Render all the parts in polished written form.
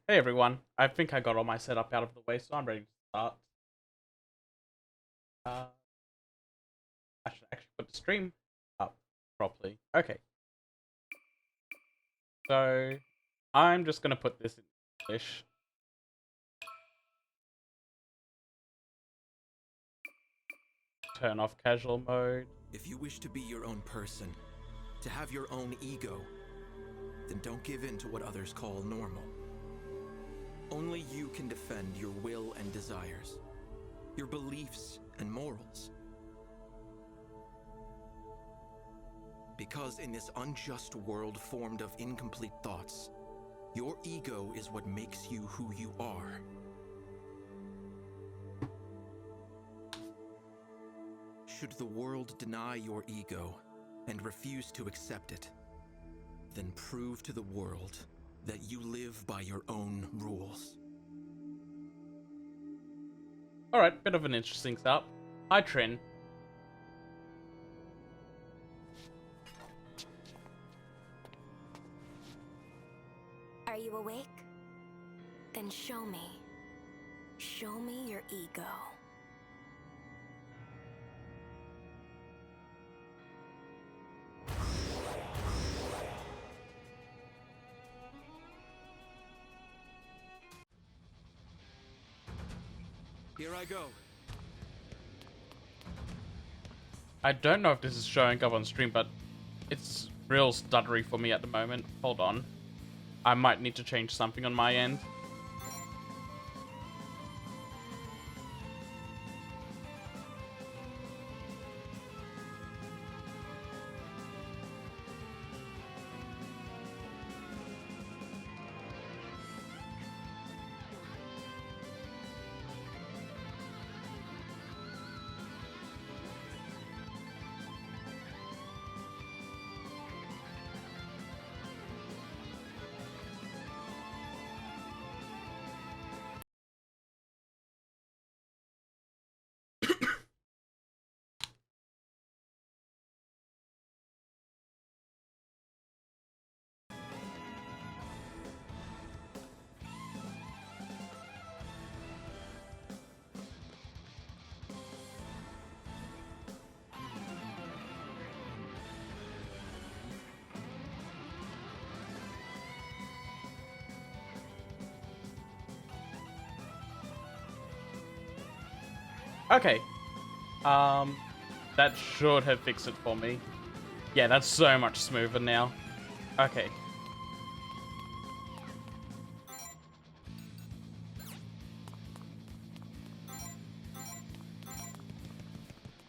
Hey everyone, I think I got all my setup out of the way, so I'm ready to start. Uh, I should actually put the stream up properly. Okay, so I'm just gonna put this in English. Turn off casual mode. If you wish to be your own person, to have your own ego, then don't give in to what others call normal. Only you can defend your will and desires, your beliefs and morals. Because in this unjust world formed of incomplete thoughts, your ego is what makes you who you are. Should the world deny your ego and refuse to accept it, then prove to the world that you live by your own rules. Alright, bit of an interesting setup. Hi Trin. Are you awake? Then show me. Show me your ego. Here I go. I don't know if this is showing up on stream, but it's real stuttery for me at the moment. Hold on. I might need to change something on my end. Okay. That should have fixed it for me. Yeah, that's so much smoother now. Okay.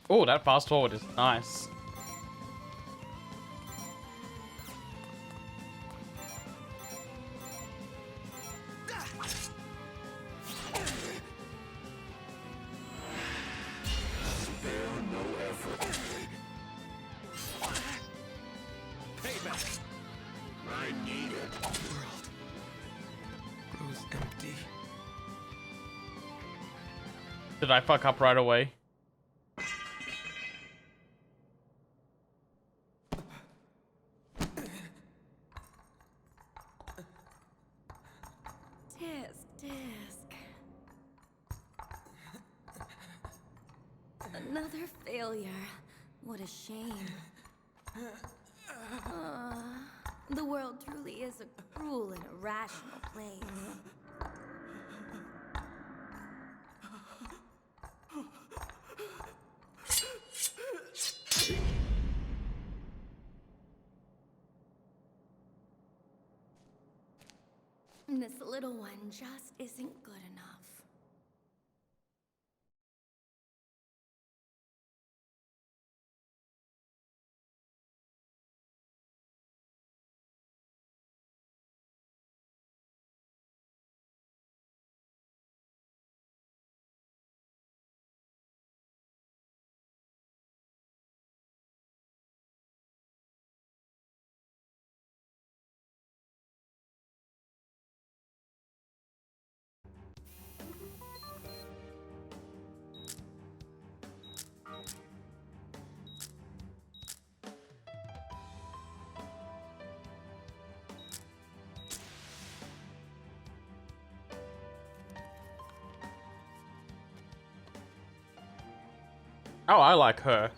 Oh, that fast forward is nice. Payback! I need it. The world grows empty. Did I fuck up right away? Disc. Another failure. What a shame. The world truly is a cruel and irrational place. This little one just isn't good enough. Oh, I like her.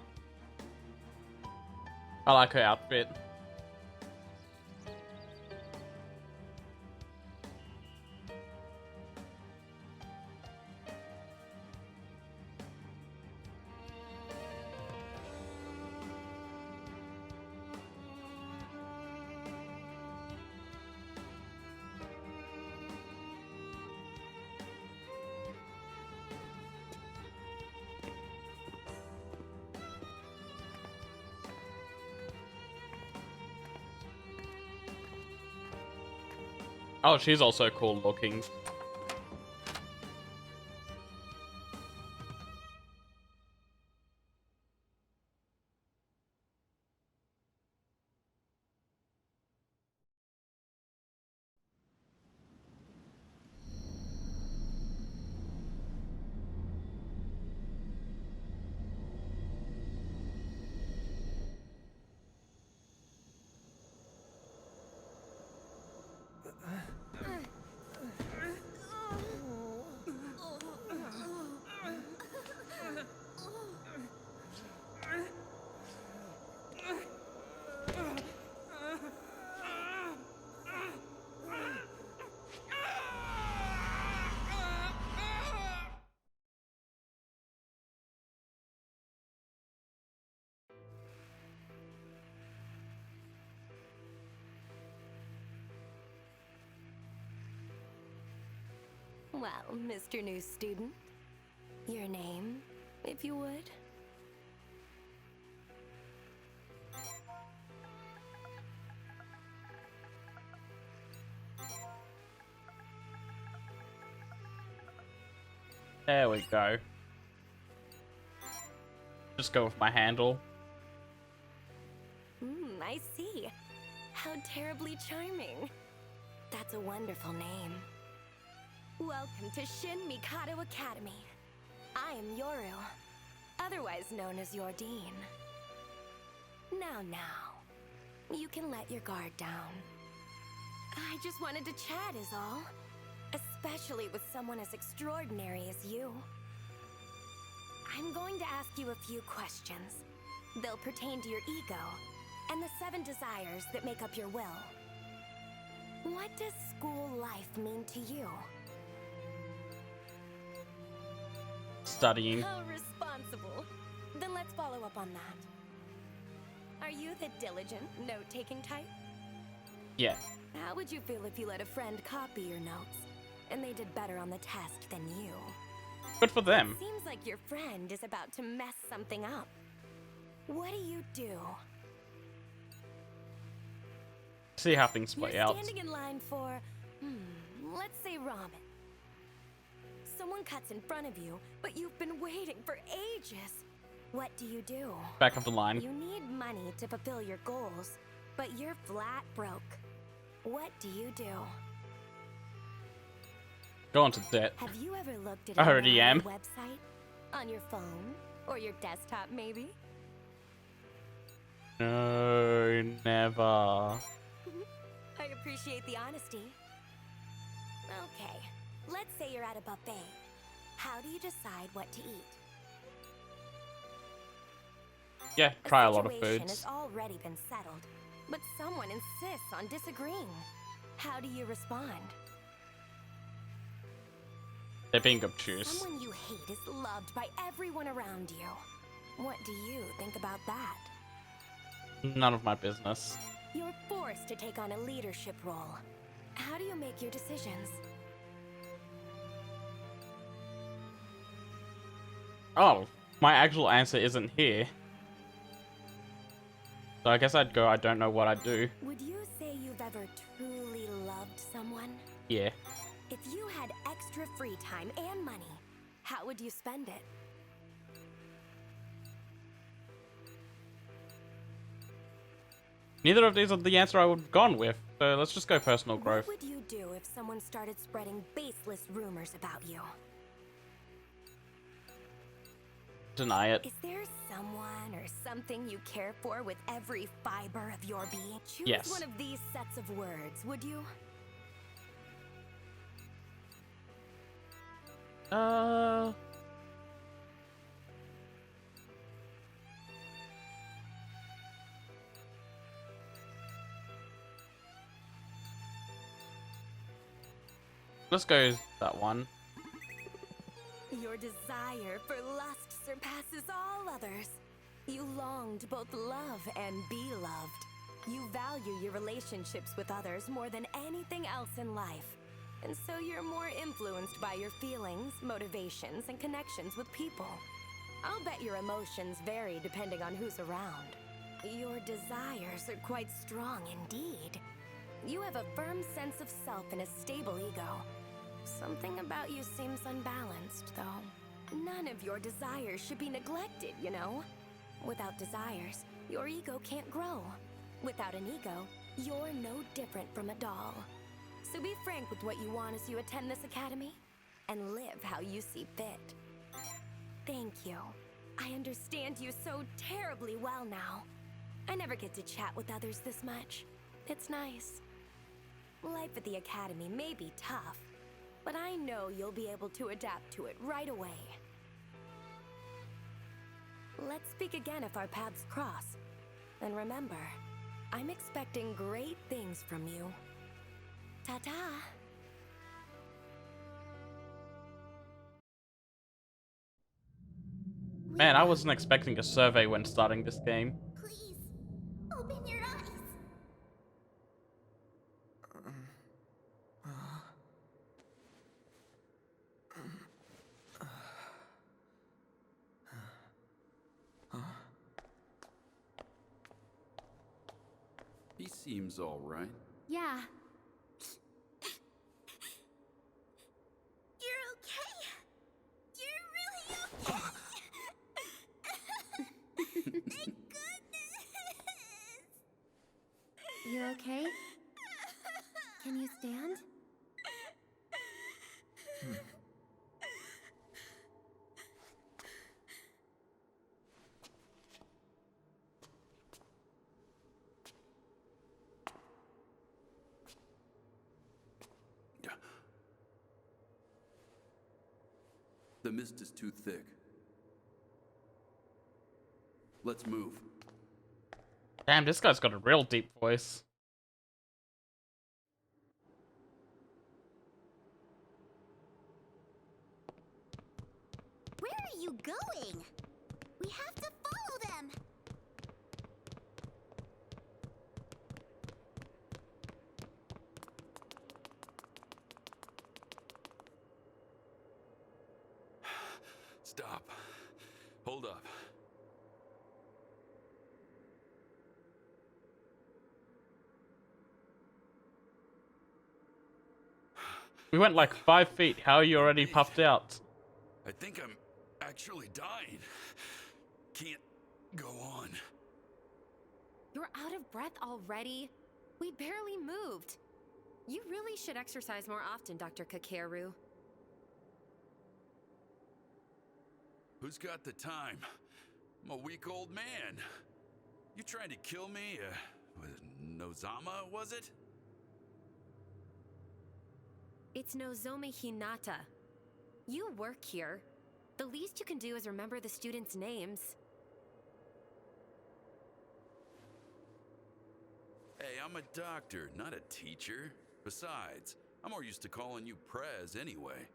I like her outfit. Oh, she's also cool looking. Well, Mr. New Student, your name, if you would? There we go. Just go with my handle. I see. How terribly charming. That's a wonderful name. Welcome to Shin Mikado Academy. I am Yoru, otherwise known as your dean. Now, you can let your guard down. I just wanted to chat is all. Especially with someone as extraordinary as you. I'm going to ask you a few questions. They'll pertain to your ego and the 7 desires that make up your will. What does school life mean to you? Studying. How responsible. Then let's follow up on that. Are you the diligent, note-taking type? Yeah. How would you feel if you let a friend copy your notes, and they did better on the test than you? Good for them. Seems like your friend is about to mess something up. What do? See how things You're play out. standing in line for, let's say ramen. Someone cuts in front of you, but you've been waiting for ages. What do? Back of the line. You need money to fulfill your goals, but you're flat broke. What do? Go on to debt. Have you ever looked at I an already am. website? On your phone? Or your desktop, maybe? No, never. I appreciate the honesty. Okay, let's say you're at a buffet. How do you decide what to eat? Yeah, try a lot of situation foods. has already been settled, but someone insists on disagreeing. How do you respond? They're being obtuse. Someone you hate is loved by everyone around you. What do you think about that? None of my business. You're forced to take on a leadership role. How do you make your decisions? Oh, my actual answer isn't here. So I guess I'd go, I don't know what I'd do. Would you say you've ever truly loved someone? Yeah. If you had extra free time and money, how would you spend it? Neither of these are the answer I would have gone with. So let's just go personal growth. What would you do if someone started spreading baseless rumors about you? Deny it. Is there someone or something you care for with every fiber of your being? Choose Yes. one of these sets of words, would you? Let's go that one. Your desire for lust surpasses all others. You long to both love and be loved. You value your relationships with others more than anything else in life. And so you're more influenced by your feelings, motivations, and connections with people. I'll bet your emotions vary depending on who's around. Your desires are quite strong indeed. You have a firm sense of self and a stable ego. Something about you seems unbalanced, though. None of your desires should be neglected, you know? Without desires, your ego can't grow. Without an ego, you're no different from a doll. So be frank with what you want as you attend this academy, and live how you see fit. Thank you. I understand you so terribly well now. I never get to chat with others this much. It's nice. Life at the academy may be tough, but I know you'll be able to adapt to it right away. Let's speak again if our paths cross. And remember, I'm expecting great things from you. Ta-ta! Man, I wasn't expecting a survey when starting this game. Please, open your eyes. He seems all right. Yeah. You're okay. You're really okay. Thank goodness. You okay? Can you stand? The mist is too thick. Let's move. Damn, this guy's got a real deep voice. Where are you going? We have to follow them. Stop. Hold up. We went like 5 feet. How are you already puffed out? I think I'm actually dying. Can't go on. You're out of breath already? We barely moved. You really should exercise more often, Dr. Kakeru. Who's got the time? I'm a weak old man. You trying to kill me? Nozama, was it? It's Nozomi Hinata. You work here. The least you can do is remember the students' names. Hey, I'm a doctor, not a teacher. Besides, I'm more used to calling you Prez anyway.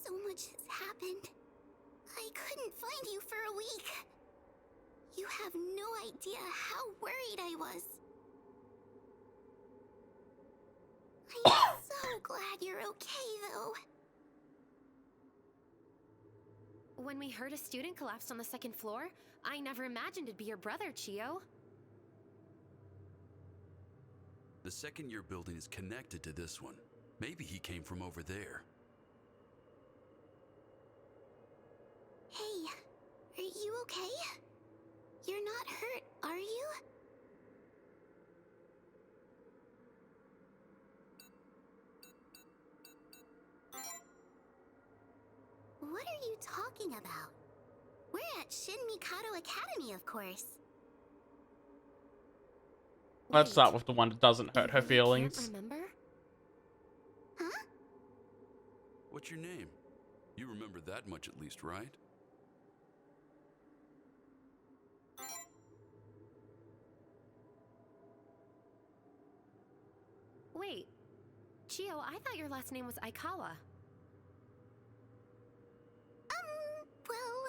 So much has happened. I couldn't find you for a week. You have no idea how worried I was. I'm so glad you're okay, though. When we heard a student collapsed on the second floor, I never imagined it'd be your brother, Chio. The second-year building is connected to this one. Maybe he came from over there. Hey, are you okay? You're not hurt, are you? What are you talking about? We're at Shin Mikado Academy, of course. Let's start with the one that doesn't hurt her You really feelings. Can't remember? Huh? What's your name? You remember that much at least, right? Wait, Chio, I thought your last name was Aikawa. Well,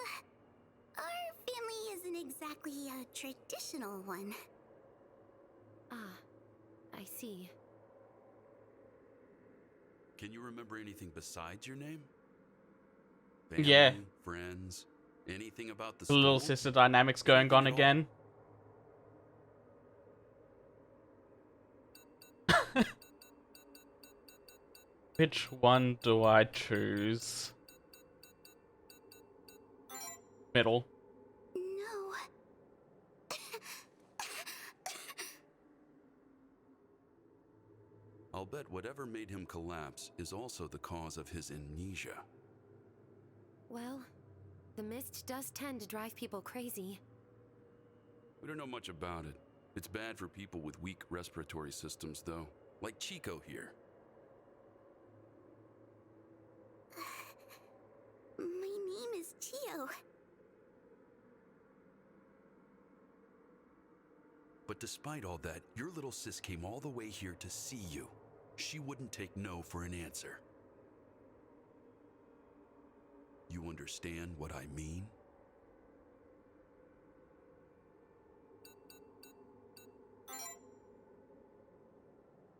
our family isn't exactly a traditional one. Ah, I see. Can you remember anything besides your name? Yeah. Family, friends, anything about the The little school? sister dynamics going on Anything at all? again. Which one do I choose? Middle. No. I'll bet whatever made him collapse is also the cause of his amnesia. Well, the mist does tend to drive people crazy. We don't know much about it. It's bad for people with weak respiratory systems, though. Like Chico here. My name is Chio. But despite all that, your little sis came all the way here to see you. She wouldn't take no for an answer. You understand what I mean?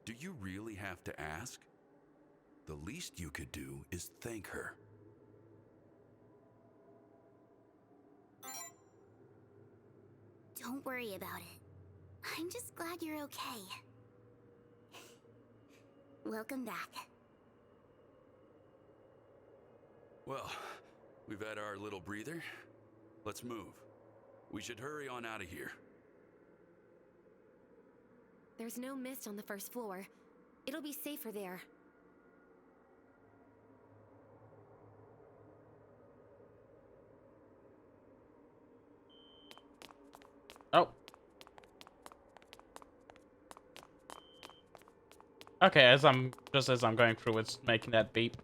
Do you really have to ask? The least you could do is thank her. Don't worry about it. I'm just glad you're okay. Welcome back. Well, we've had our little breather. Let's move. We should hurry on out of here. There's no mist on the first floor. It'll be safer there. Oh. Okay, as I'm going through, it's making that beep.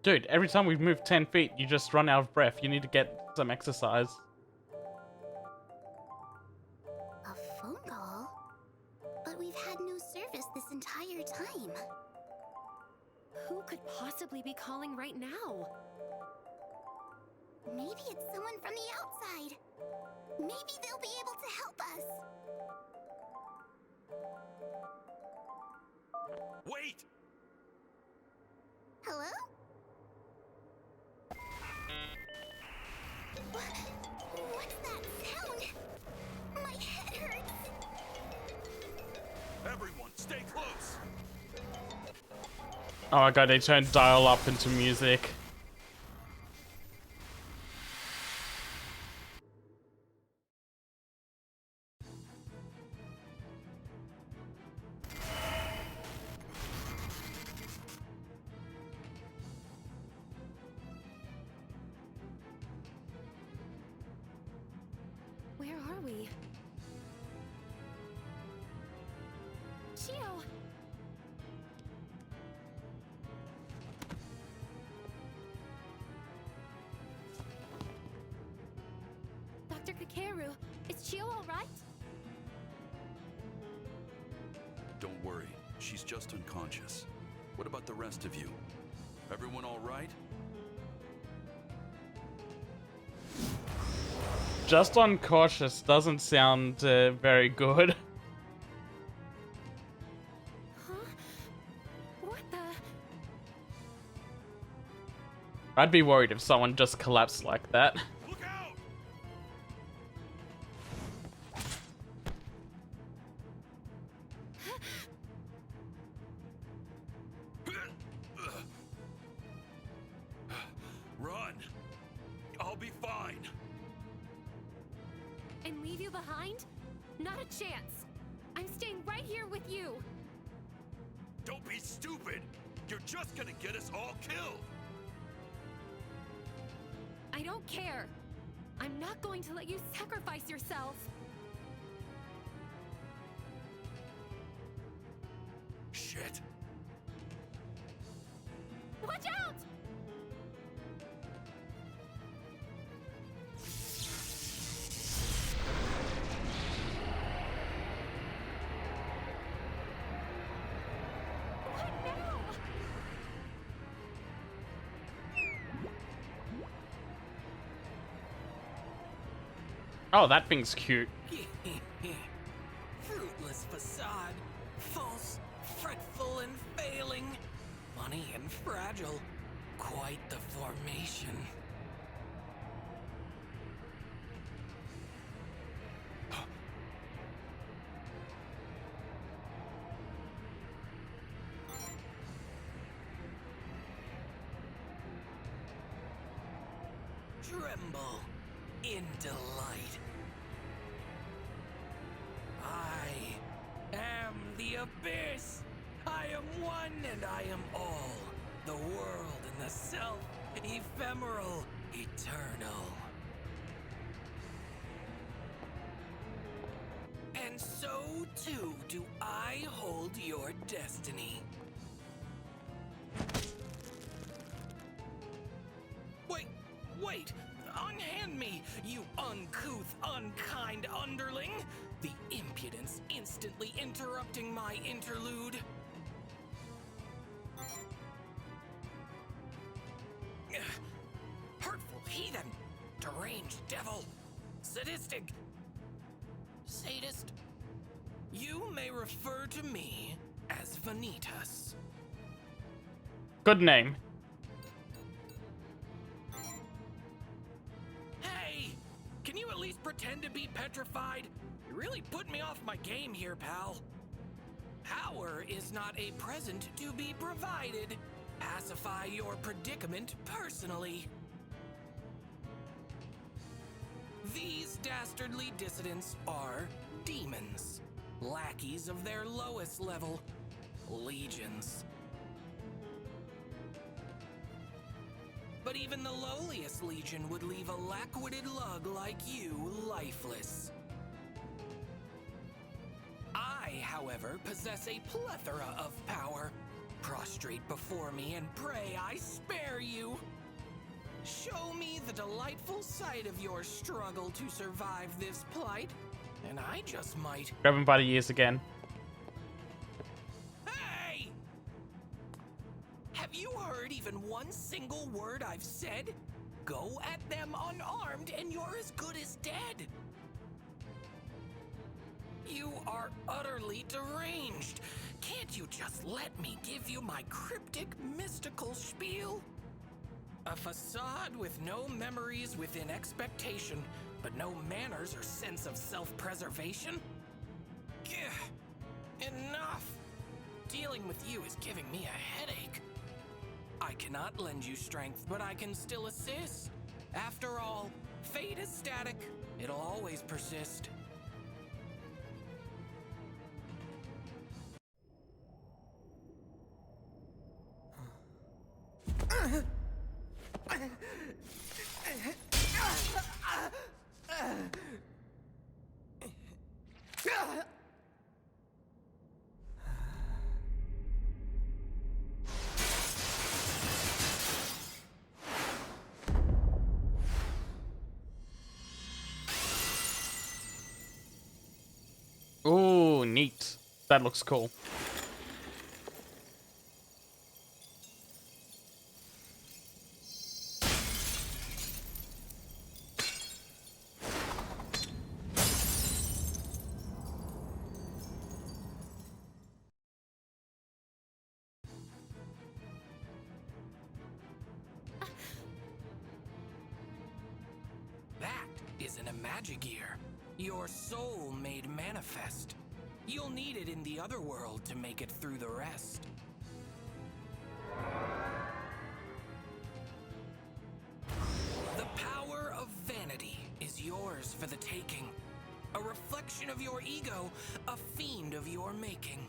Dude, every time we move 10 feet, you just run out of breath. You need to get some exercise. A phone call? But we've had no service this entire time. Who could possibly be calling right now? Maybe it's someone from the outside. Maybe they'll be able to help us. Wait! Hello? What's that sound? My head hurts. Everyone, stay close! Oh my god, they turned dial up into music. Where are we? Chio! Dr. Kakeru, is Chio all right? Don't worry, she's just unconscious. What about the rest of you? Everyone all right? Just uncautious doesn't sound very good. Huh? What the? I'd be worried if someone just collapsed like that. Look out! Run! I'll be fine. And leave you behind? Not a chance. I'm staying right here with you. Don't be stupid! You're just gonna get us all killed! I don't care. I'm not going to let you sacrifice yourself. Shit! Watch out! Oh, that thing's cute. Fruitless facade. False, fretful, and failing. Funny and fragile. Quite the formation. Tremble in delight. I am the abyss. I am one and I am all. The world and the self, ephemeral, eternal. And so too do I hold your destiny. Wait! Unhand me, you uncouth, unkind underling! The impudence instantly interrupting my interlude. Hurtful heathen, deranged devil, sadistic, sadist. You may refer to me as Vanitas. Good name. Can you at least pretend to be petrified? You really put me off my game here, pal. Power is not a present to be provided. Pacify your predicament personally. These dastardly dissidents are demons, lackeys of their lowest level, legions. But even the lowliest legion would leave a lack-witted lug like you lifeless. I, however, possess a plethora of power. Prostrate before me and pray I spare you. Show me the delightful sight of your struggle to survive this plight, and I just might... Grab him by the ears again. Hey! Have you heard even one single word I've said? Go at them unarmed and you're as good as dead. You are utterly deranged. Can't you just let me give you my cryptic, mystical spiel? A facade with no memories within expectation, but no manners or sense of self-preservation? Enough! Dealing with you is giving me a headache. I cannot lend you strength, but I can still assist. After all, fate is static. It'll always persist. Ooh, neat. That looks cool. That is an Imagigear, your soul made manifest. You'll need it in the other world to make it through the rest. The power of vanity is yours for the taking. A reflection of your ego, a fiend of your making.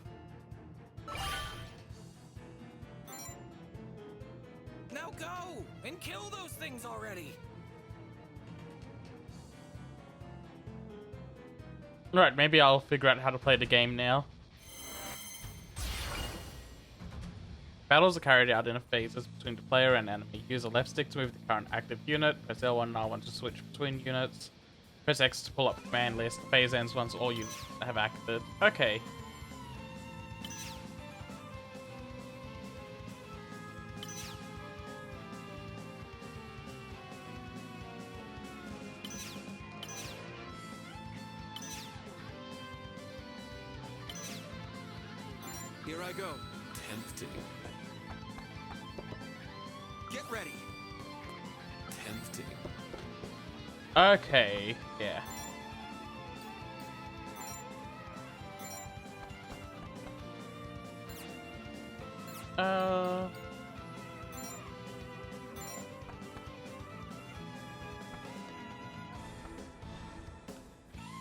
Now go and kill those things already. Right, maybe I'll figure out how to play the game now. Battles are carried out in phases between the player and enemy. Use the left stick to move the current active unit. Press L1 and R1 to switch between units. Press X to pull up command list. Phase ends once all units have acted. Okay. Here I go. Tempting. Get ready. Tempting. Okay, yeah. Uh...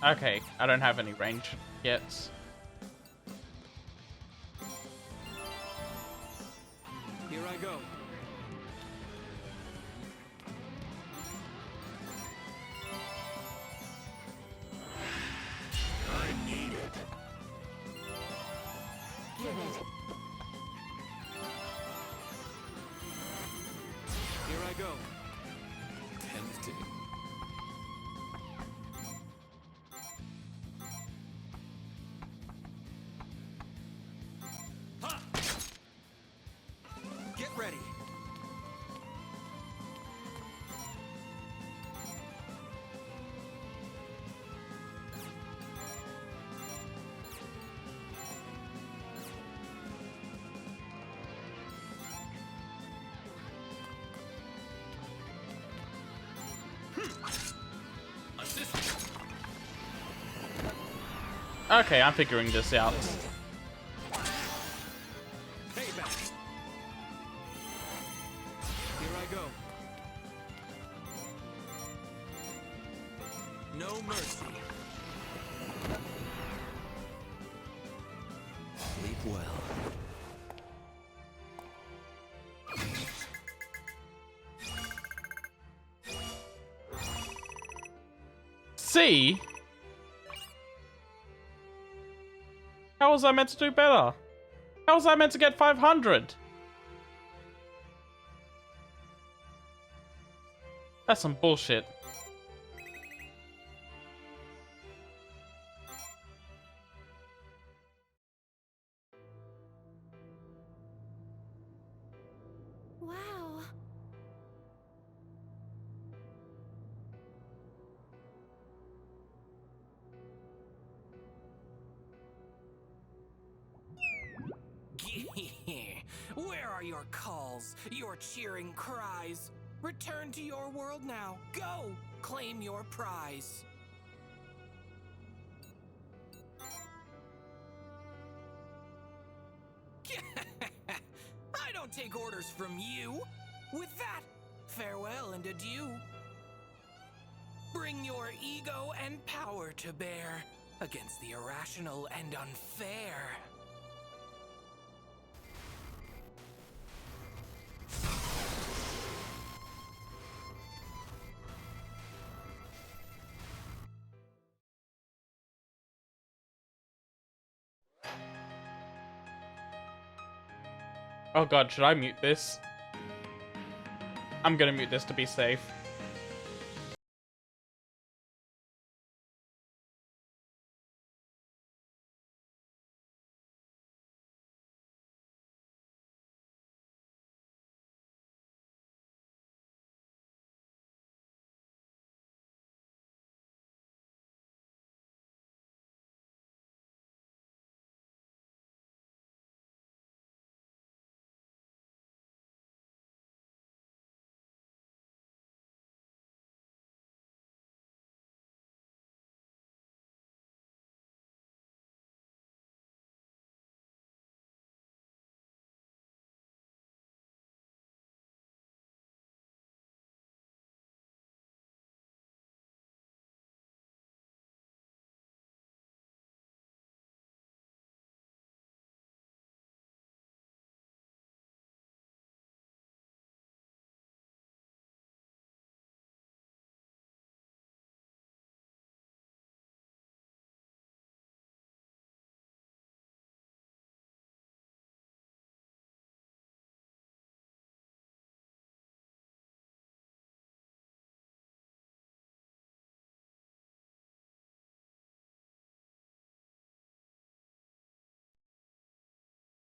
Okay, I don't have any range yet. Here I go. I need it. Give it. Here I go. Tempting. Ha! Get ready. Okay, I'm figuring this out. Payback. Here I go. No mercy. Sleep well. C? How was I meant to do better? How was I meant to get 500? That's some bullshit. Wow. Where are your calls, your cheering cries? Return to your world now. Go! Claim your prize. I don't take orders from you. With that, farewell and adieu. Bring your ego and power to bear against the irrational and unfair. Oh god, should I mute this? I'm gonna mute this to be safe.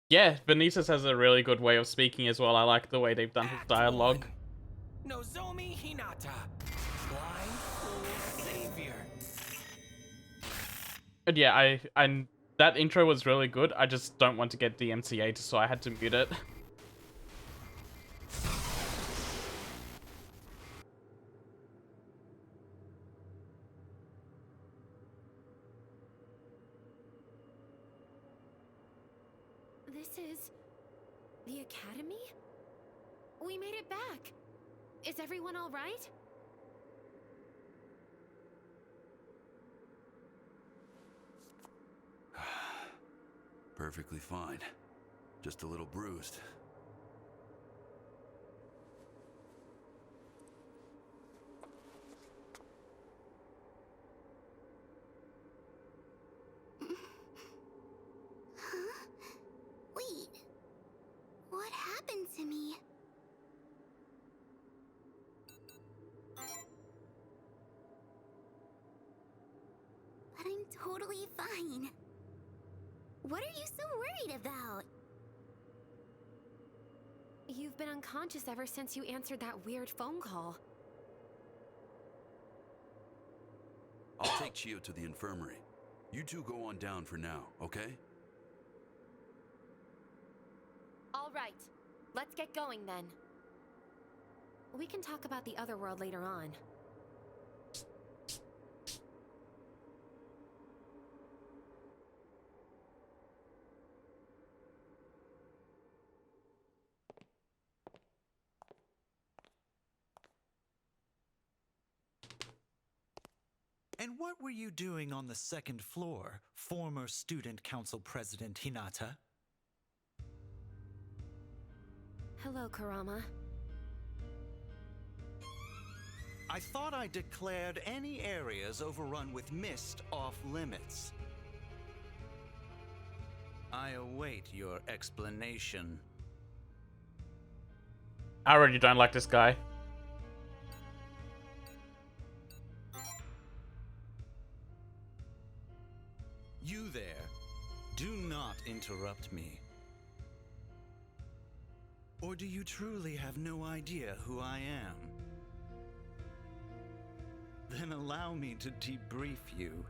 Yeah, Benitez has a really good way of speaking as well. I like the way they've done his Act dialogue. one. Nozomi Hinata, blind fool savior. And yeah, I That intro was really good. I just don't want to get DMCA'd, so I had to mute it. This is the academy? We made it back. Is everyone all right? Perfectly fine. Just a little bruised. Huh? Wait. What happened to me? But I'm totally fine. What are you so worried about? You've been unconscious ever since you answered that weird phone call. I'll take Chio to the infirmary. You two go on down for now, okay? All right. Let's get going then. We can talk about the other world later on. And what were you doing on the second floor, former Student Council President Hinata? Hello, Kurama. I thought I declared any areas overrun with mist off limits. I await your explanation. I already don't like this guy. You there, do not interrupt me. Or do you truly have no idea who I am? Then allow me to debrief you.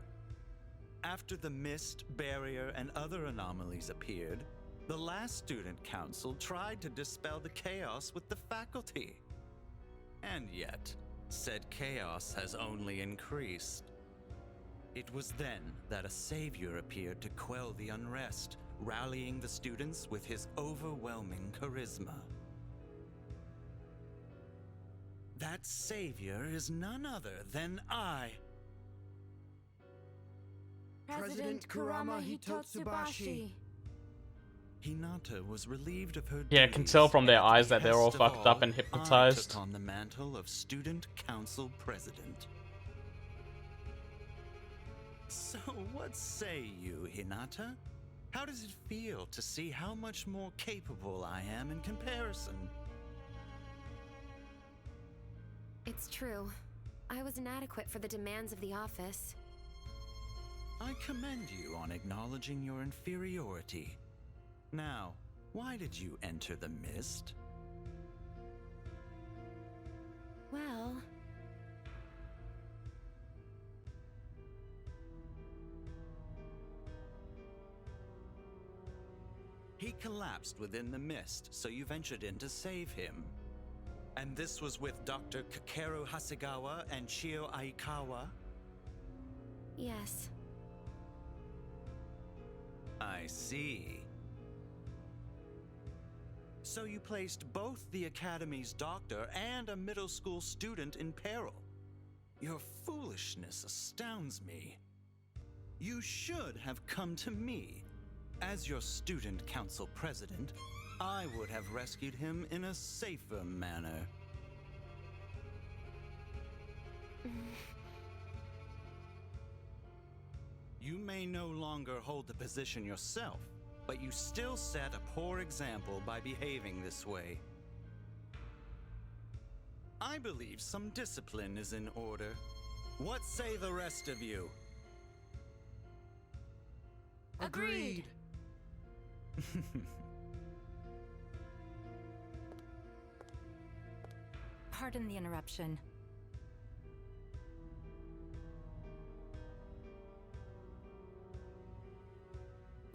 After the mist, barrier, and other anomalies appeared, the last student council tried to dispel the chaos with the faculty. And yet, said chaos has only increased. It was then that a savior appeared to quell the unrest, rallying the students with his overwhelming charisma. That savior is none other than I. President Kurama Hitotsubashi. Hinata was relieved of her Yeah, I can tell from their duties, and eyes that they're all best of fucked up and I hypnotized. took on the mantle of Student Council President. So what say you, Hinata? How does it feel to see how much more capable I am in comparison? It's true. I was inadequate for the demands of the office. I commend you on acknowledging your inferiority. Now, why did you enter the mist? Well... He collapsed within the mist, so you ventured in to save him. And this was with Dr. Kakeru Hasegawa and Chio Aikawa? yes. I see. So you placed both the Academy's doctor and a middle school student in peril. Your foolishness astounds me. You should have come to me. As your student council president, I would have rescued him in a safer manner. You may no longer hold the position yourself, but you still set a poor example by behaving this way. I believe some discipline is in order. What say the rest of you? Agreed. Pardon the interruption.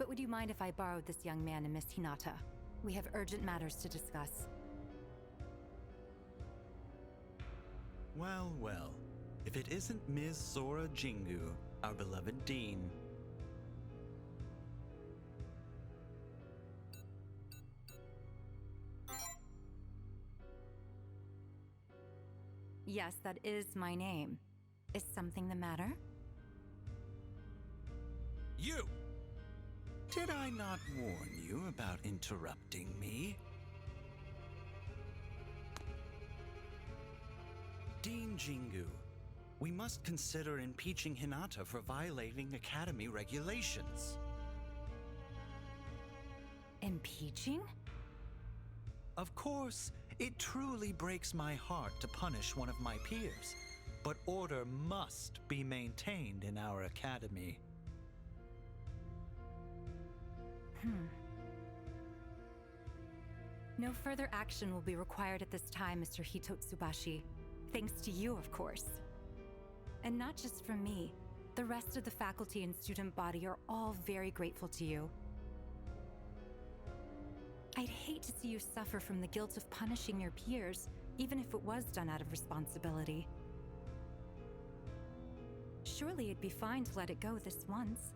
But would you mind if I borrowed this young man and Miss Hinata? We have urgent matters to discuss. Well, well. If it isn't Ms. Sora Jingu, our beloved dean. Yes, that is my name. Is something the matter? You! Did I not warn you about interrupting me? Dean Jingu, we must consider impeaching Hinata for violating Academy regulations. Impeaching? Of course, it truly breaks my heart to punish one of my peers, but order must be maintained in our academy. No further action will be required at this time, Mr. Hitotsubashi. Thanks to you, of course. And not just from me. The rest of the faculty and student body are all very grateful to you. I'd hate to see you suffer from the guilt of punishing your peers, even if it was done out of responsibility. Surely it'd be fine to let it go this once.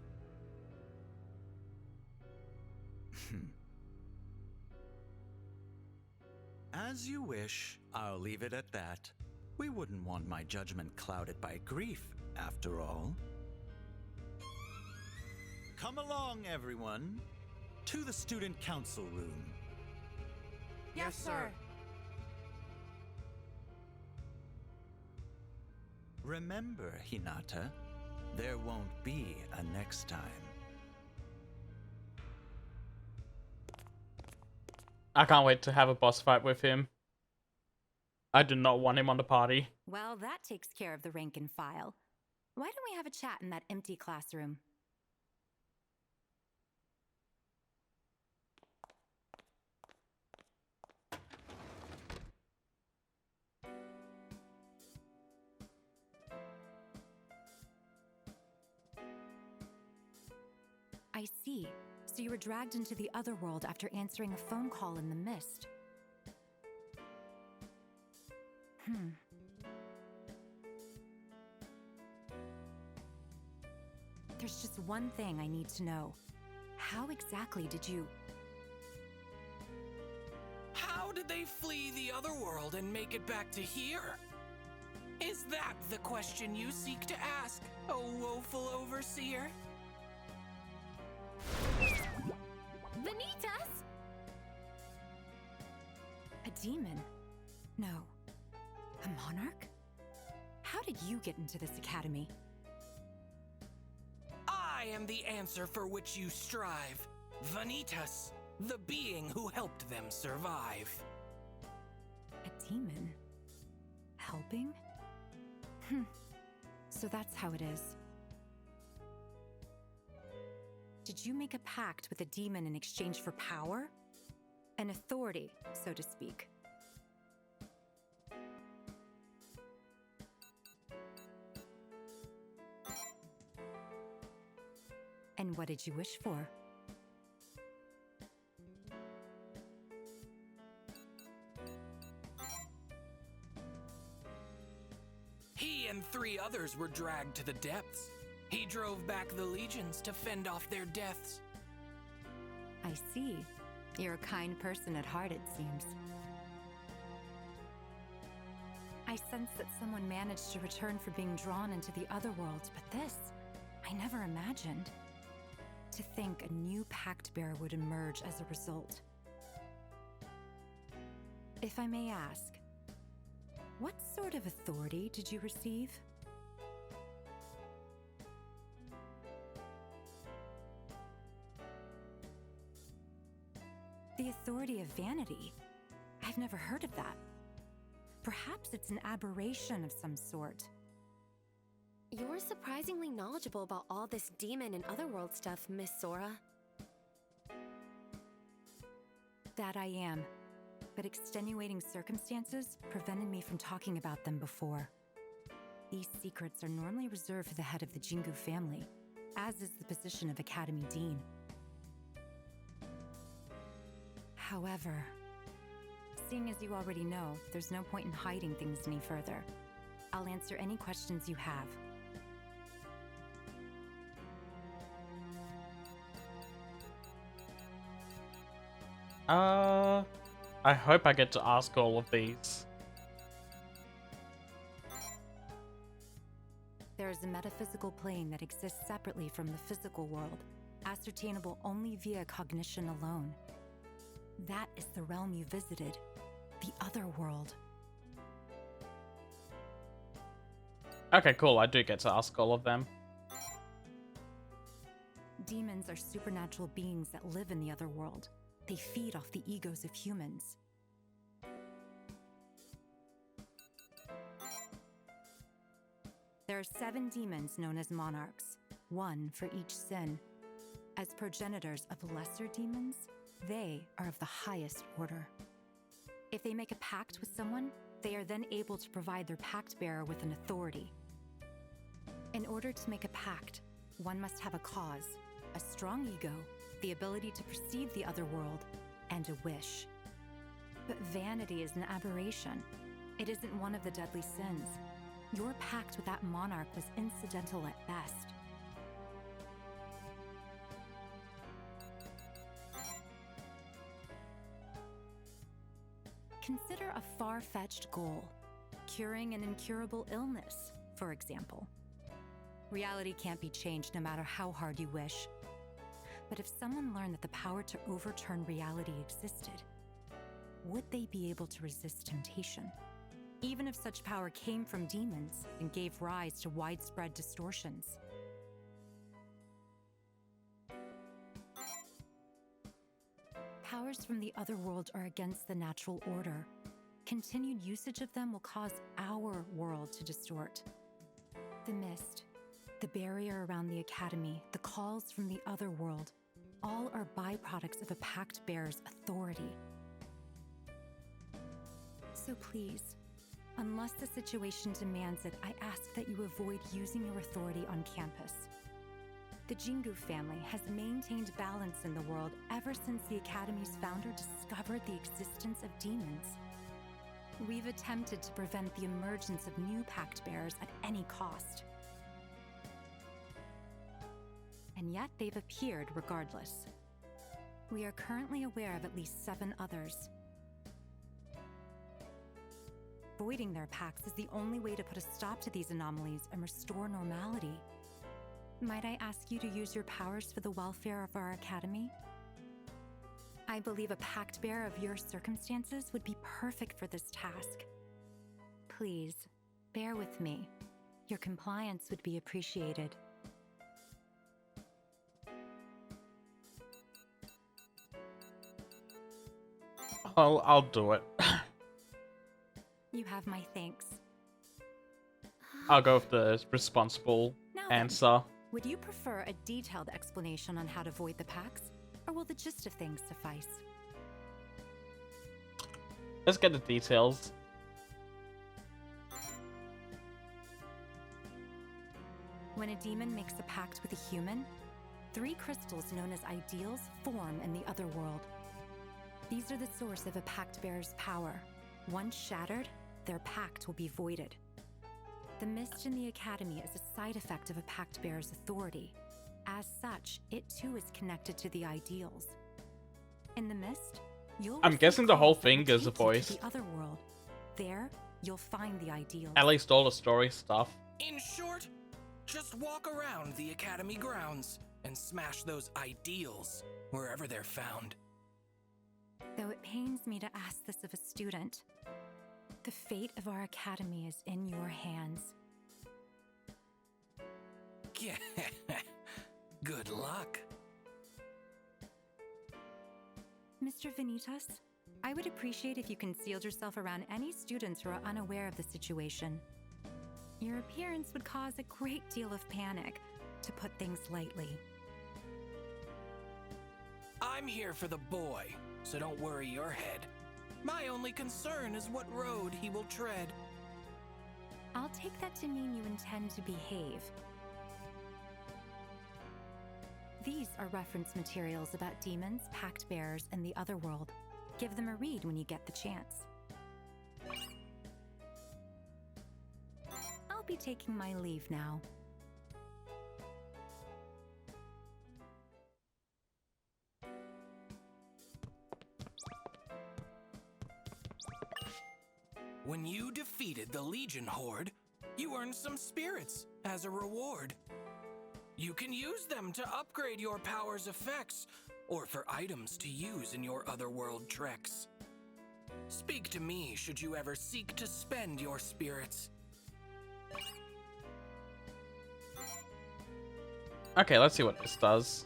As you wish, I'll leave it at that. We wouldn't want my judgment clouded by grief, after all. Come along, everyone, to the student council room. Yes, sir. Remember, Hinata, there won't be a next time. I can't wait to have a boss fight with him. I do not want him on the party. Well, that takes care of the rank and file. Why don't we have a chat in that empty classroom? I see. So you were dragged into the other world after answering a phone call in the mist. There's just one thing I need to know. How exactly did you... How did they flee the other world and make it back to here? Is that the question you seek to ask, O woeful overseer? Vanitas! A demon? No. A monarch? How did you get into this academy? I am the answer for which you strive. Vanitas, the being who helped them survive. A demon? Helping? So that's how it is. Did you make a pact with a demon in exchange for power? An authority, so to speak. And what did you wish for? He and 3 others were dragged to the depths. He drove back the legions to fend off their deaths. I see. You're a kind person at heart, it seems. I sense that someone managed to return from being drawn into the other world, but this, I never imagined. To think a new pact bearer would emerge as a result. If I may ask, what sort of authority did you receive? The authority of vanity? I've never heard of that. Perhaps it's an aberration of some sort. You're surprisingly knowledgeable about all this demon and otherworld stuff, Miss Sora. That I am, but extenuating circumstances prevented me from talking about them before. These secrets are normally reserved for the head of the Jingu family, as is the position of Academy Dean. However, seeing as you already know, there's no point in hiding things any further. I'll answer any questions you have. I hope I get to ask all of these. There is a metaphysical plane that exists separately from the physical world, ascertainable only via cognition alone. That is the realm you visited, the other world. Okay, cool. I do get to ask all of them. Demons are supernatural beings that live in the other world. They feed off the egos of humans. There are 7 demons known as Monarchs, 1 for each sin. As progenitors of lesser demons, they are of the highest order. If they make a pact with someone, they are then able to provide their pact bearer with an authority. In order to make a pact, one must have a cause, a strong ego, the ability to perceive the other world, and a wish. But vanity is an aberration. It isn't one of the deadly sins. Your pact with that monarch was incidental at best. Consider a far-fetched goal, curing an incurable illness, for example. Reality can't be changed no matter how hard you wish. But if someone learned that the power to overturn reality existed, would they be able to resist temptation? Even if such power came from demons and gave rise to widespread distortions. Powers from the other world are against the natural order. Continued usage of them will cause our world to distort. The mist, the barrier around the academy, the calls from the other world, all are byproducts of a pact bearer's authority. So please, unless the situation demands it, I ask that you avoid using your authority on campus. The Jingu family has maintained balance in the world ever since the Academy's founder discovered the existence of demons. We've attempted to prevent the emergence of new pact bearers at any cost. And yet they've appeared regardless. We are currently aware of at least 7 others. Voiding their pacts is the only way to put a stop to these anomalies and restore normality. Might I ask you to use your powers for the welfare of our academy? I believe a pact bearer of your circumstances would be perfect for this task. Please, bear with me. Your compliance would be appreciated. I'll do it. You have my thanks. I'll go with the responsible Now then, answer. would you prefer a detailed explanation on how to void the pacts, or will the gist of things suffice? Let's get the details. When a demon makes a pact with a human, 3 crystals known as ideals form in the other world. These are the source of a pact bearer's power. Once shattered, their pact will be voided. The mist in the academy is a side effect of a pact bearer's authority. As such, it too is connected to the ideals. In the mist, you'll I'm receive guessing the whole calls that will thing is a take you to voice. the other world. There, you'll find the ideals. At least all the story stuff. In short, just walk around the academy grounds and smash those ideals wherever they're found. Though it pains me to ask this of a student, the fate of our academy is in your hands. Yeah, good luck. Mr. Vanitas, I would appreciate if you concealed yourself around any students who are unaware of the situation. Your appearance would cause a great deal of panic, to put things lightly. I'm here for the boy, so don't worry your head. My only concern is what road he will tread. I'll take that to mean you intend to behave. These are reference materials about demons, pact bearers, and the other world. Give them a read when you get the chance. I'll be taking my leave now. When you defeated the Legion Horde, you earned some spirits as a reward. You can use them to upgrade your power's effects, or for items to use in your otherworld treks. Speak to me should you ever seek to spend your spirits. Okay, let's see what this does.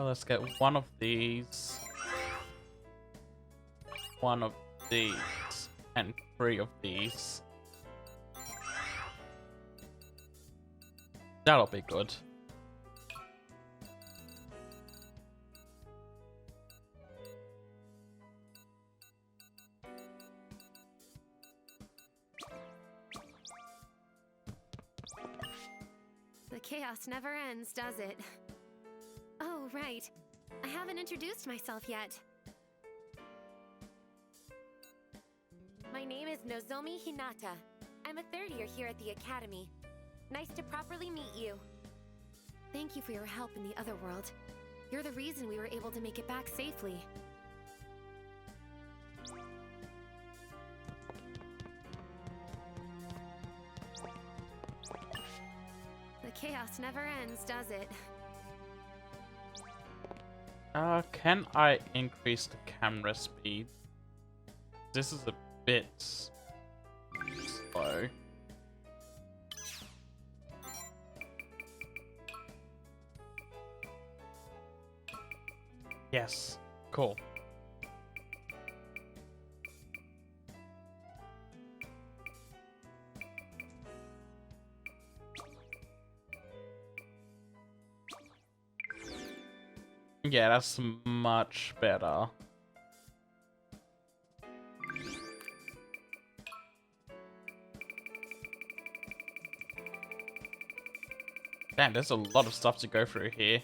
Let's get one of these, and 3 of these. That'll be good. The chaos never ends, does it? Oh, right. I haven't introduced myself yet. My name is Nozomi Hinata. I'm a third year here at the Academy. Nice to properly meet you. Thank you for your help in the other world. You're the reason we were able to make it back safely. The chaos never ends, does it? Can I increase the camera speed? This is a bit slow. Yes, cool. Yeah, that's much better. Damn, there's a lot of stuff to go through here.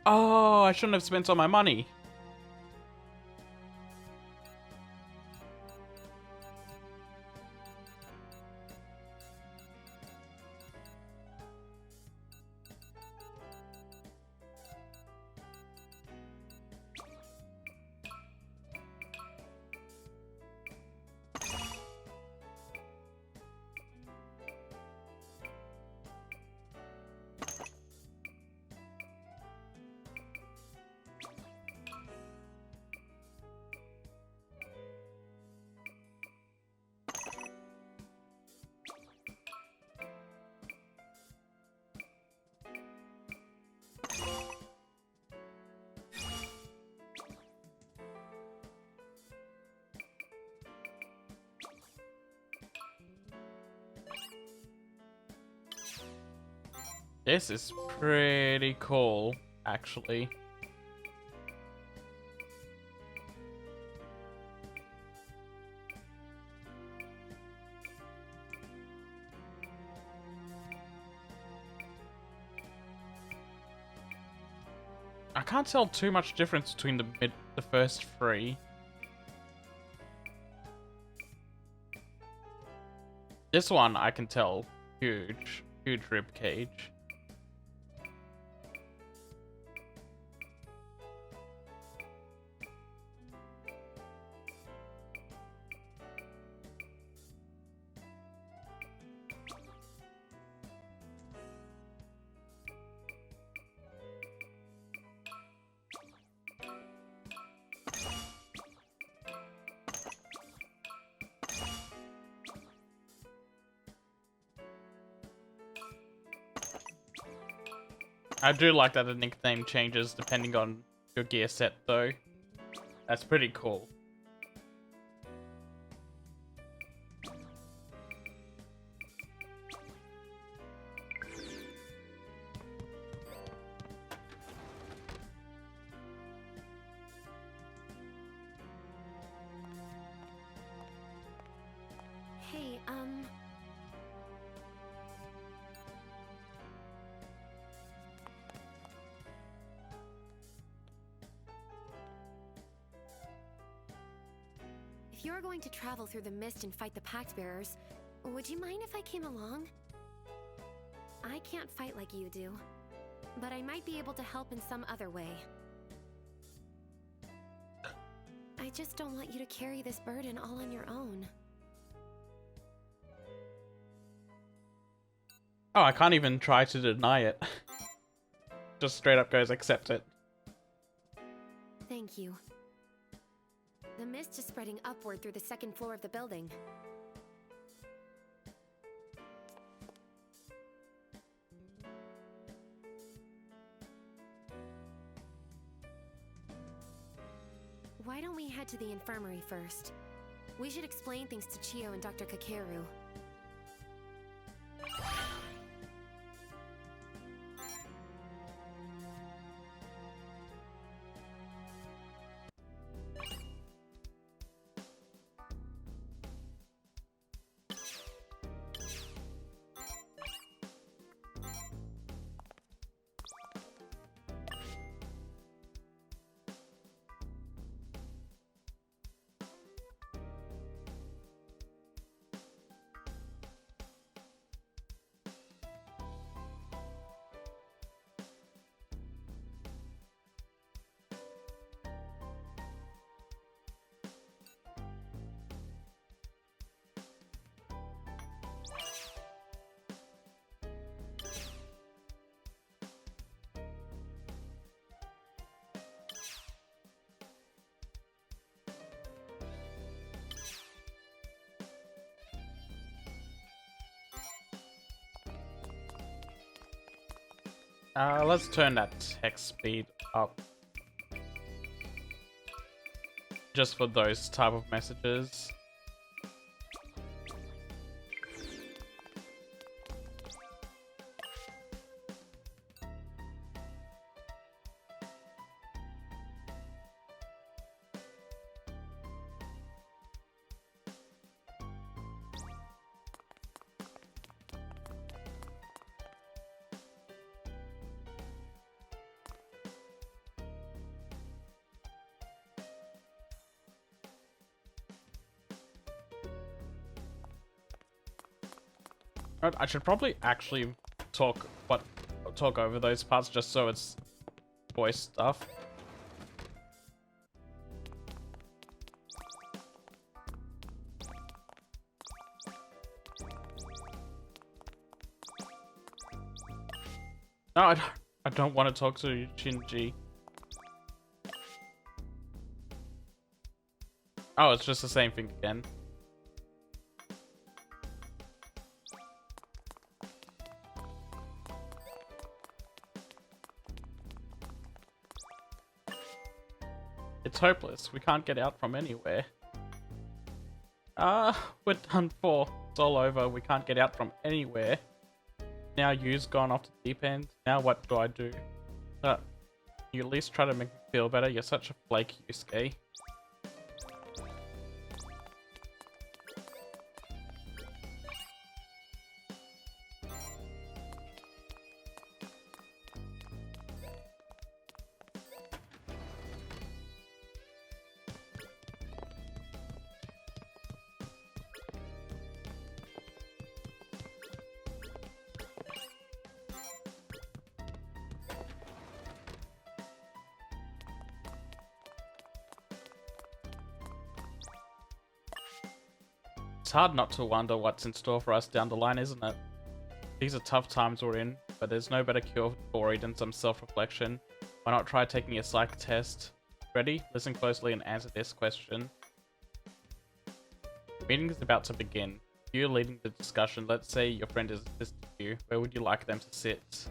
Oh, I shouldn't have spent all my money. This is pretty cool, actually. I can't tell too much difference between the first 3. This one I can tell huge rib cage. I do like that the nickname changes depending on your gear set, though. That's pretty cool. Hey, if you're going to travel through the mist and fight the Pact Bearers, would you mind if I came along? I can't fight like you do, but I might be able to help in some other way. I just don't want you to carry this burden all on your own. Oh, I can't even try to deny it. Just straight up goes, accept it. Thank you. The mist is spreading upward through the second floor of the building. Why don't we head to the infirmary first? We should explain things to Chio and Dr. Kakeru. Let's turn that text speed up. Just for those type of messages. I should probably actually talk over those parts just so it's voice stuff. No, I don't want to talk to Shinji. Oh, it's just the same thing again. It's hopeless. We can't get out from anywhere. We're done for. It's all over. We can't get out from anywhere. Now you's gone off the deep end. Now what do I do? You at least try to make me feel better. You're such a flake, Yusuke. It's hard not to wonder what's in store for us down the line, isn't it? These are tough times we're in, but there's no better cure for it than some self-reflection. Why not try taking a psych test? Ready? Listen closely and answer this question. The meeting is about to begin. You're leading the discussion. Let's say your friend is assisting you. Where would you like them to sit?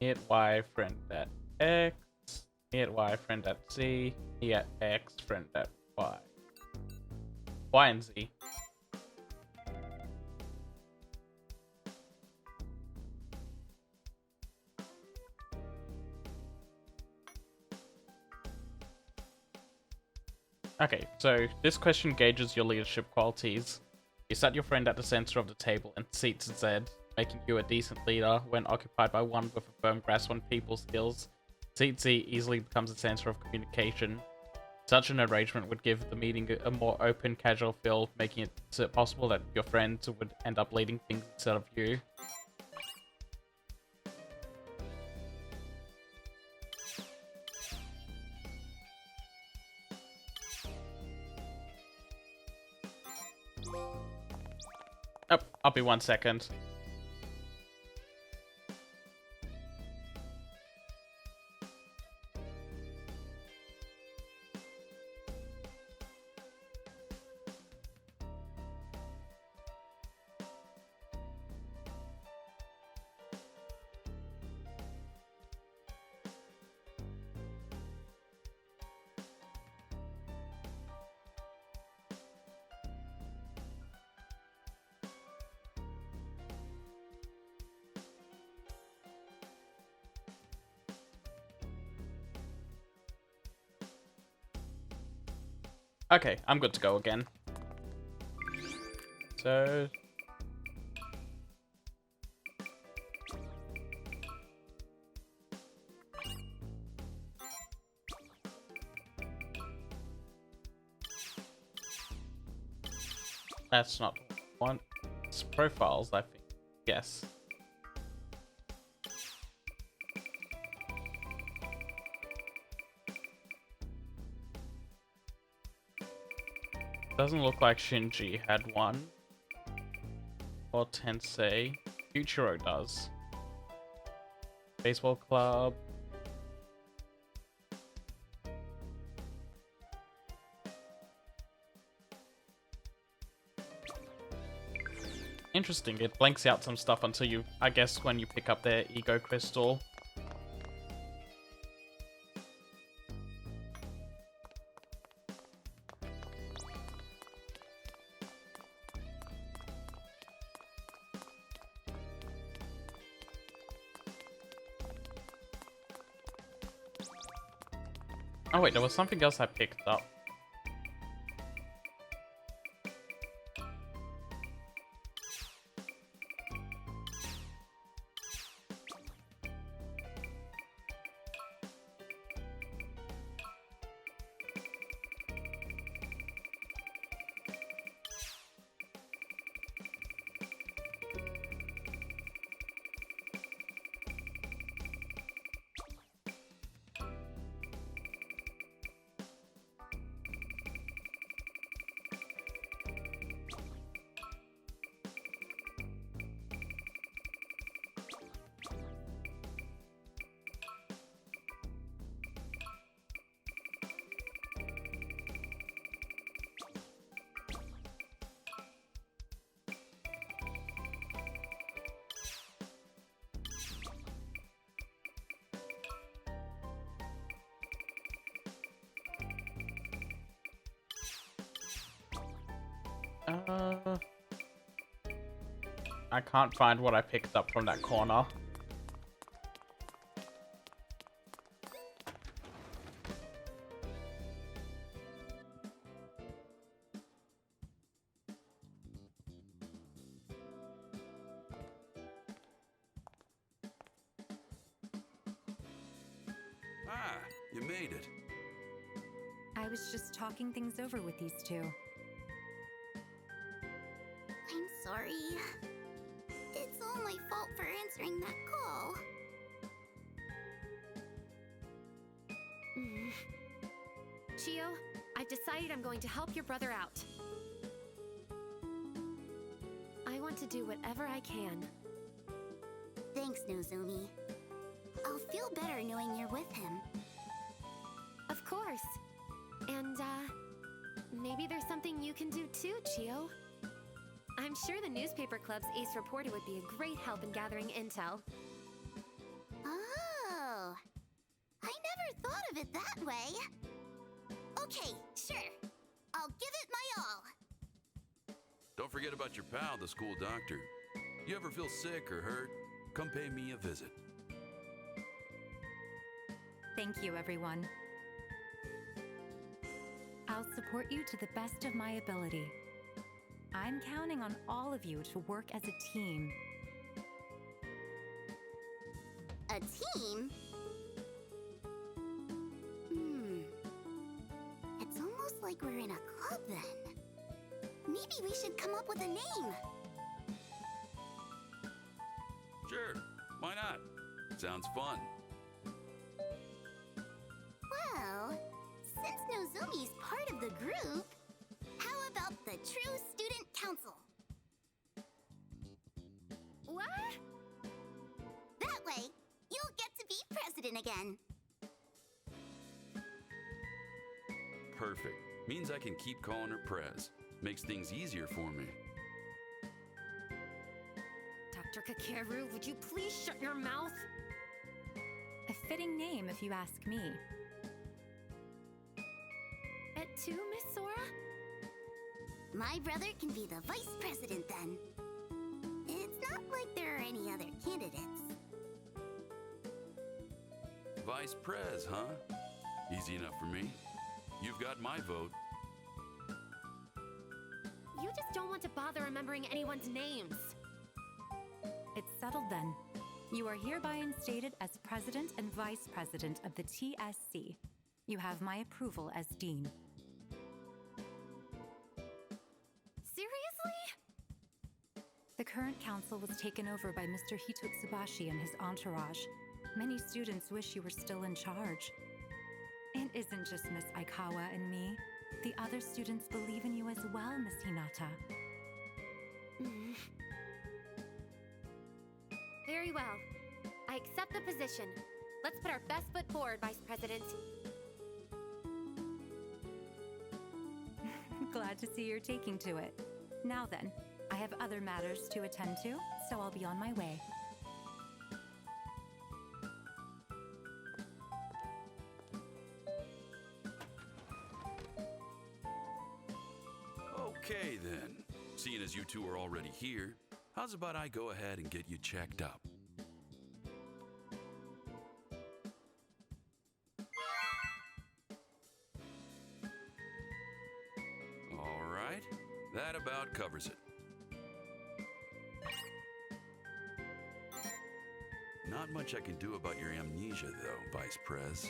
Me at Y, friend at X. Me at Y, friend at Z. Me at X, friend at Y. Y and Z. Okay, so this question gauges your leadership qualities. You set your friend at the center of the table and seats Z, making you a decent leader when occupied by one with a firm grasp on people skills. Seat Z easily becomes the center of communication. Such an arrangement would give the meeting a more open, casual feel, making it possible that your friend would end up leading things instead of you. Oh, I'll be 1 second. Okay, I'm good to go again. So... That's not one. It's profiles, I think. Yes. Doesn't look like Shinji had one. Or Tensei. Fuchiro does. Baseball club. Interesting, it blanks out some stuff until you, I guess, when you pick up their ego crystal. Oh wait, there was something else I picked up. I can't find what I picked up from that corner. Ah, you made it. I was just talking things over with these two. I'm sorry. It's all my fault for answering that call. Chio, I've decided I'm going to help your brother out. I want to do whatever I can. Thanks, Nozomi. I'll feel better knowing you're with him. Of course. And, maybe there's something you can do too, Chio. I'm sure the newspaper club's ace reporter would be a great help in gathering intel. of it that way. Okay, sure. I'll give it my all. Don't forget about your pal, the school doctor. You ever feel sick or hurt? Come pay me a visit. Thank you, everyone. I'll support you to the best of my ability. I'm counting on all of you to work as a team. A team? It's almost like we're in a club then. Maybe we should come up with a name. Sure, why not? Sounds fun. Well, since Nozomi's part of the group, how about the True Student Council? What? That way, you'll get to be president again. Perfect. Means I can keep calling her Prez. Makes things easier for me. Dr. Kakeru, would you please shut your mouth? A fitting name, if you ask me. Et tu, Miss Sora? My brother can be the vice president then. It's not like there are any other candidates. Vice Prez, huh? Easy enough for me. You've got my vote. You just don't want to bother remembering anyone's names. It's settled then. You are hereby instated as President and Vice President of the TSC. You have my approval as Dean. Seriously? The current council was taken over by Mr. Hitotsubashi and his entourage. Many students wish you were still in charge. It isn't just Miss Aikawa and me. The other students believe in you as well, Miss Hinata. Very well. I accept the position. Let's put our best foot forward, Vice President. Glad to see you're taking to it. Now then, I have other matters to attend to, so I'll be on my way. Okay then. Seeing as you two are already here, how's about I go ahead and get you checked up? All right, that about covers it. Not much I can do about your amnesia though, Vice Prez.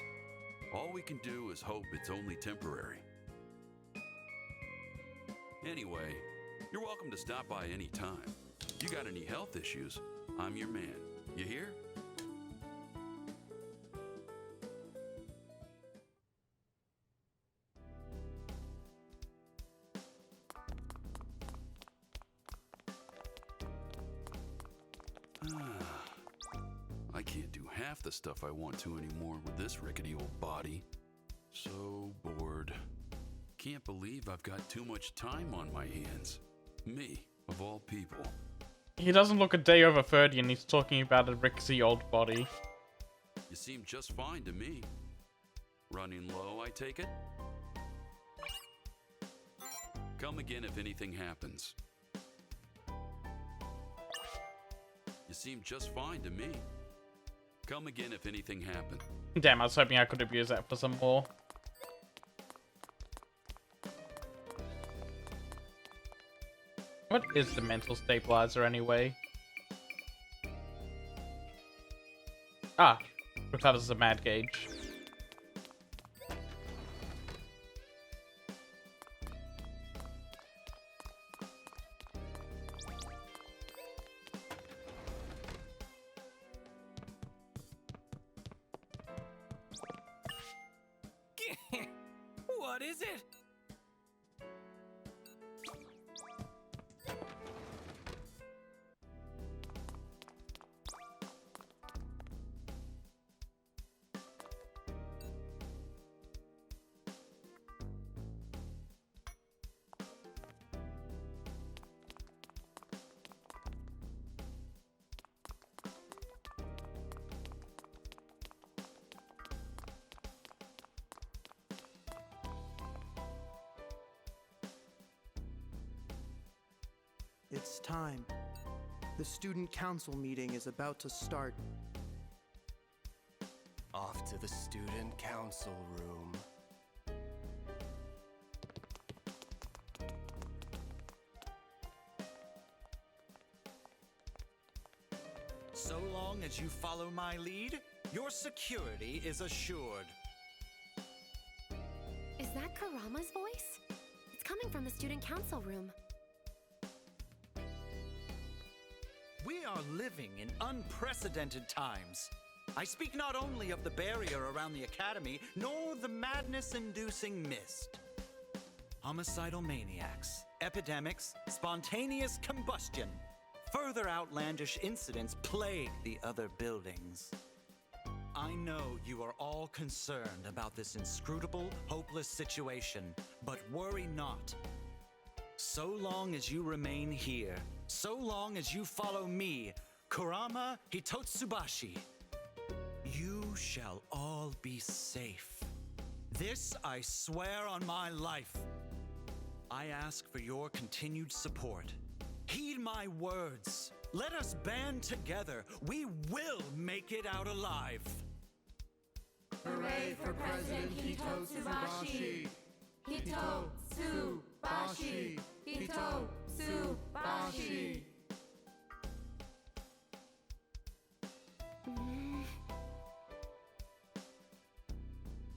All we can do is hope it's only temporary. Anyway, you're welcome to stop by any time. You got any health issues, I'm your man. You hear? I can't do half the stuff I want to anymore with this rickety old body. So bored. Can't believe I've got too much time on my hands. Me, of all people. He doesn't look a day over 30 and he's talking about a rickety old body. You seem just fine to me. Running low, I take it? Come again if anything happens. You seem just fine to me. Come again if anything happens. Damn, I was hoping I could abuse that for some more. What is the mental stabilizer anyway? Ah, recovers the mad gauge. What is it? It's time. The student council meeting is about to start. Off to the student council room. So long as you follow my lead, your security is assured. Is that Karama's voice? It's coming from the student council room. We are living in unprecedented times. I speak not only of the barrier around the academy, nor the madness-inducing mist. Homicidal maniacs, epidemics, spontaneous combustion. Further outlandish incidents plague the other buildings. I know you are all concerned about this inscrutable, hopeless situation, but worry not. So long as you remain here, so long as you follow me, Kurama Hitotsubashi, you shall all be safe. This I swear on my life. I ask for your continued support. Heed my words. Let us band together. We will make it out alive. Hooray for President Hitotsubashi! Hitotsubashi! Hitotsubashi!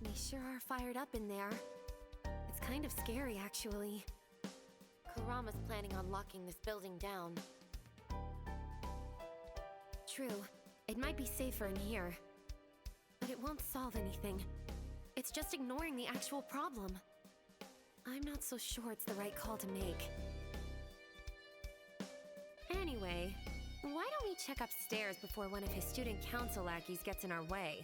They sure are fired up in there. It's kind of scary, actually. Kurama's planning on locking this building down. True, it might be safer in here. But it won't solve anything. It's just ignoring the actual problem. I'm not so sure it's the right call to make. Anyway, why don't we check upstairs before one of his student council lackeys gets in our way?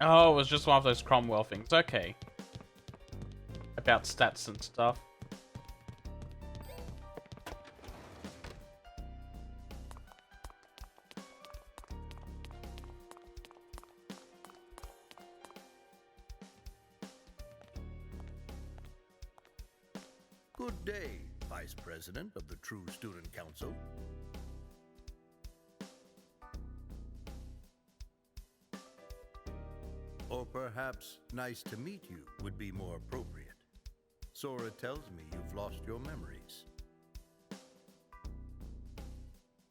Oh, it was just one of those Cromwell things. Okay. About stats and stuff. Good day, Vice President of the True Student Council. Or perhaps nice to meet you would be more appropriate. Sora tells me you've lost your memories.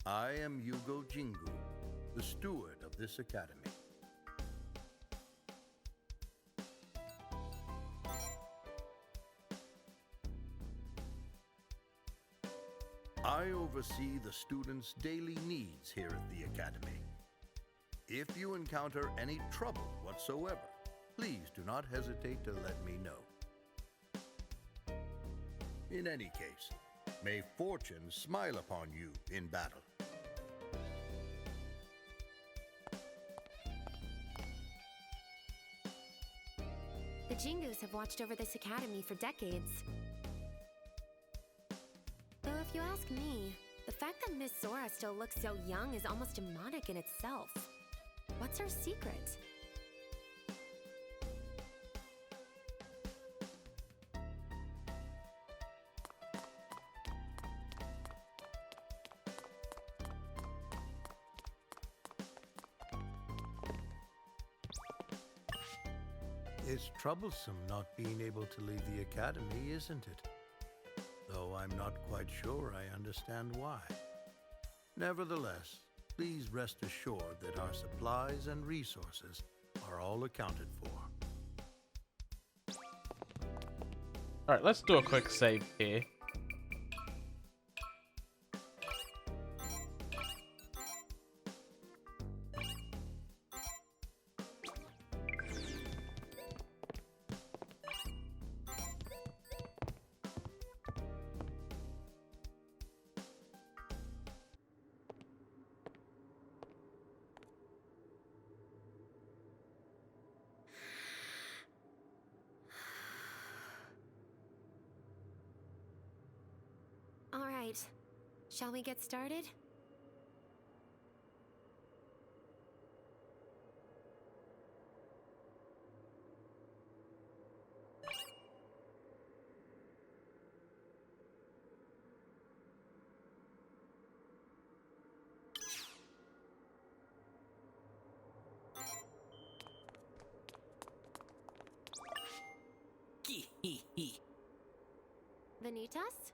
I am Yugo Jingu, the steward of this academy. I oversee the students' daily needs here at the academy. If you encounter any trouble whatsoever, please do not hesitate to let me know. In any case, may fortune smile upon you in battle. The Jingus have watched over this academy for decades. Though if you ask me, the fact that Miss Sora still looks so young is almost demonic in itself. What's her secret? It's troublesome not being able to leave the academy, isn't it? Though I'm not quite sure I understand why. Nevertheless, please rest assured that our supplies and resources are all accounted for. Alright, let's do a quick save here. Shall we get started? Vanitas?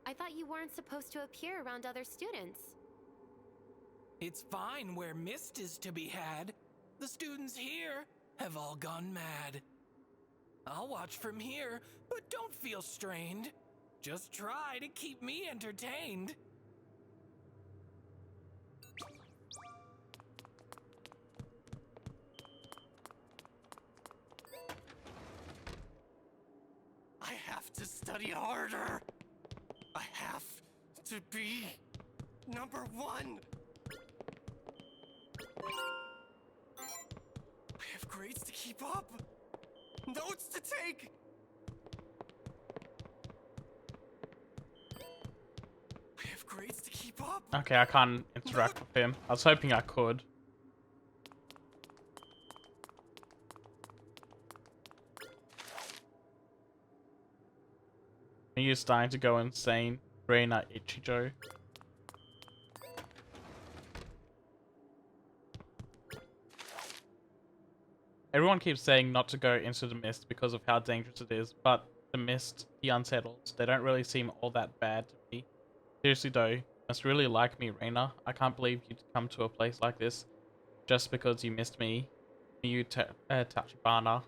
I thought you weren't supposed to appear around other students. It's fine where mist is to be had. The students here have all gone mad. I'll watch from here, but don't feel strained. Just try to keep me entertained. I have to study harder. I have to be number one. I have grades to keep up, notes to take. I have grades to keep up. Okay, I can't interact with him. I was hoping I could. You're starting to go insane. Reina Ichijo. Everyone keeps saying not to go into the mist because of how dangerous it is, but the mist, the unsettled, they don't really seem all that bad to me. Seriously though, you must really like me, Reina. I can't believe you'd come to a place like this just because you missed me. You Tachibana.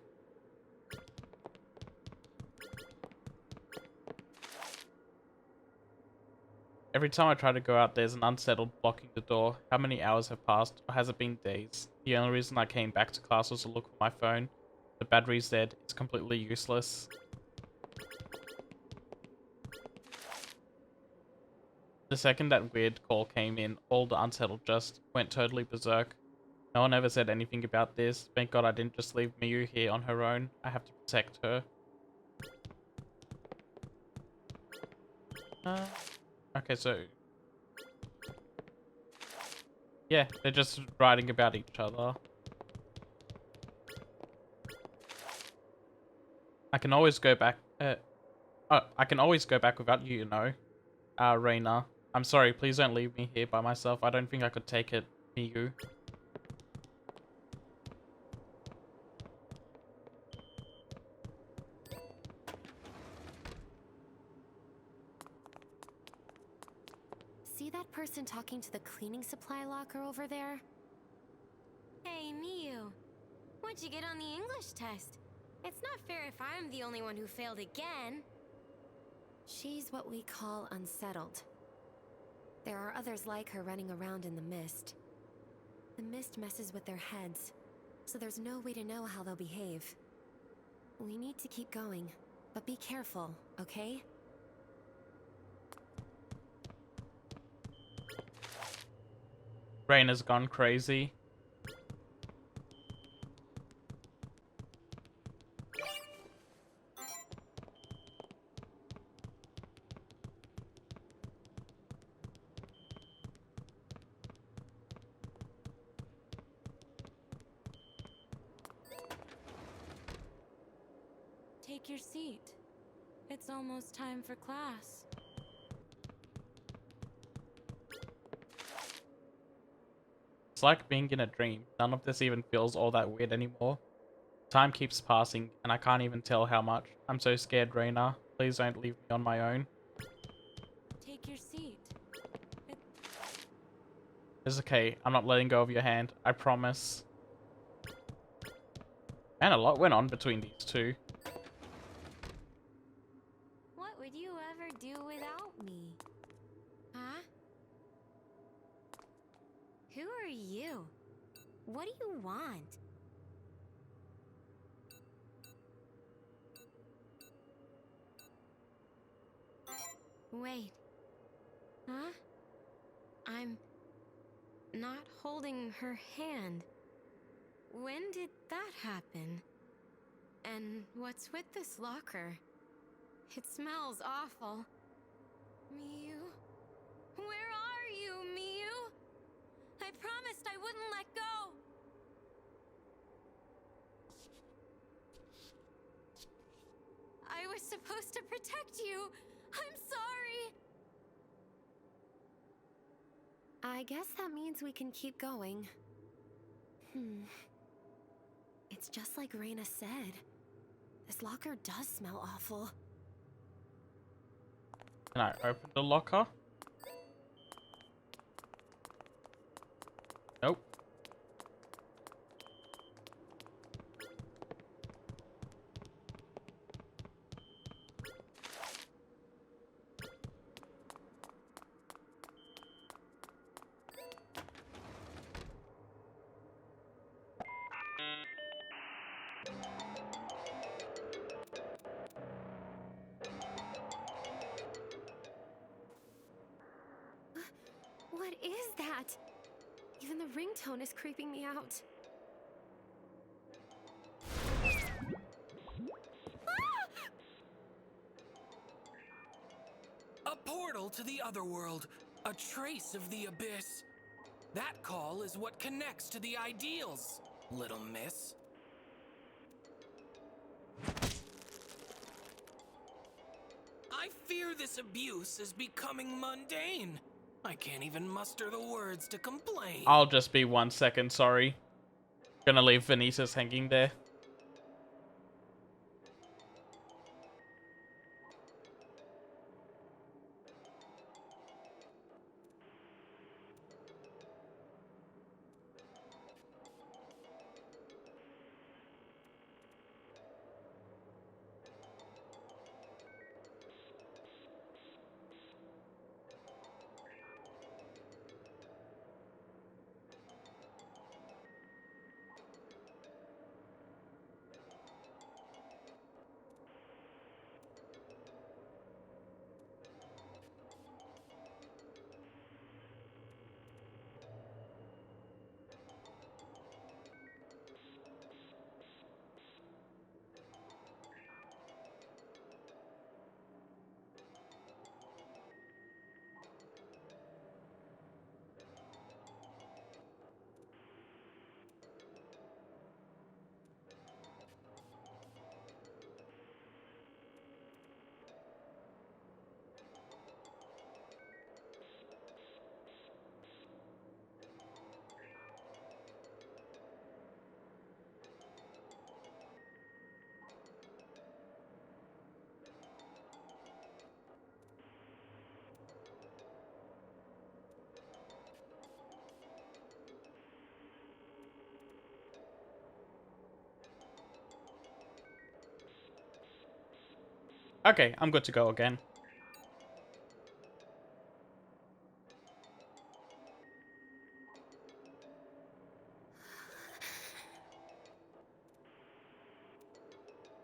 Every time I try to go out, there's an unsettled blocking the door. How many hours have passed, or has it been days? The only reason I came back to class was to look for my phone. The battery's dead. It's completely useless. The second that weird call came in, all the unsettled just went totally berserk. No one ever said anything about this. Thank God I didn't just leave Miyu here on her own. I have to protect her. Okay, so... yeah, they're just writing about each other. I can always go back... I can always go back without you, you know. Reina. I'm sorry, please don't leave me here by myself. I don't think I could take it, Miyu. See that person talking to the cleaning supply locker over there? Hey, Miyu. What'd you get on the English test? It's not fair if I'm the only one who failed again. She's what we call unsettled. There are others like her running around in the mist. The mist messes with their heads, so there's no way to know how they'll behave. We need to keep going, but be careful, okay? Rain has gone crazy. Take your seat. It's almost time for class. It's like being in a dream. None of this even feels all that weird anymore. Time keeps passing, and I can't even tell how much. I'm so scared, Reina. Please don't leave me on my own. Take your seat. It's okay. I'm not letting go of your hand. I promise. And a lot went on between these two. What would you ever do without me? Huh? Who are you? What do you want? Wait. Huh? I'm not holding her hand. When did that happen? And what's with this locker? It smells awful. Miyu? Where are you, Miyu? I promised I wouldn't let go. I was supposed to protect you. I'm sorry. I guess that means we can keep going. It's just like Reina said. This locker does smell awful. Can I open the locker? Nope. What is that? Even the ringtone is creeping me out. A portal to the otherworld, a trace of the abyss. That call is what connects to the ideals, little miss. I fear this abuse is becoming mundane. I can't even muster the words to complain. I'll just be 1 second, sorry. Gonna leave Vanitas hanging there. Okay, I'm good to go again.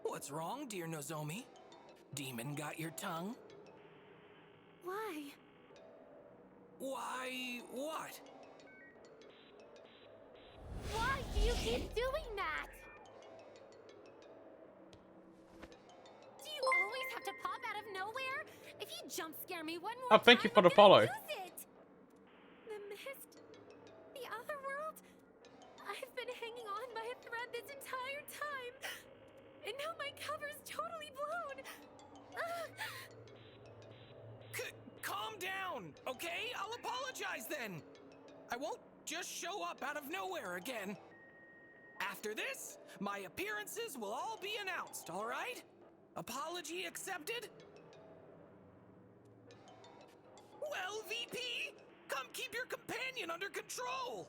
What's wrong, dear Nozomi? Demon got your tongue? Why? Why, what? Why do you keep doing that? Do you always have to pop out of nowhere? If you jump scare me one more Oh, thank you time, for the I'm gonna follow. lose it. The mist, the other world. I've been hanging on by a thread this entire time, and now my cover's totally blown. Calm down, okay? I'll apologize then. I won't just show up out of nowhere again. After this, my appearances will all be announced, all right? Apology accepted? Well, VP, come keep your companion under control.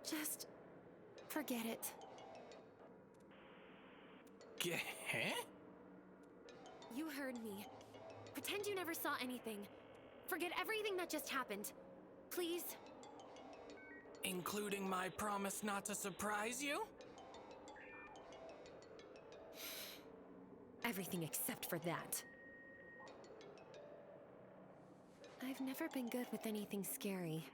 Just forget it. You heard me. Pretend you never saw anything. Forget everything that just happened. Please. Including my promise not to surprise you? Everything except for that. I've never been good with anything scary.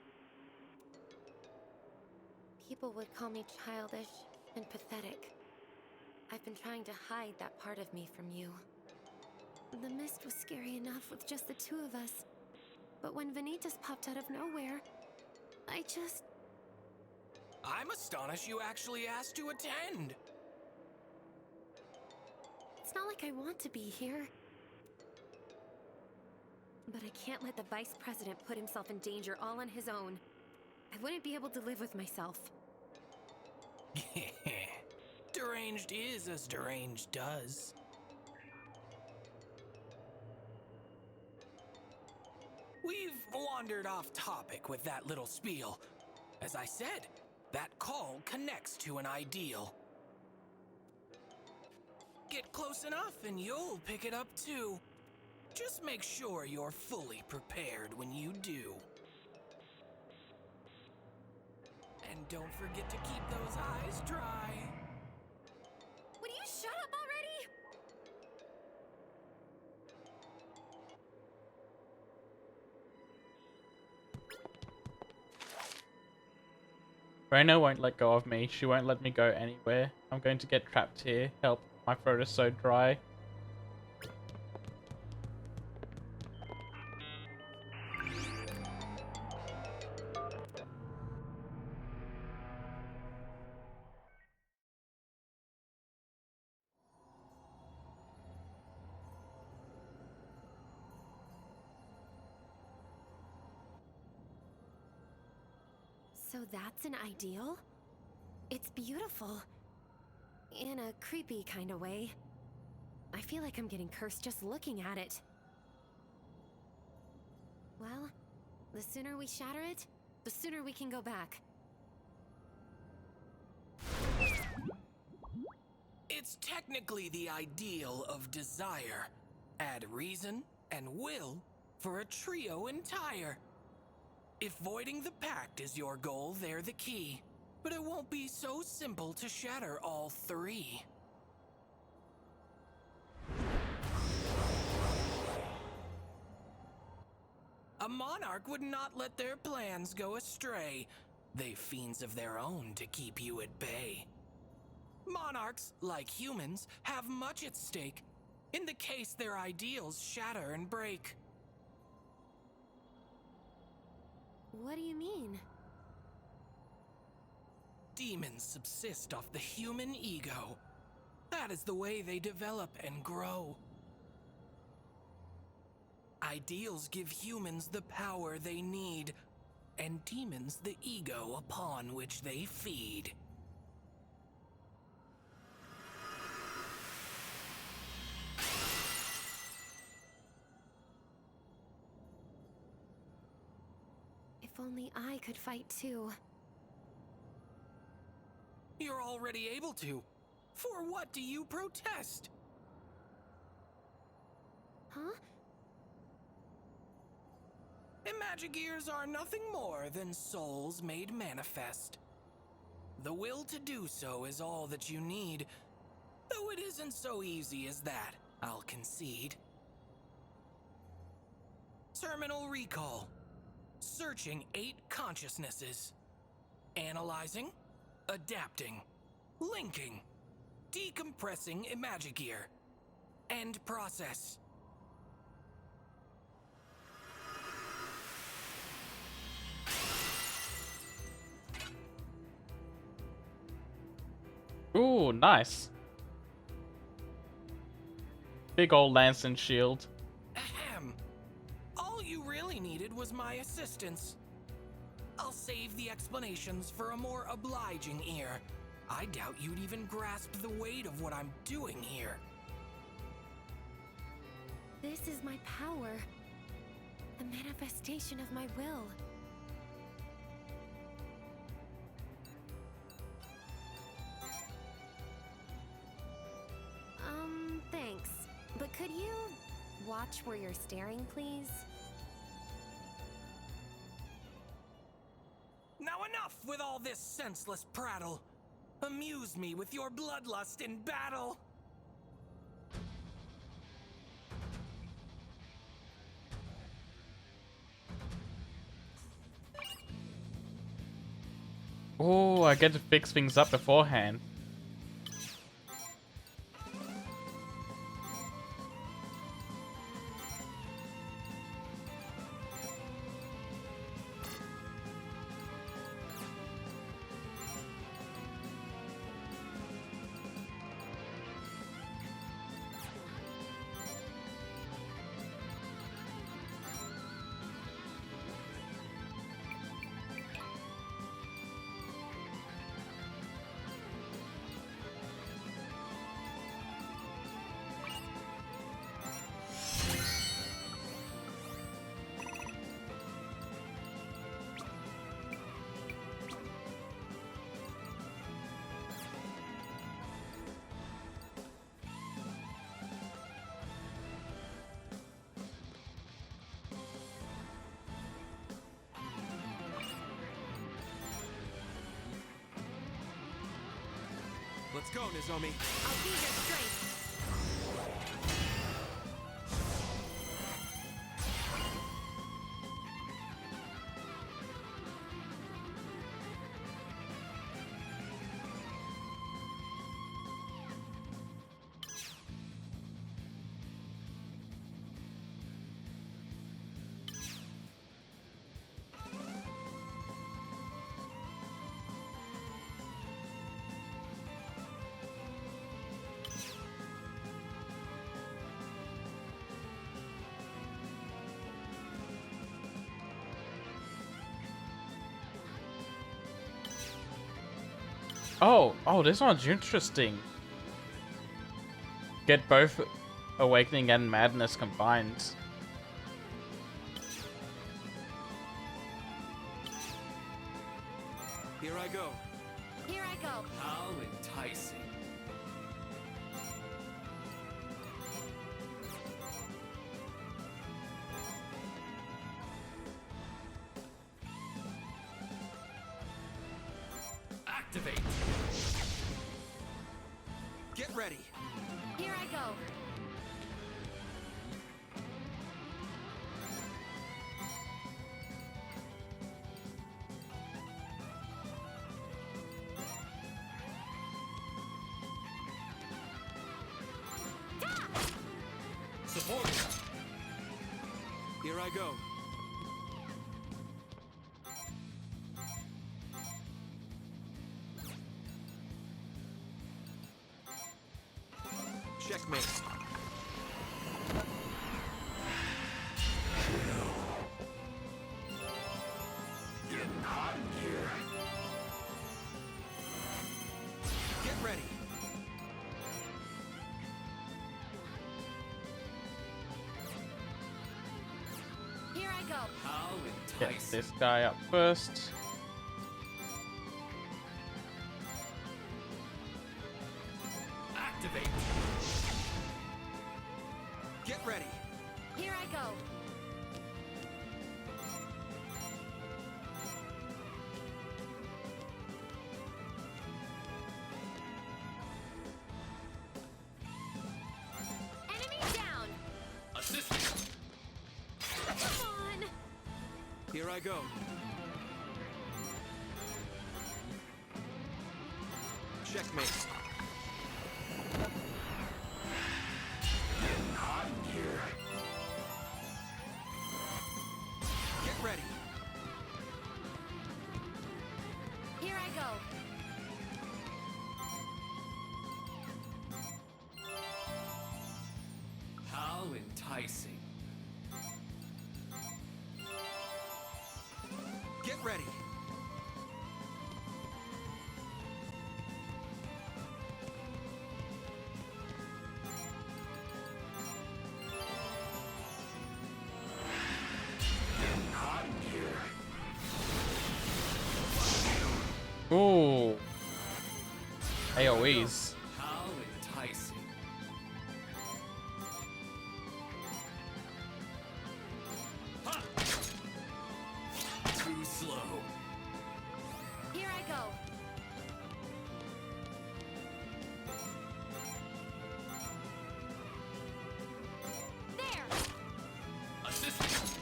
People would call me childish and pathetic. I've been trying to hide that part of me from you. The mist was scary enough with just the two of us. But when Vanitas popped out of nowhere, I'm astonished you actually asked to attend. It's not like I want to be here. But I can't let the Vice President put himself in danger all on his own. I wouldn't be able to live with myself. Deranged is as deranged does. We've wandered off topic with that little spiel. As I said, that call connects to an ideal. Get close enough and you'll pick it up too. Just make sure you're fully prepared when you do. And don't forget to keep those eyes dry. Would you shut up already? Reina won't let go of me. She won't let me go anywhere. I'm going to get trapped here. Help. My throat is so dry. So that's an ideal? It's beautiful. In a creepy kind of way. I feel like I'm getting cursed just looking at it. Well, the sooner we shatter it, the sooner we can go back. It's technically the ideal of desire. Add reason and will for a trio entire. If voiding the pact is your goal, they're the key. But it won't be so simple to shatter all three. A monarch would not let their plans go astray. They've fiends of their own to keep you at bay. Monarchs, like humans, have much at stake, in the case their ideals shatter and break. What do you mean? Demons subsist off the human ego. That is the way they develop and grow. Ideals give humans the power they need, and demons the ego upon which they feed. If only I could fight too. You're already able to. For what do you protest? Huh? Imagigears are nothing more than souls made manifest. The will to do so is all that you need, though it isn't so easy as that, I'll concede. Terminal recall. Searching 8 consciousnesses. Analyzing, adapting, linking, decompressing Imagigear. End process. Ooh, nice. Big old lance and shield. Ahem. All you really needed was my assistance. I'll save the explanations for a more obliging ear. I doubt you'd even grasp the weight of what I'm doing here. This is my power. The manifestation of my will. Thanks. But could you watch where you're staring, please? Now enough with all this senseless prattle. Amuse me with your bloodlust in battle. Oh, I get to fix things up beforehand. Let's go, Nozomi. I'll be your strength. Oh, this one's interesting. Get both Awakening and Madness combined. Here I go. Here I go. How enticing. Activate. Get ready. Here I go. Support. Here I go. Checkmate. Getting hot in here. Get ready. Here I go. How Get enticing. this guy up first. Activate. Get ready. Here I go. Enemy down. Assist. Come on. Here I go. Checkmate. Getting hot in here. Get ready. Here I go. How enticing. Get ready. Getting hot in here. Ooh. AoEs. How enticing. Ha! Too slow. Here I go. There. Assist.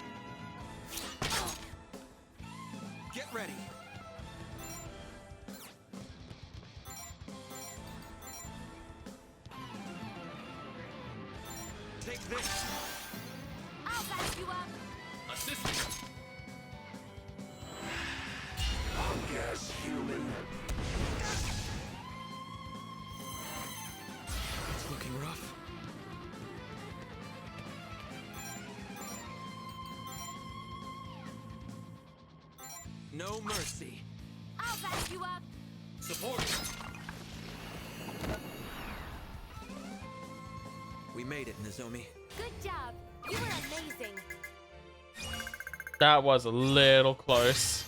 Get ready. Take this! I'll back you up. Assist me. Yes, human. It's looking rough. No mercy. I'll back you up. Support. We made it, Nozomi. Good job. You were amazing. That was a little close.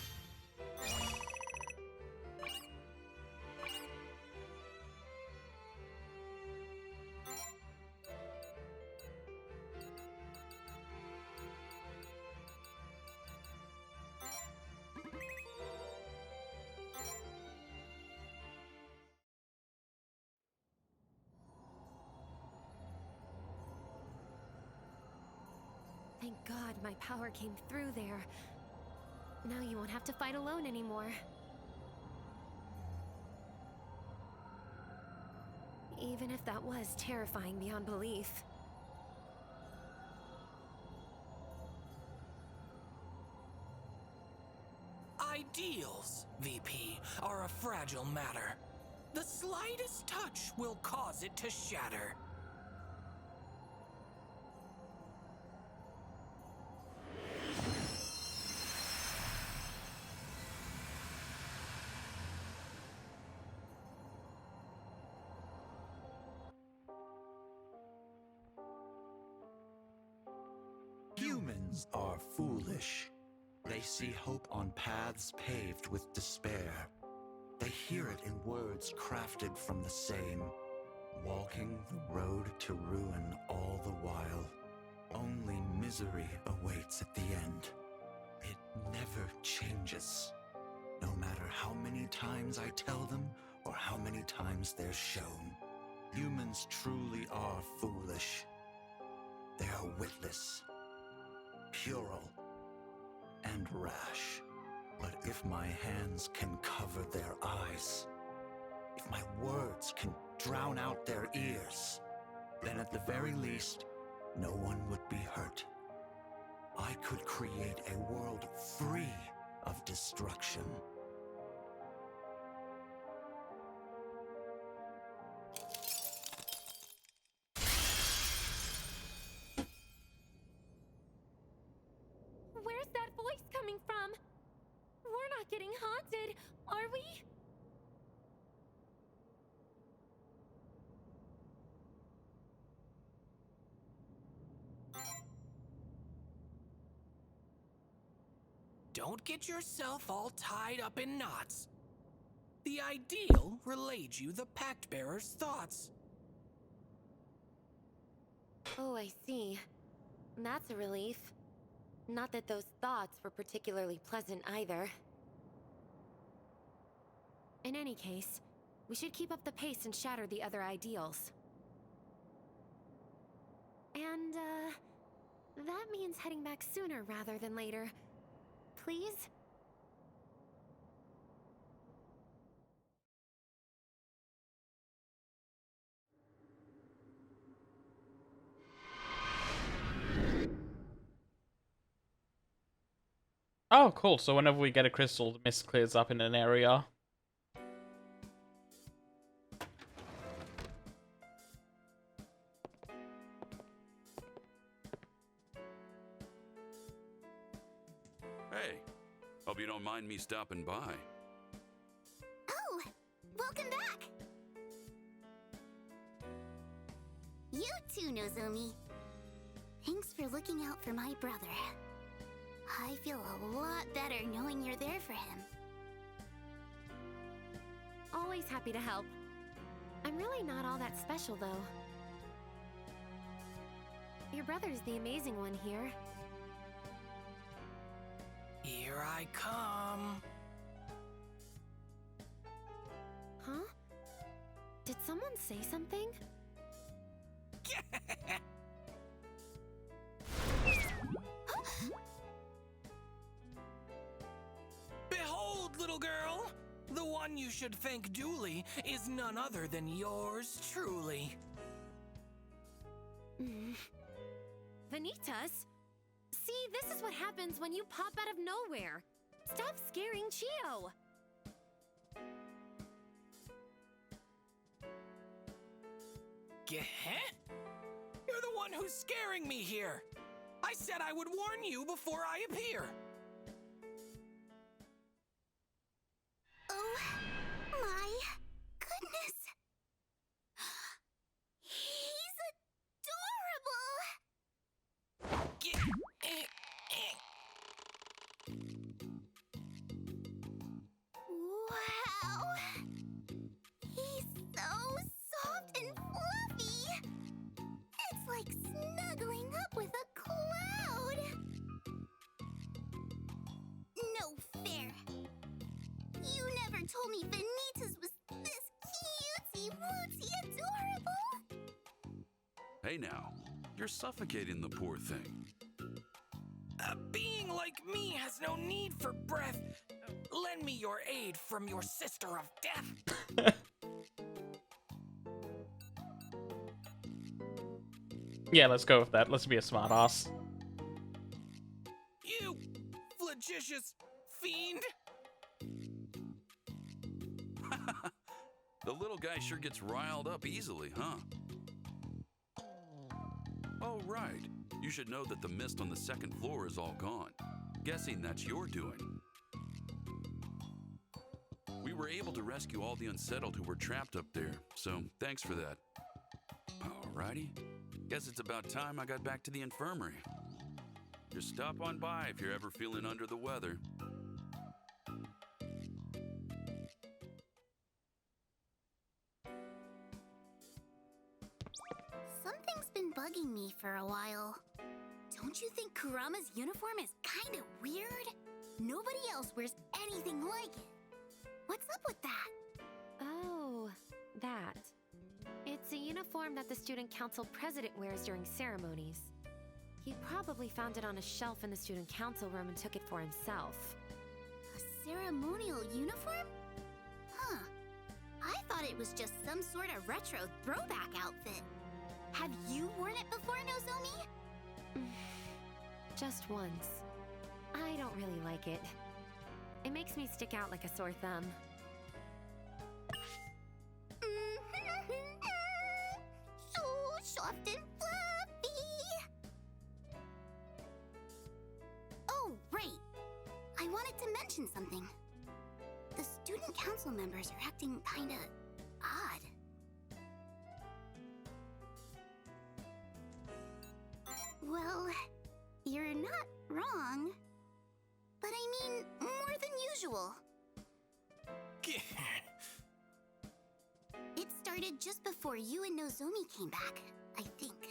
Thank God my power came through there. Now you won't have to fight alone anymore. Even if that was terrifying beyond belief. Ideals, VP, are a fragile matter. The slightest touch will cause it to shatter. Humans are foolish. They see hope on paths paved with despair. They hear it in words crafted from the same, walking the road to ruin all the while. Only misery awaits at the end. It never changes, no matter how many times I tell them or how many times they're shown. Humans truly are foolish. They are witless, puerile, and rash. But if my hands can cover their eyes, if my words can drown out their ears, then at the very least, no one would be hurt. I could create a world free of destruction. Where's that voice coming from? We're not getting haunted, are we? Don't get yourself all tied up in knots. The ideal relayed you the Pact Bearer's thoughts. Oh, I see. That's a relief. Not that those thoughts were particularly pleasant either. In any case, we should keep up the pace and shatter the other ideals. And, that means heading back sooner rather than later. Please? Oh, cool. So whenever we get a crystal, the mist clears up in an area. Hey, hope you don't mind me stopping by. Oh, welcome back! You too, Nozomi. Thanks for looking out for my brother. I feel a lot better knowing you're there for him. Always happy to help. I'm really not all that special, though. Your brother's the amazing one here. Here I come. Huh? Did someone say something? Behold, little girl! The one you should thank duly is none other than yours truly. Vanitas? See, this is what happens when you pop out of nowhere. Stop scaring Chio. Geh? You're the one who's scaring me here. I said I would warn you before I appear. Oh my goodness. He's adorable. Wow. He's so soft and fluffy. It's like snuggling up with a cloud. No fair. You never told me Vanitas was this cutesy-wootsy adorable. Hey now, you're suffocating the poor thing. A being like me has no need for breath. Lend me your aid from your sister of death. Yeah, let's go with that. Let's be a smartass. You flagitious fiend. The little guy sure gets riled up easily, huh? Oh, right. You should know that the mist on the second floor is all gone. Guessing that's your doing. We were able to rescue all the unsettled who were trapped up there, so thanks for that. Alrighty. Guess it's about time I got back to the infirmary. Just stop on by if you're ever feeling under the weather. Something's been bugging me for a while. Don't you think Kurama's uniform is kind of weird? Nobody else wears anything like it. What's up with that? Oh, that. It's a uniform that the student council president wears during ceremonies. He probably found it on a shelf in the student council room and took it for himself. A ceremonial uniform? Huh. I thought it was just some sort of retro throwback outfit. Have you worn it before, Nozomi? Just once. I don't really like it. It makes me stick out like a sore thumb. So soft and fluffy. Oh, right. I wanted to mention something. The student council members are acting kinda odd. Well, you're not wrong. But I mean, more than usual. It started just before you and Nozomi came back, I think.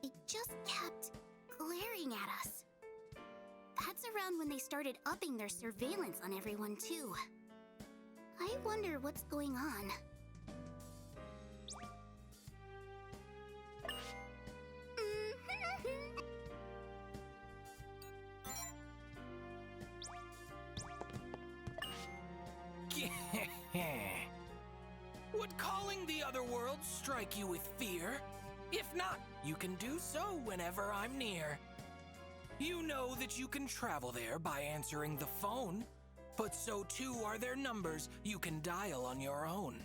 It just kept glaring at us. That's around when they started upping their surveillance on everyone, too. I wonder what's going on. Would calling the other world strike you with fear? If not, you can do so whenever I'm near. You know that you can travel there by answering the phone, but so too are there numbers you can dial on your own.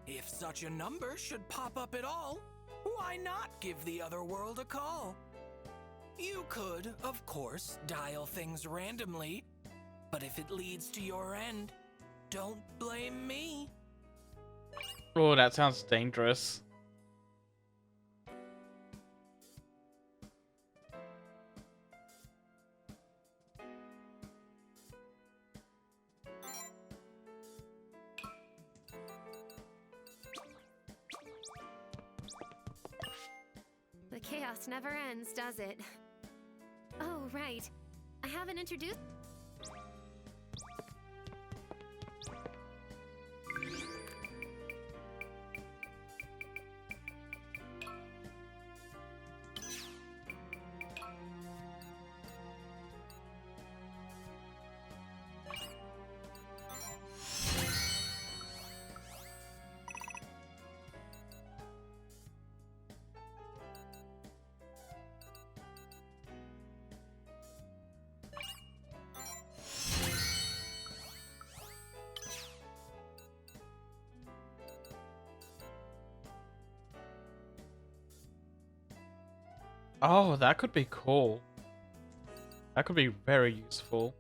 If such a number should pop up at all, why not give the other world a call? You could, of course, dial things randomly, but if it leads to your end, don't blame me. Oh, that sounds dangerous. The chaos never ends, does it? Oh, right. I haven't introduced... Oh, that could be cool. That could be very useful.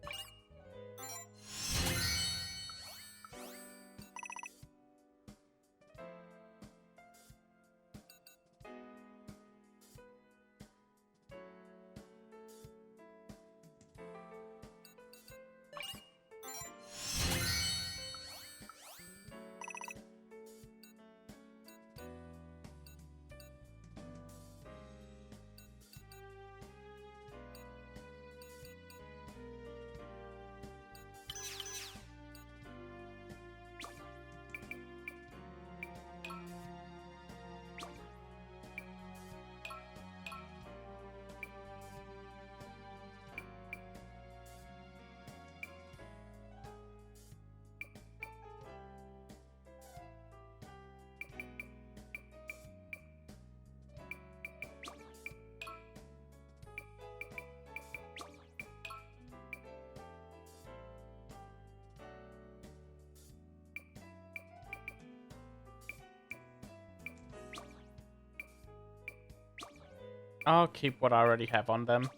I'll keep what I already have on them.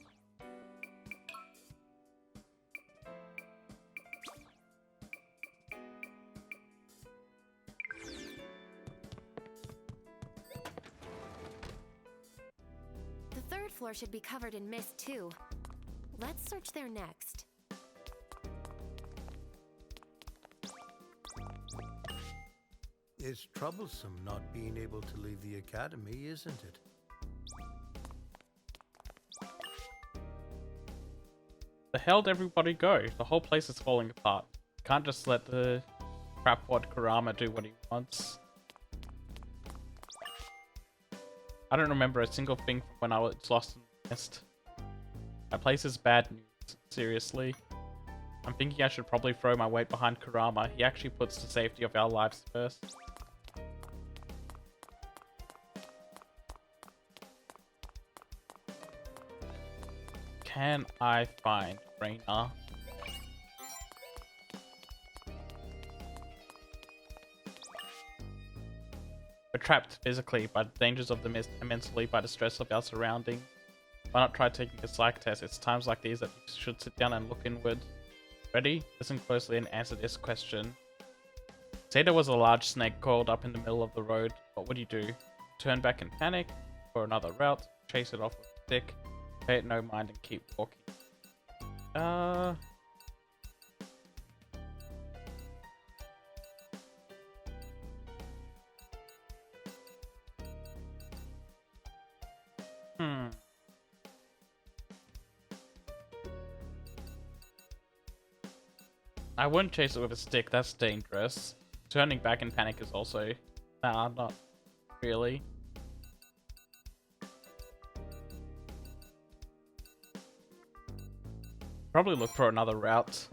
The third floor should be covered in mist too. Let's search there next. It's troublesome not being able to leave the academy, isn't it? The hell did everybody go? The whole place is falling apart. Can't just let the crapwad Kurama do what he wants. I don't remember a single thing from when I was lost in the mist. That place is bad news, seriously. I'm thinking I should probably throw my weight behind Kurama. He actually puts the safety of our lives first. Can I find Reina? We're trapped physically by the dangers of the mist and mentally by the stress of our surroundings. Why not try taking a psych test? It's times like these that you should sit down and look inward. Ready? Listen closely and answer this question. Say there was a large snake coiled up in the middle of the road. What would you do? Turn back and panic? Or another route? Chase it off with a stick? Pay it no mind and keep walking. I wouldn't chase it with a stick, that's dangerous. Turning back in panic is also... Nah, not really. Probably look for another route.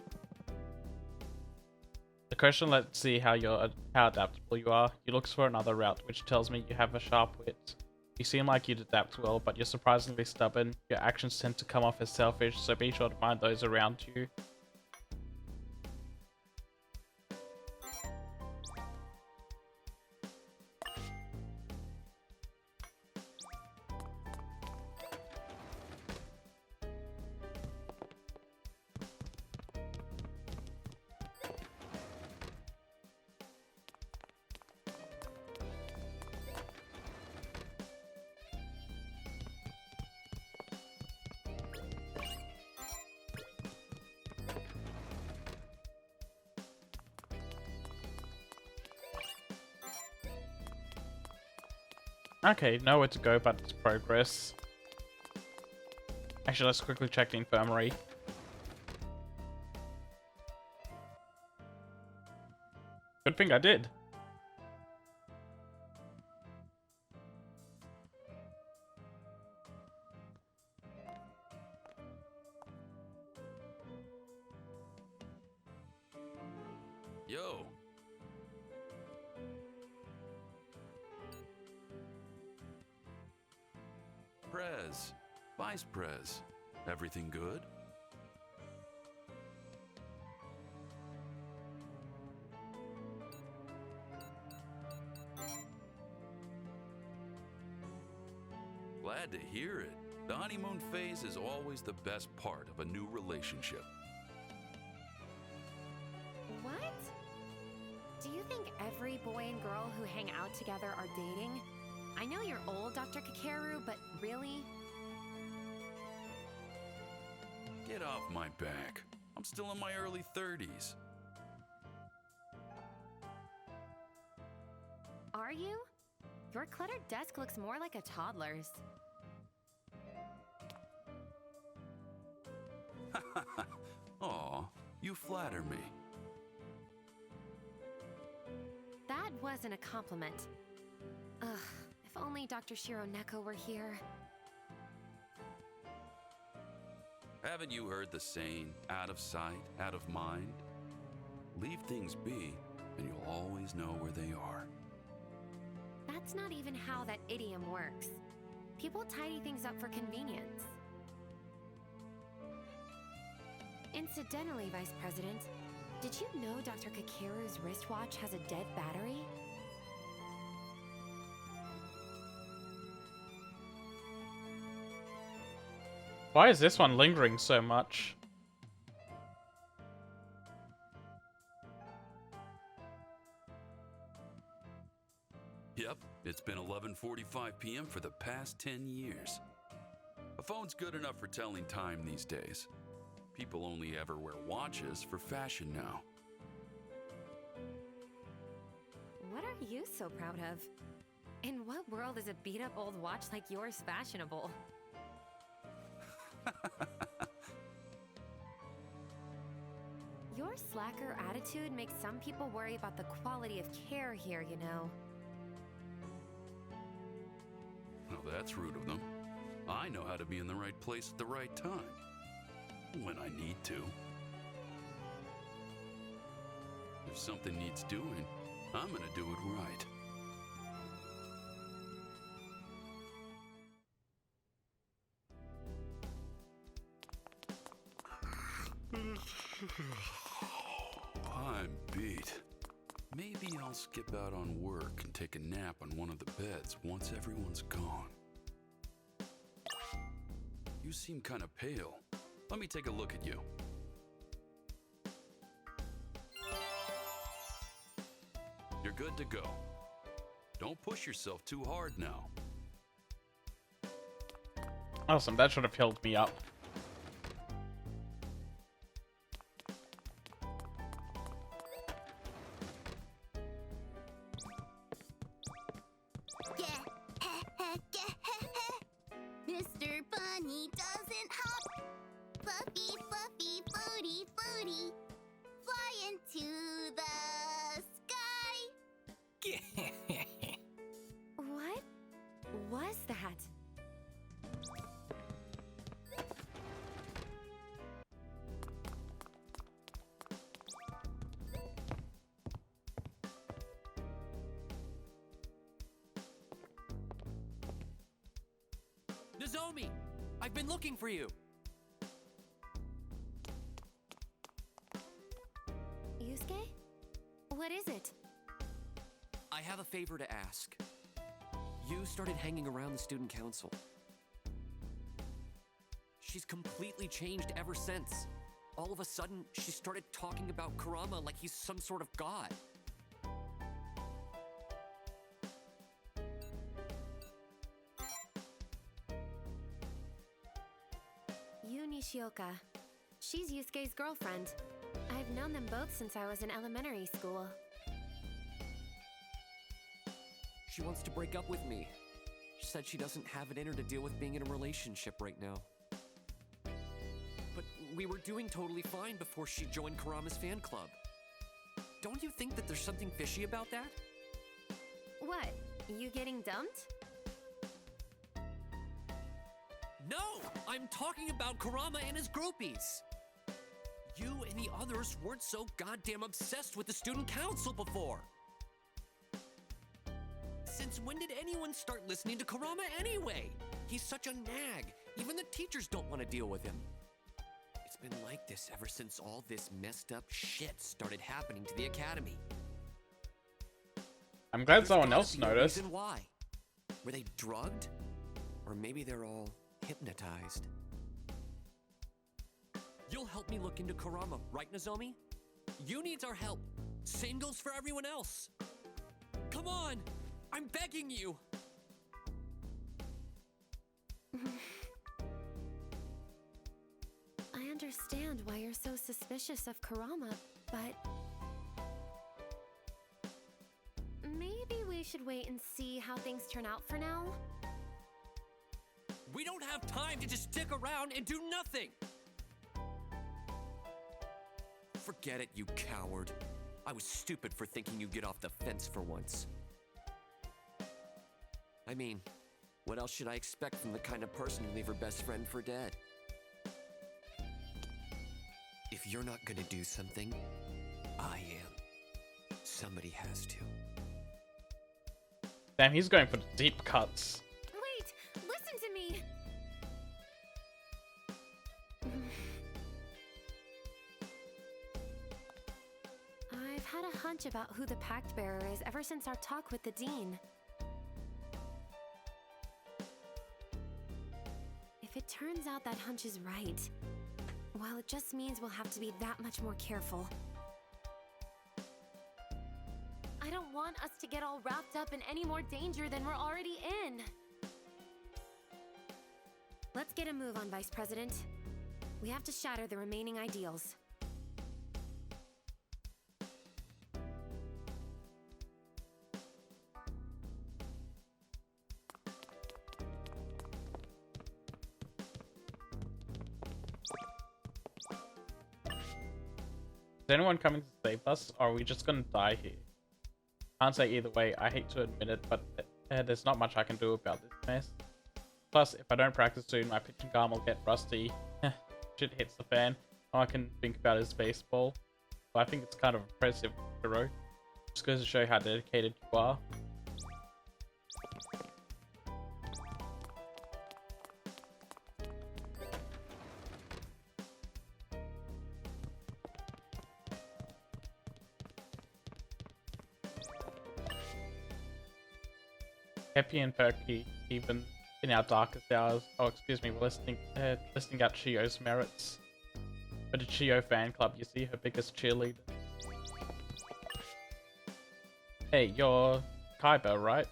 The question, let's see how adaptable you are. You look for another route, which tells me you have a sharp wit. You seem like you'd adapt well, but you're surprisingly stubborn. Your actions tend to come off as selfish, so be sure to mind those around you. Okay, nowhere to go but it's progress. Actually, let's quickly check the infirmary. Good thing I did. Yo. Prez, Vice Prez, everything good? Glad to hear it. The honeymoon phase is always the best part of a new relationship. What? Do you think every boy and girl who hang out together are dating? I know you're old, Dr. Kakeru, but really? Get off my back. I'm still in my early 30s. Are you? Your cluttered desk looks more like a toddler's. Aw, you flatter me. That wasn't a compliment. Ugh, if only Dr. Shironeko were here. Haven't you heard the saying, out of sight, out of mind? Leave things be, and you'll always know where they are. That's not even how that idiom works. People tidy things up for convenience. Incidentally, Vice President, did you know Dr. Kakeru's wristwatch has a dead battery? Why is this one lingering so much? Yep, it's been 11:45 p.m. for the past 10 years. A phone's good enough for telling time these days. People only ever wear watches for fashion now. What are you so proud of? In what world is a beat-up old watch like yours fashionable? Your slacker attitude makes some people worry about the quality of care here, you know. Well, that's rude of them. I know how to be in the right place at the right time. When I need to. If something needs doing, I'm gonna do it right. I'm beat. Maybe I'll skip out on work and take a nap on one of the beds once everyone's gone. You seem kind of pale. Let me take a look at you. You're good to go. Don't push yourself too hard now. Awesome, that should have healed me up. Mr. Bunny doesn't hop. Fluffy, fluffy, floaty, floaty. Fly into the sky. What was that? Nozomi! I've been looking for you! Yusuke? What is it? I have a favor to ask. You started hanging around the student council. She's completely changed ever since. All of a sudden, she started talking about Kurama like he's some sort of god. Yu Nishioka. She's Yusuke's girlfriend. I've known them both since I was in elementary school. She wants to break up with me. She said she doesn't have it in her to deal with being in a relationship right now. But we were doing totally fine before she joined Kurama's fan club. Don't you think that there's something fishy about that? What? You getting dumped? No! I'm talking about Kurama and his groupies! You and the others weren't so goddamn obsessed with the student council before! Since when did anyone start listening to Kurama anyway? He's such a nag. Even the teachers don't want to deal with him. It's been like this ever since all this messed up shit started happening to the academy. I'm glad There's someone gotta else be a noticed. reason why. Were they drugged? Or maybe they're all hypnotized. You'll help me look into Kurama, right, Nozomi? You needs our help. Same goes for everyone else. Come on! I'm begging you! I understand why you're so suspicious of Kurama, but... maybe we should wait and see how things turn out for now? We don't have time to just stick around and do nothing! Forget it, you coward. I was stupid for thinking you'd get off the fence for once. I mean, what else should I expect from the kind of person who leave her best friend for dead? If you're not gonna do something, I am. Somebody has to. Damn, he's going for the deep cuts. Wait! Listen to me! I've had a hunch about who the Pact Bearer is ever since our talk with the Dean. If it turns out that hunch is right, well, it just means we'll have to be that much more careful. I don't want us to get all wrapped up in any more danger than we're already in. Let's get a move on, Vice President. We have to shatter the remaining ideals. Is anyone coming to save us, or are we just gonna die here? Can't say either way, I hate to admit it, but there's not much I can do about this mess. Plus, if I don't practice soon, my pitching arm will get rusty. Shit hits the fan, all I can think about is baseball. So I think it's kind of impressive, Hiro. Just goes to show how dedicated you are. Happy and perky, even in our darkest hours. Oh, excuse me, we're listing out Chio's merits. But a Chio fan club, you see, her biggest cheerleader. Hey, you're Kaiba, right?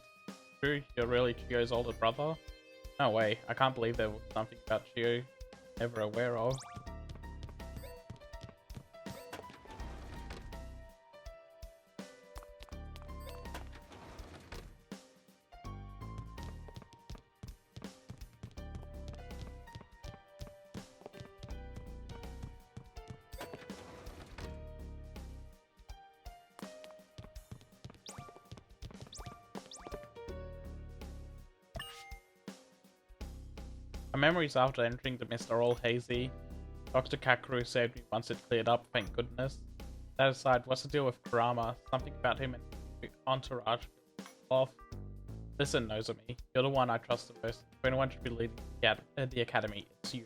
True, you're really Chio's older brother? No way, I can't believe there was something about Chio never aware of. My memories after entering the mist are all hazy. Dr. Kakeru saved me once it cleared up, thank goodness. That aside, what's the deal with Kurama? Something about him and his entourage off. Listen, Nozomi, you're the one I trust the most. If anyone should be leading the academy, it's you.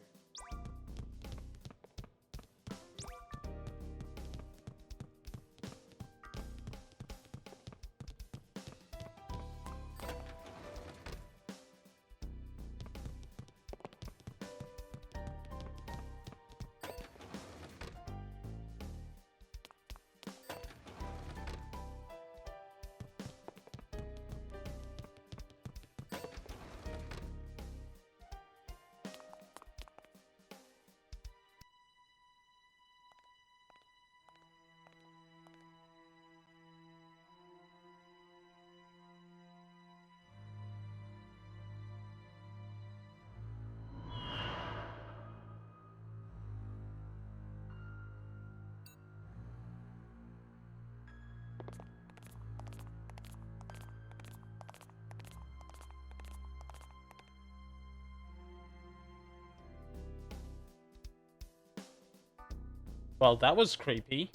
Well, that was creepy.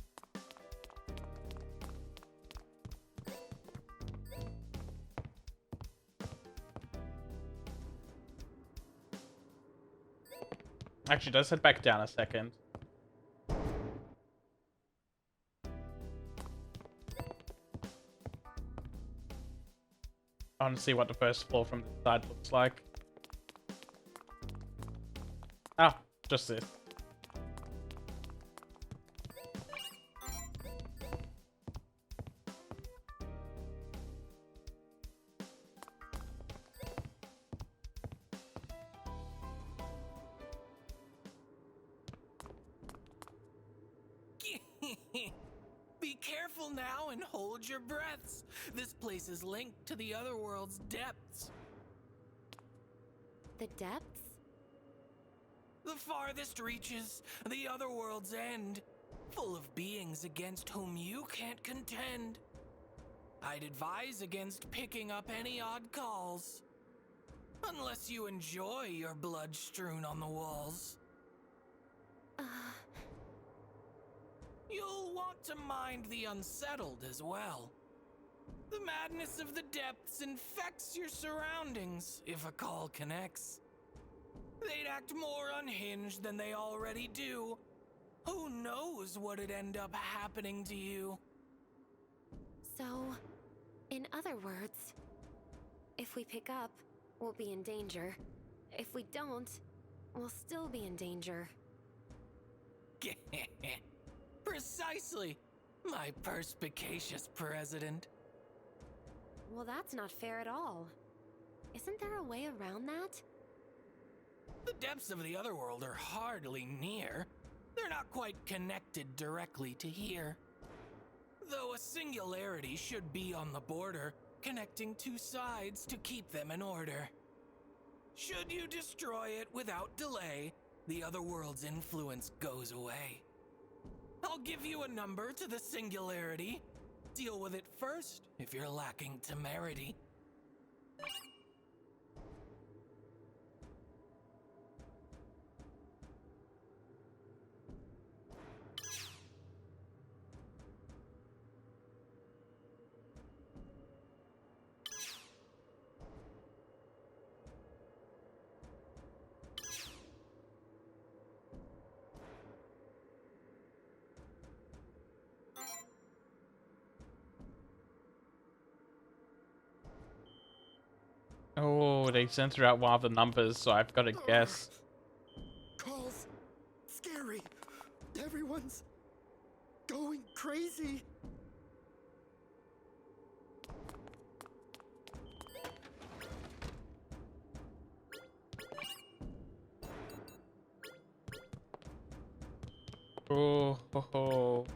Actually, let's head back down a second. I want to see what the first floor from this side looks like. Ah, just this. Be careful now and hold your breaths. This place is linked to the other world's depths. The depths? The farthest reaches, the other world's end, full of beings against whom you can't contend. I'd advise against picking up any odd calls, unless you enjoy your blood strewn on the walls. You'll want to mind the unsettled as well. The madness of the depths infects your surroundings if a call connects. They'd act more unhinged than they already do. Who knows what'd end up happening to you? So, in other words, if we pick up, we'll be in danger. If we don't, we'll still be in danger. Precisely, my perspicacious president. Well, that's not fair at all. Isn't there a way around that? The depths of the other world are hardly near. They're not quite connected directly to here. Though a singularity should be on the border, connecting two sides to keep them in order. Should you destroy it without delay, the other world's influence goes away. I'll give you a number to the singularity. Deal with it first if you're lacking temerity. Oh, they censor out one of the numbers, so I've got to guess. Calls. Scary. Everyone's going crazy. Oh, ho, ho.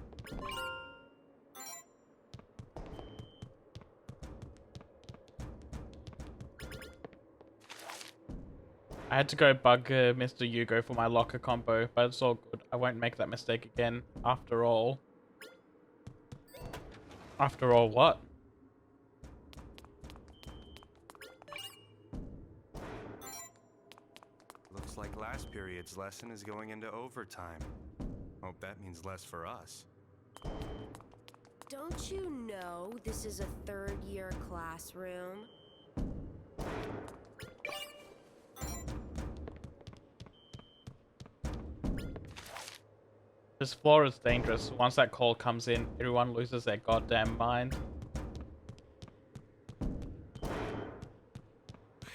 I had to go bug Mr. Yugo for my locker combo, but it's all good. I won't make that mistake again. After all. After all, what? Looks like last period's lesson is going into overtime. Hope that means less for us. Don't you know this is a third-year classroom? This floor is dangerous. Once that call comes in, everyone loses their goddamn mind. I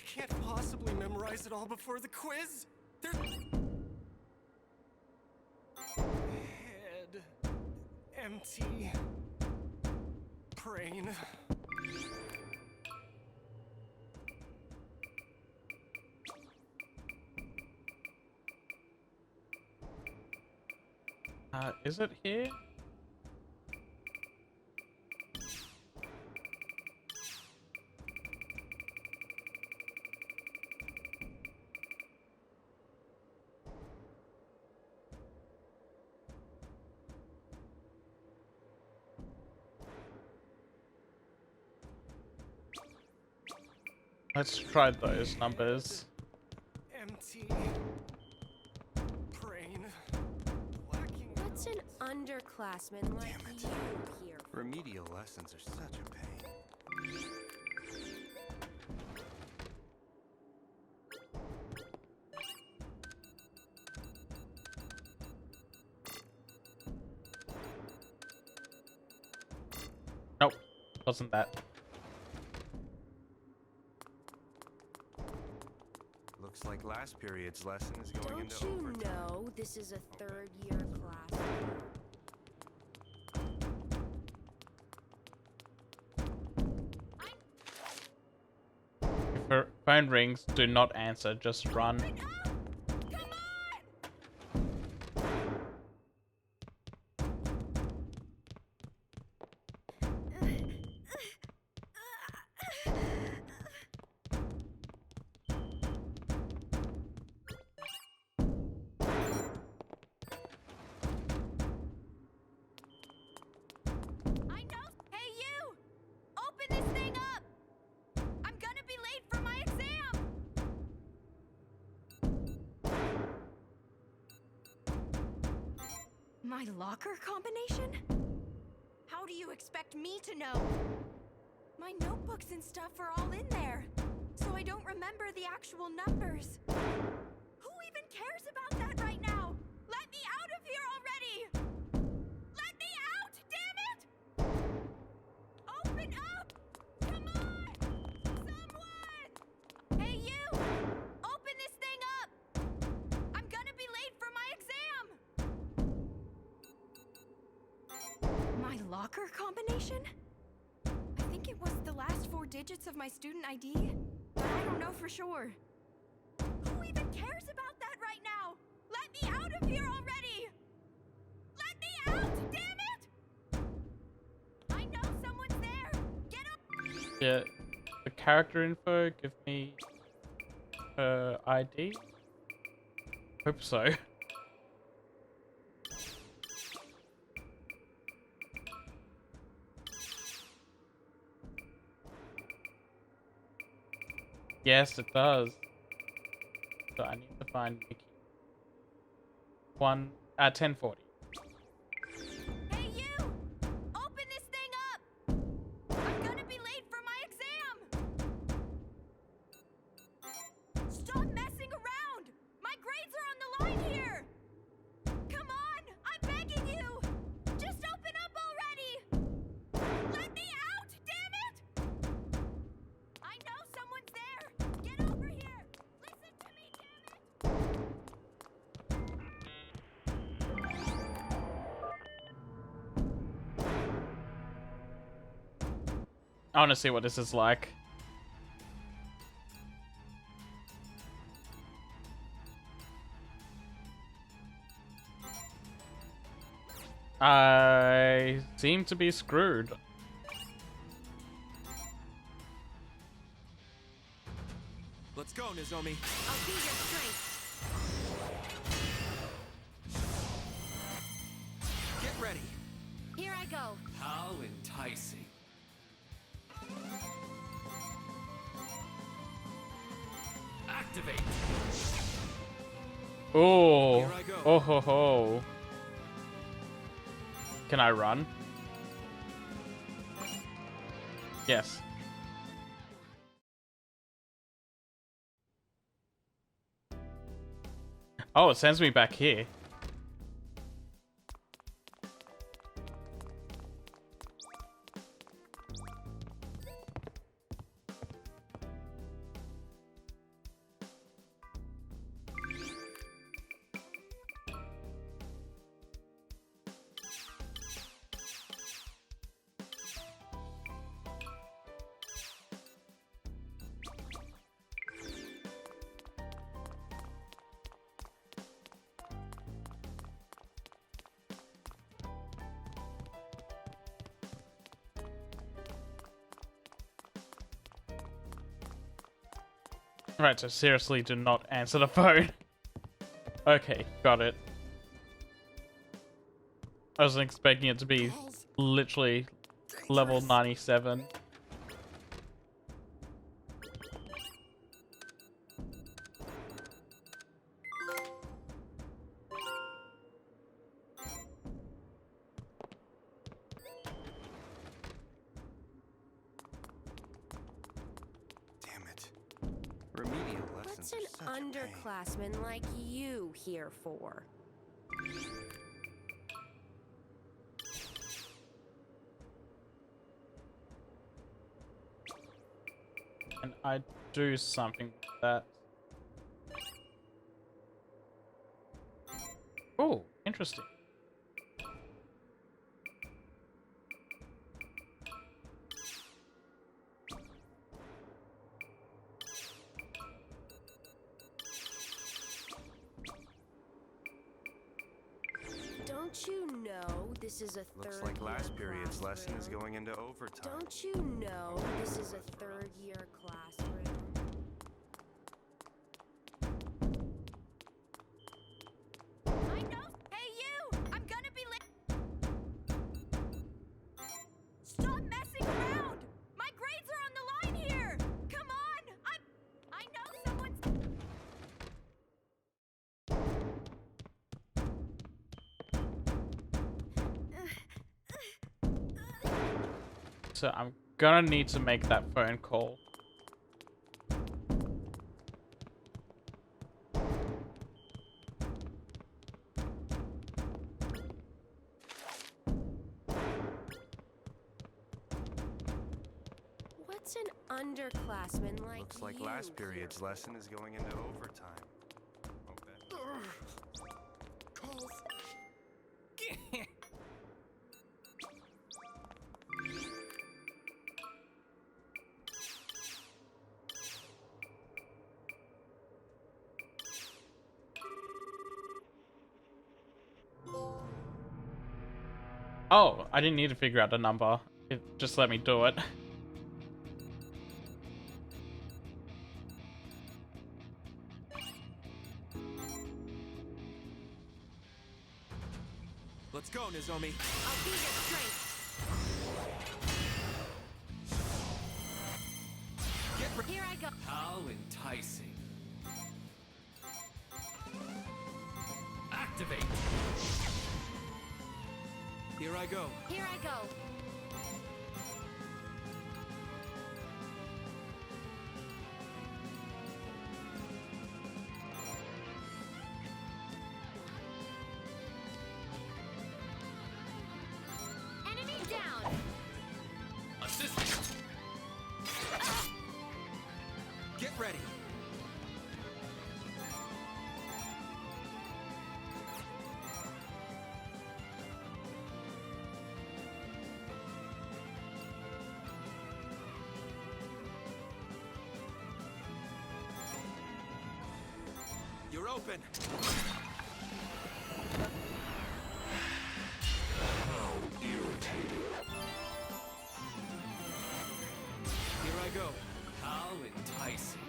can't possibly memorize it all before the quiz. There's... Head... empty... brain... Is it here? Let's try those numbers. empty... brain... What's an underclassman like you here? Remedial lessons are such a pain. Nope, wasn't that. Looks like like last period's lesson is going Don't into you overtime. know this is a third-year class? If her phone rings, do not answer, just run. I know. Hey, you! Open this thing up! I'm gonna be late for my exam! My locker combination? How do you expect me to know? My notebooks and stuff are all in there, so I don't remember the actual numbers. Who even cares about that right now? Let me out of here already! Let me out, damn it! Open up! Come on! Someone! Hey, you! Open this thing up! I'm gonna be late for my exam! My locker combination? I think it was the last 4 digits of my student ID, but I don't know for sure. Who even cares about that right now? Let me out of here already! Let me out, damn it! I know someone's there! Get up! Yeah, the character info, give me her ID. Hope so. Yes, it does. So I need to find Mickey. 1040. Hey, you! Open this thing up! I'm gonna be late for my exam! Stop messing around! My grades are on the line here! Come on! I'm begging you! Just open up already! Let me out! Damn it! I know someone's there! Get over here! Listen to me, damn it! I want to see what this is like. I seem to be screwed. Let's go, Nozomi. I'll be your strength. Get ready. Here I go. How enticing. Activate. Oh, Here I go. oh ho ho. Can I run? Yes. Oh, it sends me back here. Right, so seriously, do not answer the phone. Okay, got it. I wasn't expecting it to be literally level 97. Remedial What's lessons an are such a pain. underclassman like you here for? And I do something with that. Oh, interesting. Don't you know this is a third Looks like last year period's lesson is classroom? going into overtime. Don't you know this is a third year classroom? I know. Hey, you! I'm gonna be late. Stop messing around! My grades are on the line here! Come on! I know someone's. So I'm gonna need to make that phone call. What's an underclassman like Looks like you last period's lesson is going into overtime. Oh, bet. Calls. Oh, I didn't need to figure out the number. It just let me do it. Let's go, Nozomi. I'll be your strength. Here I go. How enticing. Activate. Here I go. Here I go. Enemy down. Assist. Get ready. You're open. How irritating. Here I go. How enticing.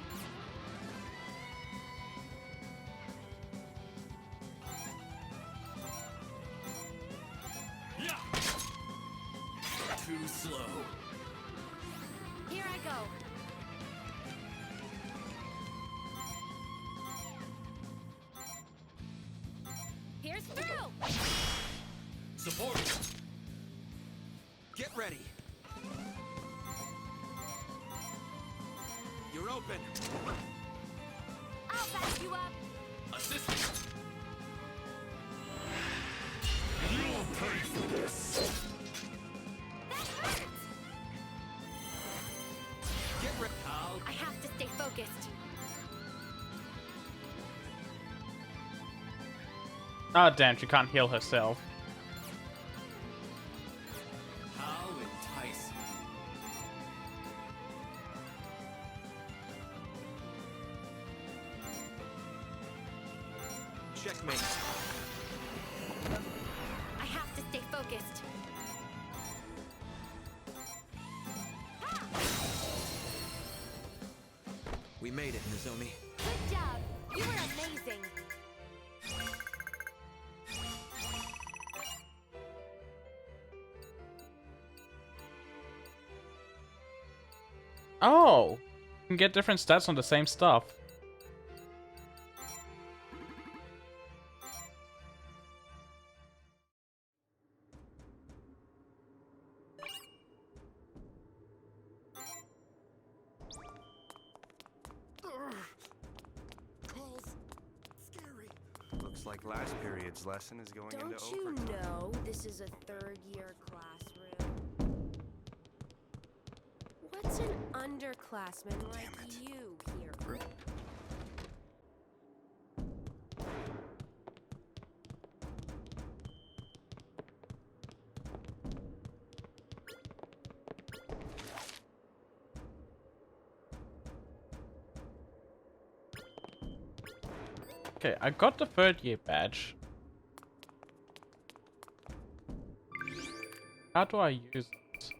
Yeah. Too slow. Here I go. Here's through. Support. Get ready. You're open. I'll back you up. Assist. You'll pay for this. That hurts. Get ready. How I have to stay focused. Ah, damn, she can't heal herself. How enticing. Checkmate. I have to stay focused. We made it, Nozomi. Good job. You were amazing. Oh! You can get different stats on the same stuff. Calls. Scary. Looks like last period's lesson is going Don't into you overtime. know this is a third year classroom? What's an underclassman like you here? Okay, I got the 3rd year badge. How do I use it?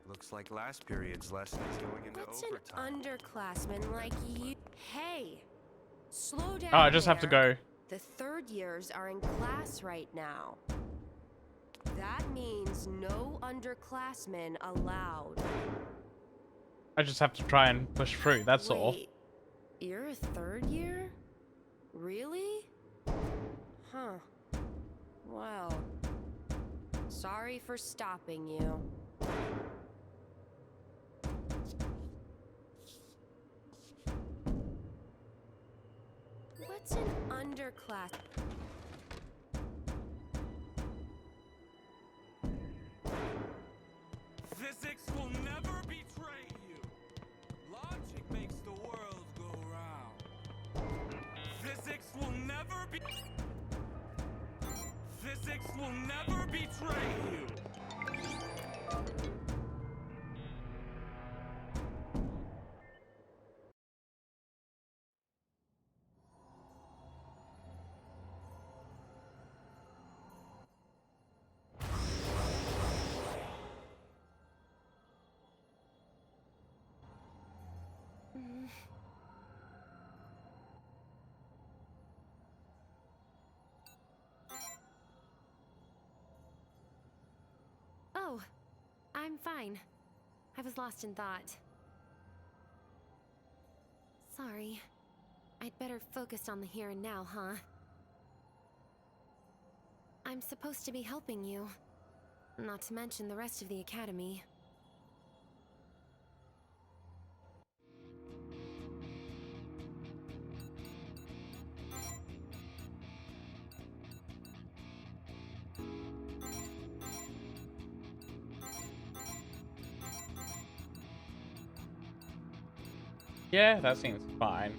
Looks like last period's lesson is going into What's overtime. an underclassman like you? Hey, slow down. Oh, I just have to there. go. The 3rd years are in class right now. That means no underclassmen allowed. I just have to try and push through, that's all. Wait, you're a 3rd year? Really? Huh. Well, sorry for stopping you. What's an underclass? Physics will never betray you. Logic makes the world go round. Physics will never be. Physics will never betray you. Oh, I'm fine. I was lost in thought. Sorry. I'd better focus on the here and now, huh? I'm supposed to be helping you. Not to mention the rest of the academy. Yeah, that seems fine.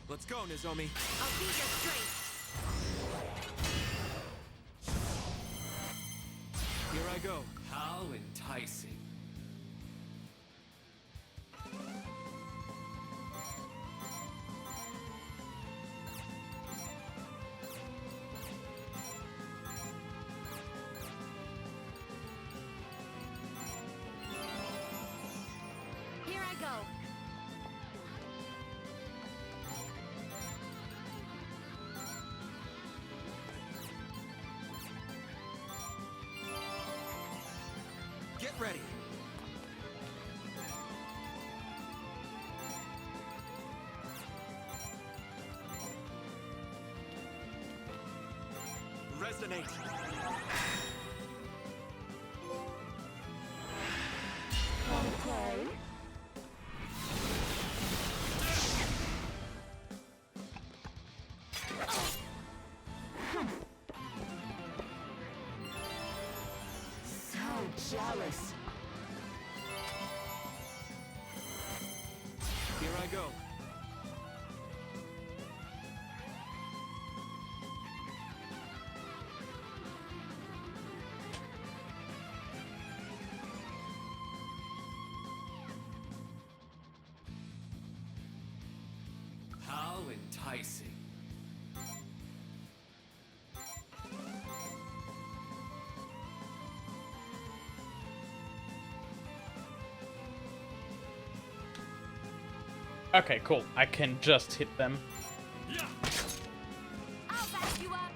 Let's go, Nozomi. I'll be your strength. Here I go. How enticing. Here I go. Get ready. Resonate. Okay. So jealous. Here I go. enticing. Okay, cool. I can just hit them. I'll back you up.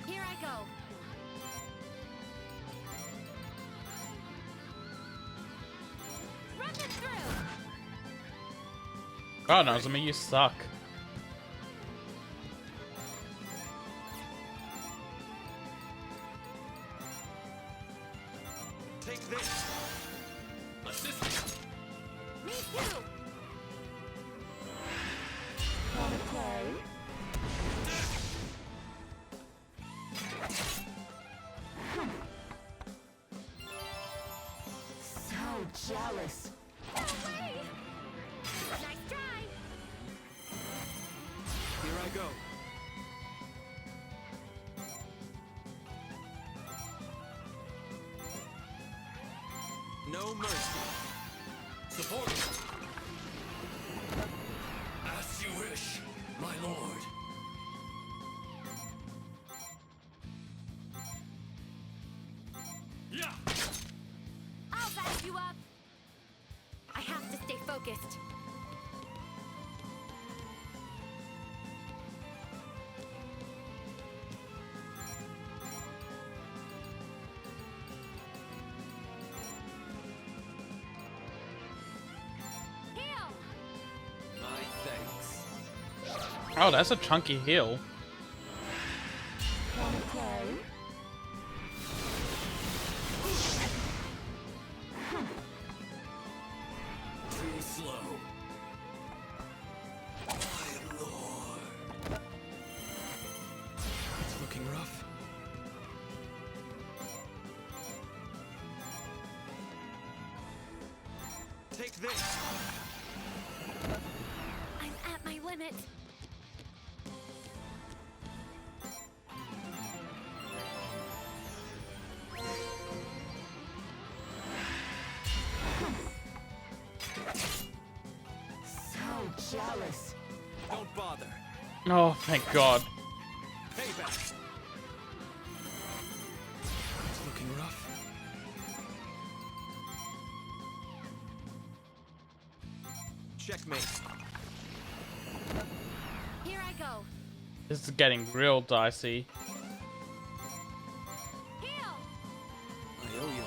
Here I go. Run it through. God knows, I mean, you suck. Take this. Assist. Me too. So jealous. No way. Nice try. Here I go. No mercy. Support. As you wish, my lord. Yeah. I'll back you up. I have to stay focused. Heal. My thanks. Oh, that's a chunky heal. Too slow. My lord. It's looking rough. Take this. I'm at my limit. So jealous. Don't bother. Oh, thank God. Payback. It's looking rough. Checkmate. Here I go. This is getting real dicey. Heal. I owe you.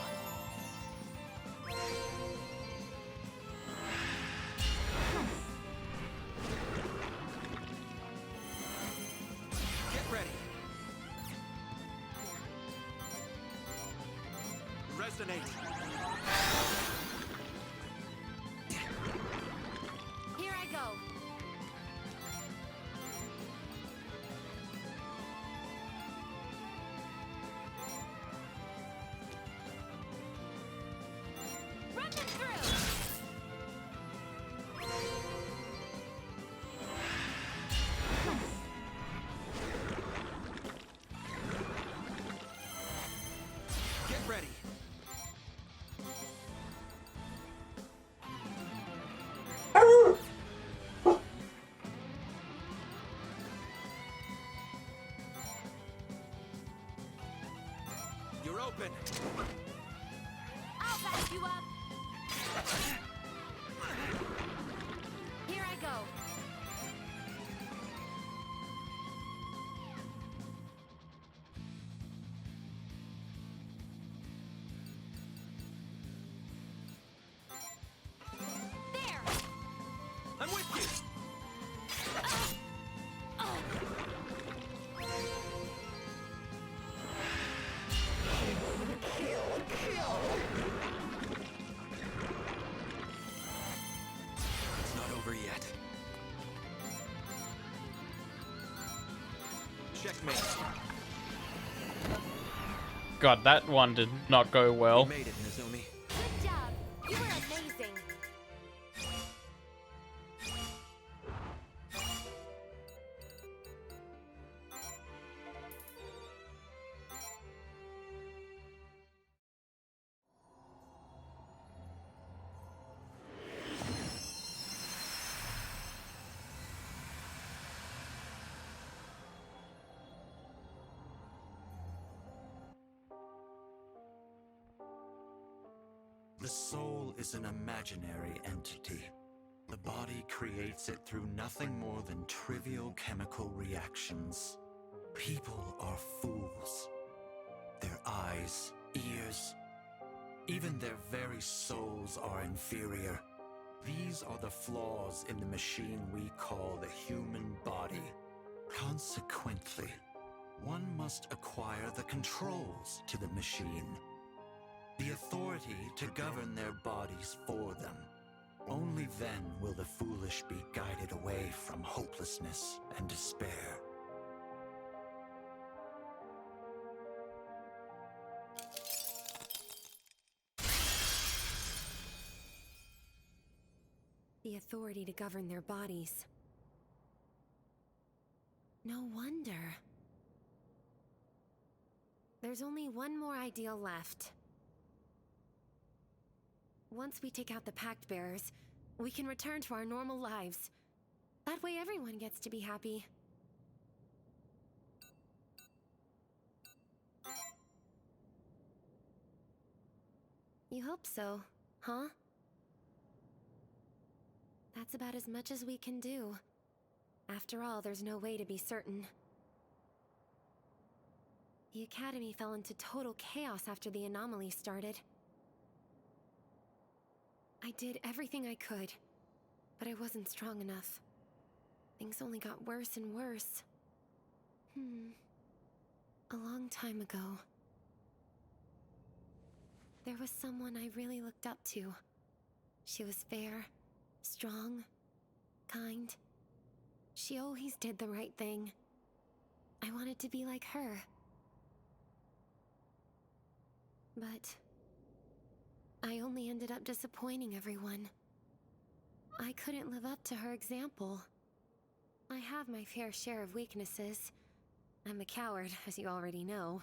Get ready. Resonate. Here I go. Run them through. Get ready. You're open. I'll back you up. Here I go. There. I'm with you. It's not over yet. Checkmate. God, that one did not go well. You made it, Nozomi. Good job. You were amazing. is an imaginary entity. The body creates it through nothing more than trivial chemical reactions. People are fools. Their eyes, ears, even their very souls are inferior. These are the flaws in the machine we call the human body. Consequently, one must acquire the controls to the machine, the authority to govern their bodies for them. Only then will the foolish be guided away from hopelessness and despair. The authority to govern their bodies. No wonder. There's only one more ideal left. Once we take out the Pact Bearers, we can return to our normal lives. That way everyone gets to be happy. You hope so, huh? That's about as much as we can do. After all, there's no way to be certain. The Academy fell into total chaos after the anomaly started. I did everything I could, but I wasn't strong enough. Things only got worse and worse. A long time ago, there was someone I really looked up to. She was fair, strong, kind. She always did the right thing. I wanted to be like her. But I only ended up disappointing everyone. I couldn't live up to her example. I have my fair share of weaknesses. I'm a coward, as you already know.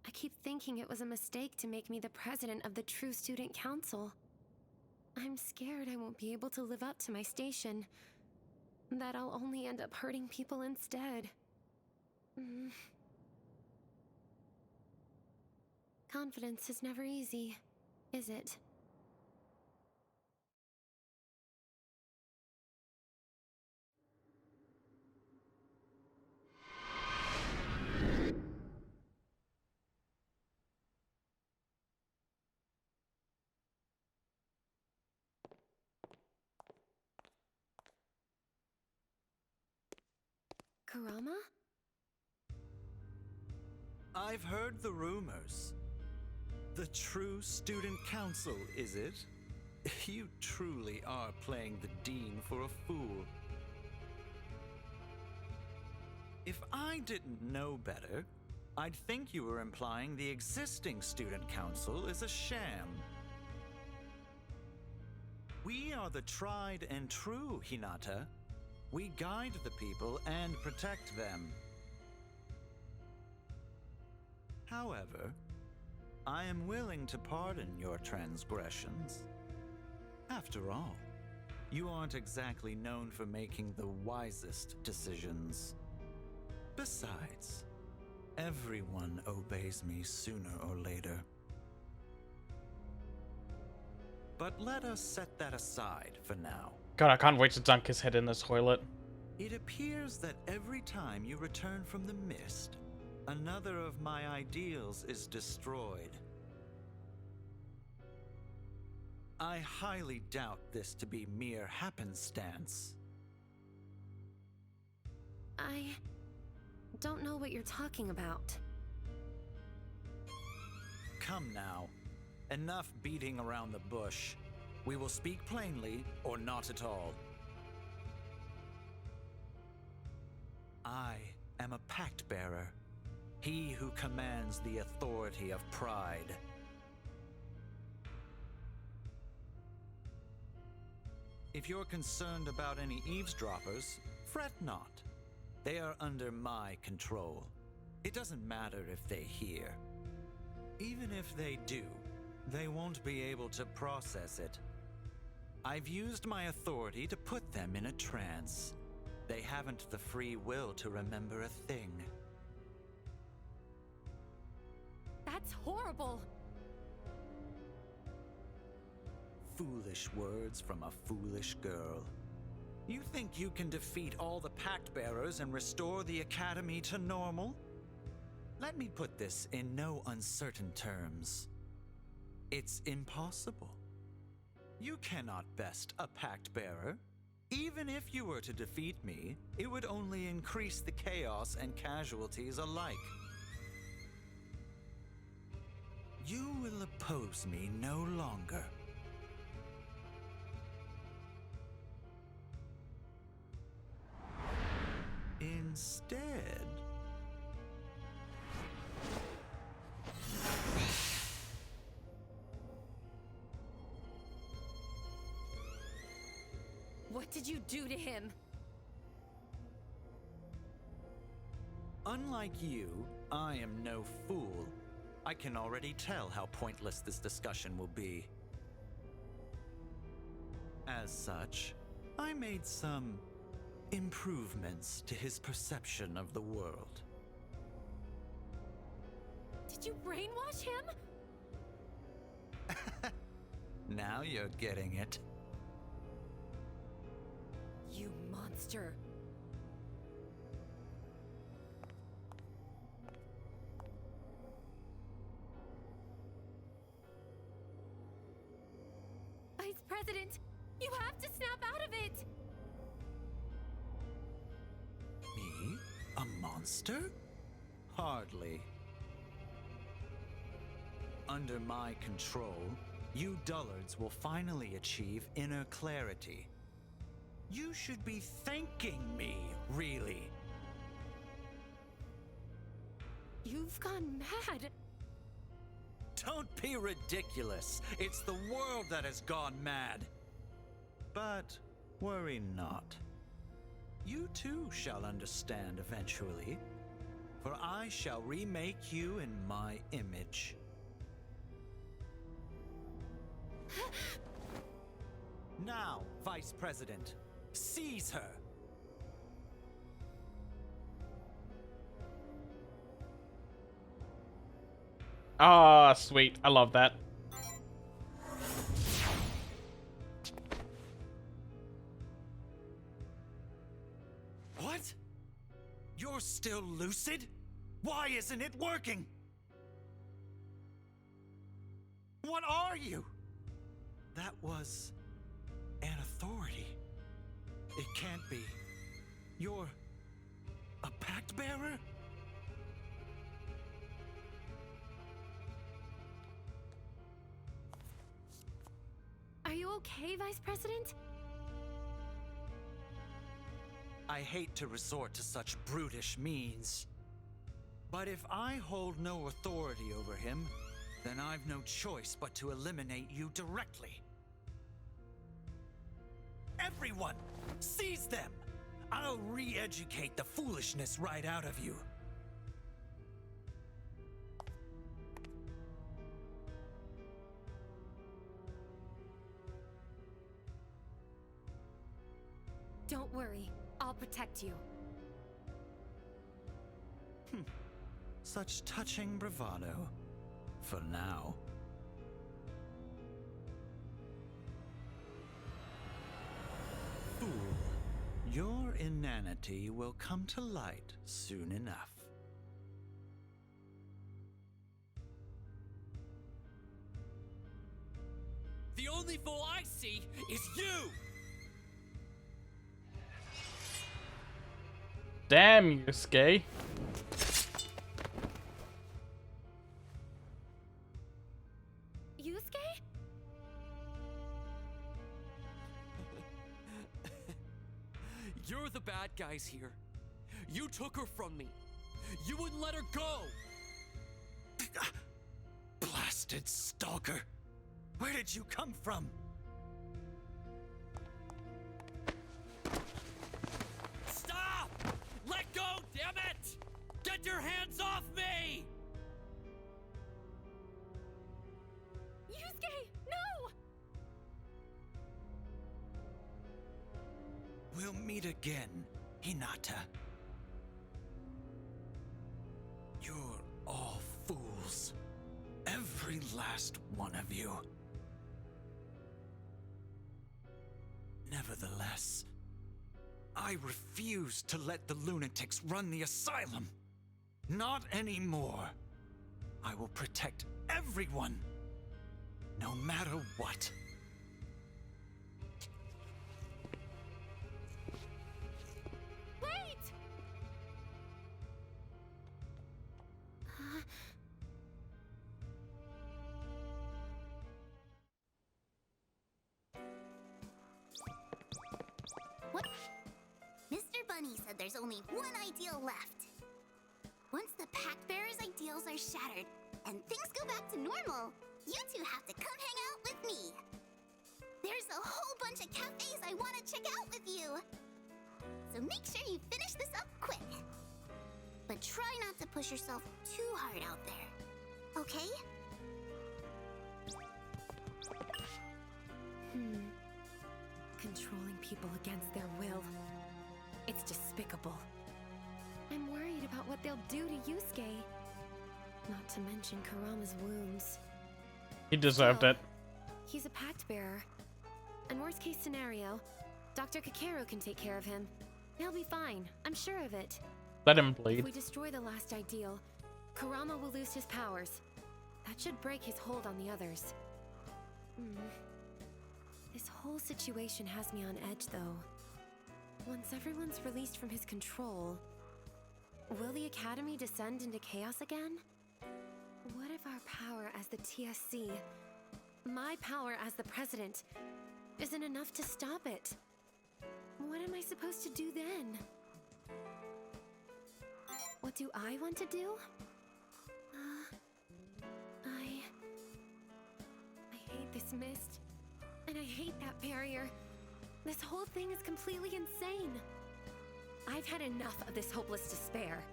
I keep thinking it was a mistake to make me the president of the True Student Council. I'm scared I won't be able to live up to my station. That I'll only end up hurting people instead. Confidence is never easy, is it? Kurama? I've heard the rumors. The True Student Council, is it? You truly are playing the Dean for a fool. If I didn't know better, I'd think you were implying the existing Student Council is a sham. We are the tried and true, Hinata. We guide the people and protect them. However, I am willing to pardon your transgressions. After all, you aren't exactly known for making the wisest decisions. Besides, everyone obeys me sooner or later. But let us set that aside for now. God, I can't wait to dunk his head in the toilet. It appears that every time you return from the mist, another of my ideals is destroyed. I highly doubt this to be mere happenstance. I don't know what you're talking about. Come now. Enough beating around the bush. We will speak plainly or not at all. I am a pact bearer. He who commands the authority of pride. If you're concerned about any eavesdroppers, fret not. They are under my control. It doesn't matter if they hear. Even if they do, they won't be able to process it. I've used my authority to put them in a trance. They haven't the free will to remember a thing. That's horrible! foolish words from a foolish girl. You think you can defeat all the Pact Bearers and restore the Academy to normal? Let me put this in no uncertain terms. It's impossible. You cannot best a Pact Bearer. Even if you were to defeat me, it would only increase the chaos and casualties alike. You will oppose me no longer. Instead... What did you do to him? Unlike you, I am no fool. I can already tell how pointless this discussion will be. As such, I made some improvements to his perception of the world. Did you brainwash him? Now you're getting it. You monster. Vice President, you have to snap out of it! Me? A monster? Hardly. Under my control, you dullards will finally achieve inner clarity. You should be thanking me, really. You've gone mad. Don't be ridiculous. It's the world that has gone mad. But worry not. You too shall understand eventually, for I shall remake you in my image. Now, Vice President, seize her! Ah, sweet. I love that. What? You're still lucid? Why isn't it working? What are you? That was an authority. It can't be. You're a Pact Bearer? Are you okay, Vice President? I hate to resort to such brutish means. But if I hold no authority over him, then I've no choice but to eliminate you directly. Everyone, seize them! I'll re-educate the foolishness right out of you. Don't worry, I'll protect you. Such touching bravado. For now. Fool, your inanity will come to light soon enough. The only fool I see is you! Damn, Yusuke. Yusuke? You're the bad guys here. You took her from me. You wouldn't let her go! Blasted stalker! Where did you come from? Stop! Let go, damn it! Get your hands off me! Yusuke, no! We'll meet again, Hinata. You're all fools. Every last one of you. Nevertheless, I refuse to let the lunatics run the asylum. Not anymore. I will protect everyone, no matter what. Wait! What? Mr. Bunny said there's only one ideal left. Once the Pact Bearer's ideals are shattered and things go back to normal, you two have to come hang out with me. There's a whole bunch of cafes I want to check out with you. So make sure you finish this up quick. But try not to push yourself too hard out there, okay? Controlling people against their will. It's despicable. I'm worried about what they'll do to Yusuke. Not to mention Kurama's wounds. He deserved it. He's a pact bearer. And worst case scenario, Dr. Kakeru can take care of him. He'll be fine, I'm sure of it. Let him If bleed. we destroy the last ideal, Kurama will lose his powers. That should break his hold on the others. This whole situation has me on edge, though. Once everyone's released from his control, will the Academy descend into chaos again? What if our power as the TSC, my power as the president, isn't enough to stop it? What am I supposed to do then? What do I want to do? I hate this mist. And I hate that barrier. This whole thing is completely insane. I've had enough of this hopeless despair.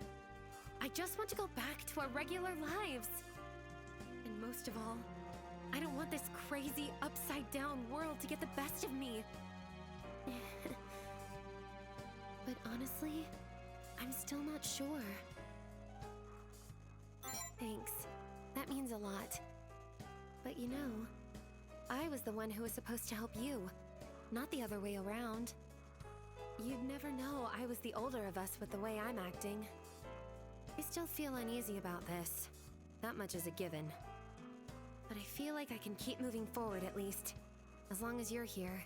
I just want to go back to our regular lives. And most of all, I don't want this crazy, upside-down world to get the best of me. But honestly, I'm still not sure. Thanks. That means a lot. But you know, I was the one who was supposed to help you, not the other way around. You'd never know I was the older of us with the way I'm acting. I still feel uneasy about this. That much is a given. But I feel like I can keep moving forward at least, as long as you're here.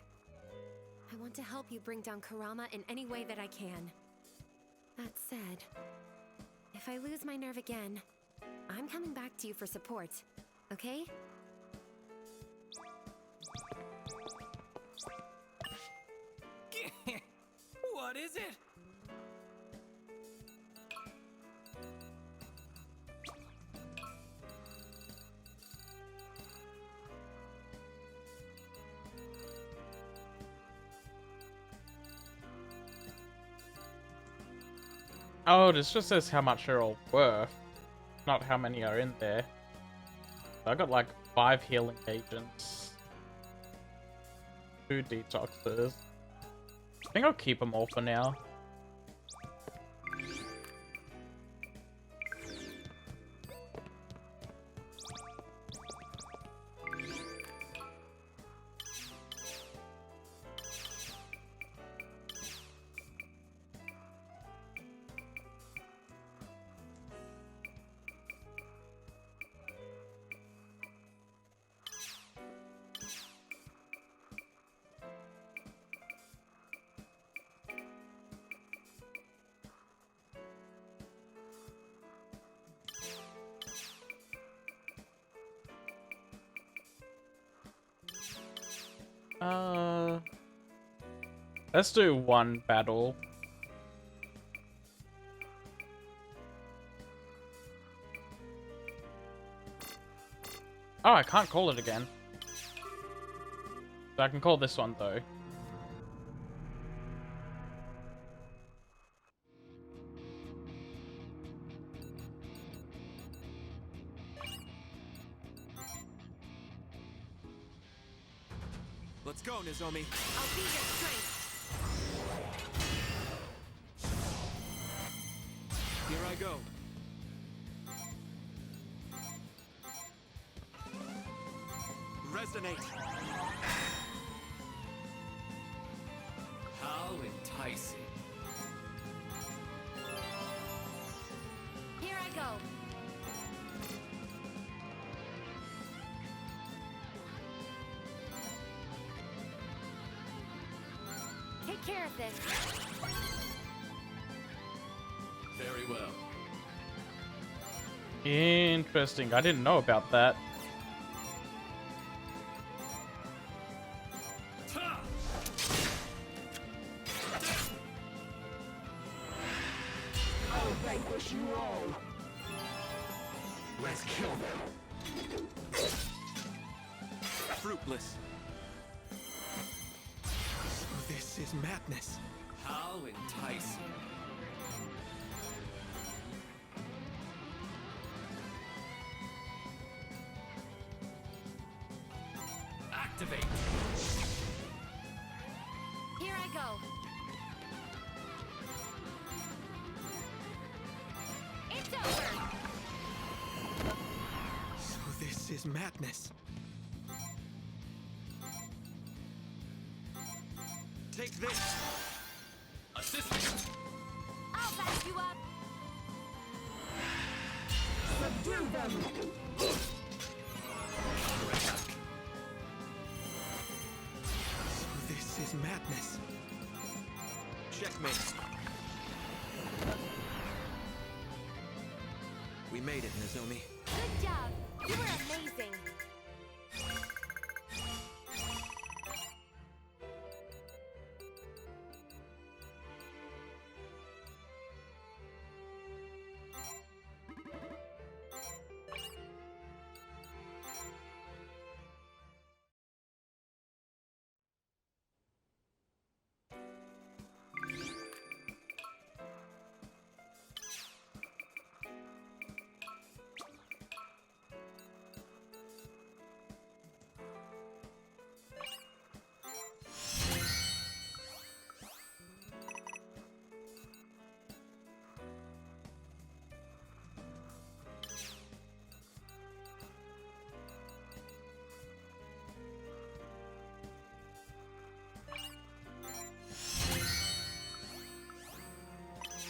I want to help you bring down Kurama in any way that I can. That said, if I lose my nerve again, I'm coming back to you for support, okay? What is it? Oh, this just says how much they're all worth, not how many are in there. I got like 5 healing agents, 2 detoxers. I think I'll keep them all for now. Let's do one battle. Oh, I can't call it again. So I can call this one though. Let's go, Nozomi. I'll be your strength. Here I go. Resonate. enticing. Here I go. Take care of this. Very well. Interesting. I didn't know about that. I'll vanquish you all. Let's kill them. Fruitless. So this is madness. How enticing. Activate. Here I go. It's over. So this is madness. Take this. Assist me. I'll back you up. Subdue them. So this is madness. Checkmate. We made it, Nozomi. Good job. You were amazing.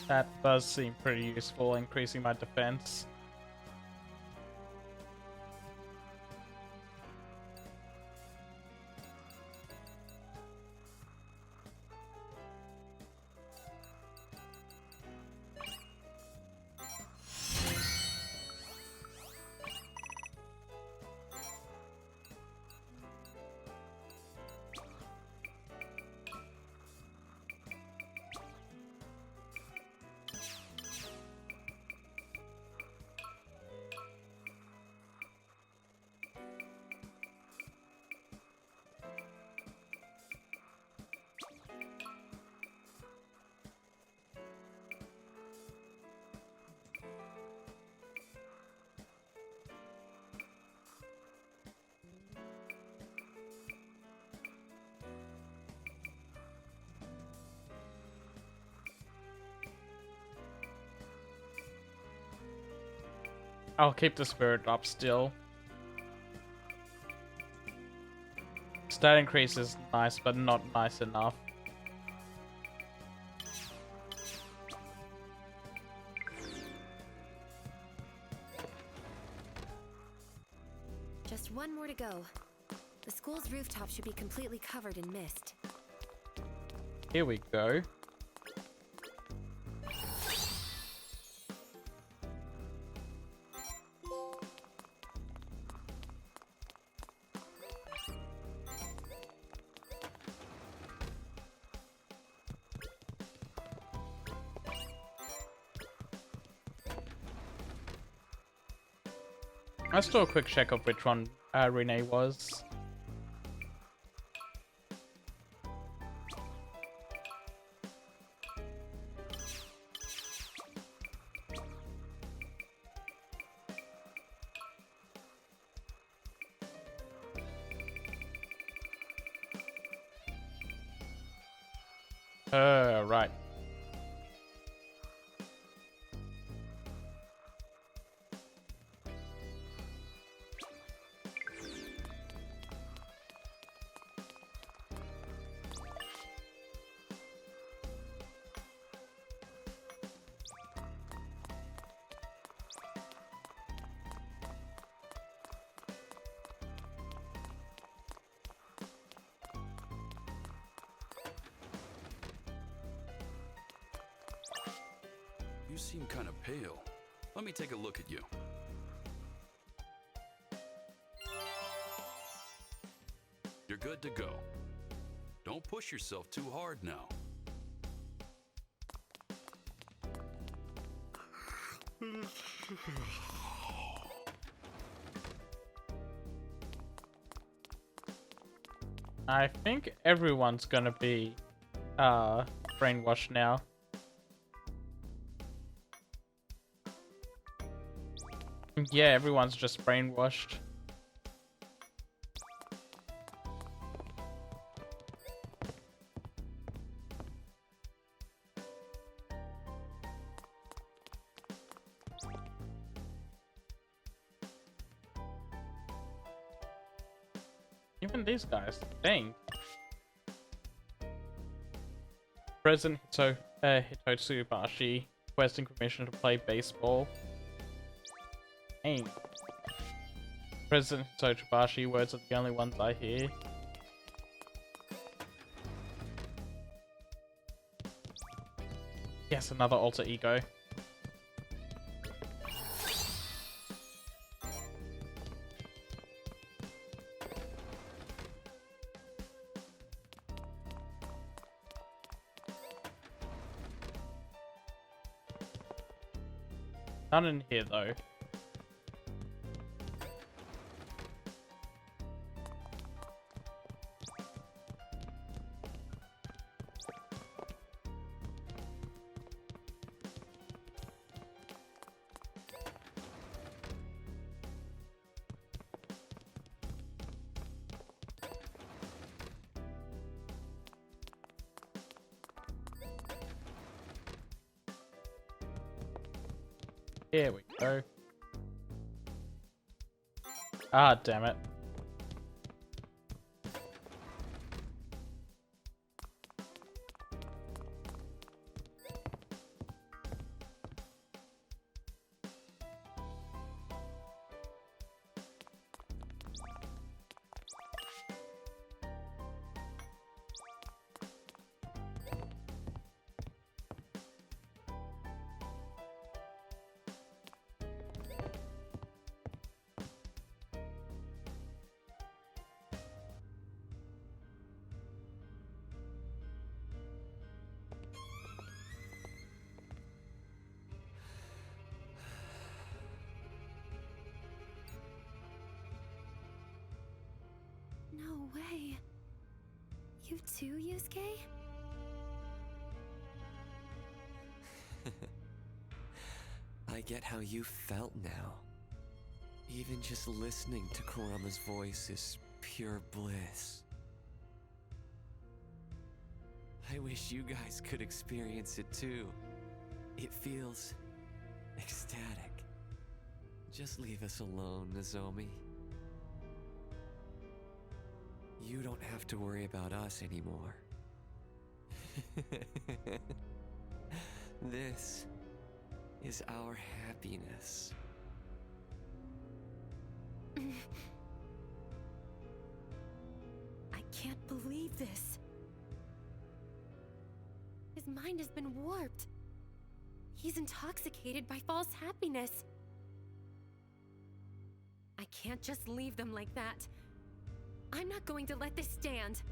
That does seem pretty useful, increasing my defense. I'll keep the spirit up still. Stat increase is nice, but not nice enough. Just one more to go. The school's rooftop should be completely covered in mist. Here we go. Let's do a quick check of which one Renee was. Right. seem kind of pale. Let me take a look at you. You're good to go. Don't push yourself too hard now. I think everyone's gonna be brainwashed now. Yeah, everyone's just brainwashed. Even these guys, dang. President Hitotsubashi requesting permission to play baseball. Dang. President Hitotsubashi, words are the only ones I hear. Yes, another alter ego. None in here though. Here we go. Ah, damn it. No way. You too, Yusuke? I get how you felt now. Even just listening to Kurama's voice is pure bliss. I wish you guys could experience it too. It feels ecstatic. Just leave us alone, Nozomi. You don't have to worry about us anymore. This is our happiness. I can't believe this. His mind has been warped. He's intoxicated by false happiness. I can't just leave them like that. I'm not going to let this stand.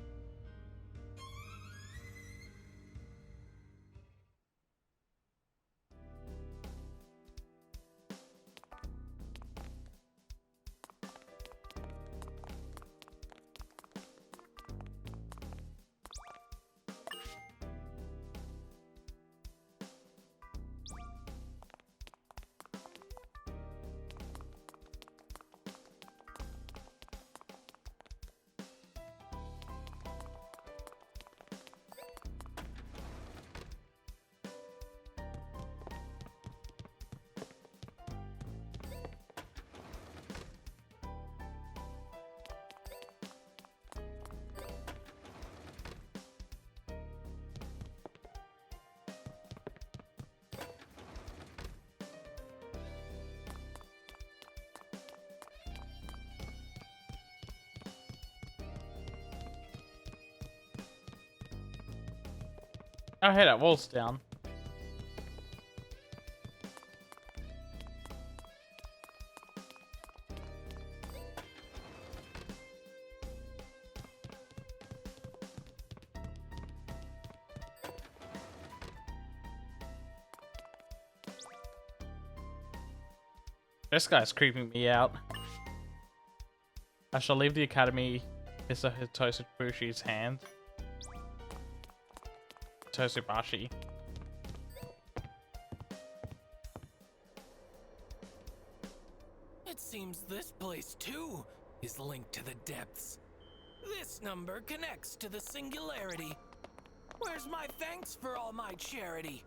Oh, hey, that wall's down. This guy's creeping me out. I shall leave the academy Mr. Hitosubashi's hand. Hitotsubashi. It seems this place, too, is linked to the depths. This number connects to the singularity. Where's my thanks for all my charity?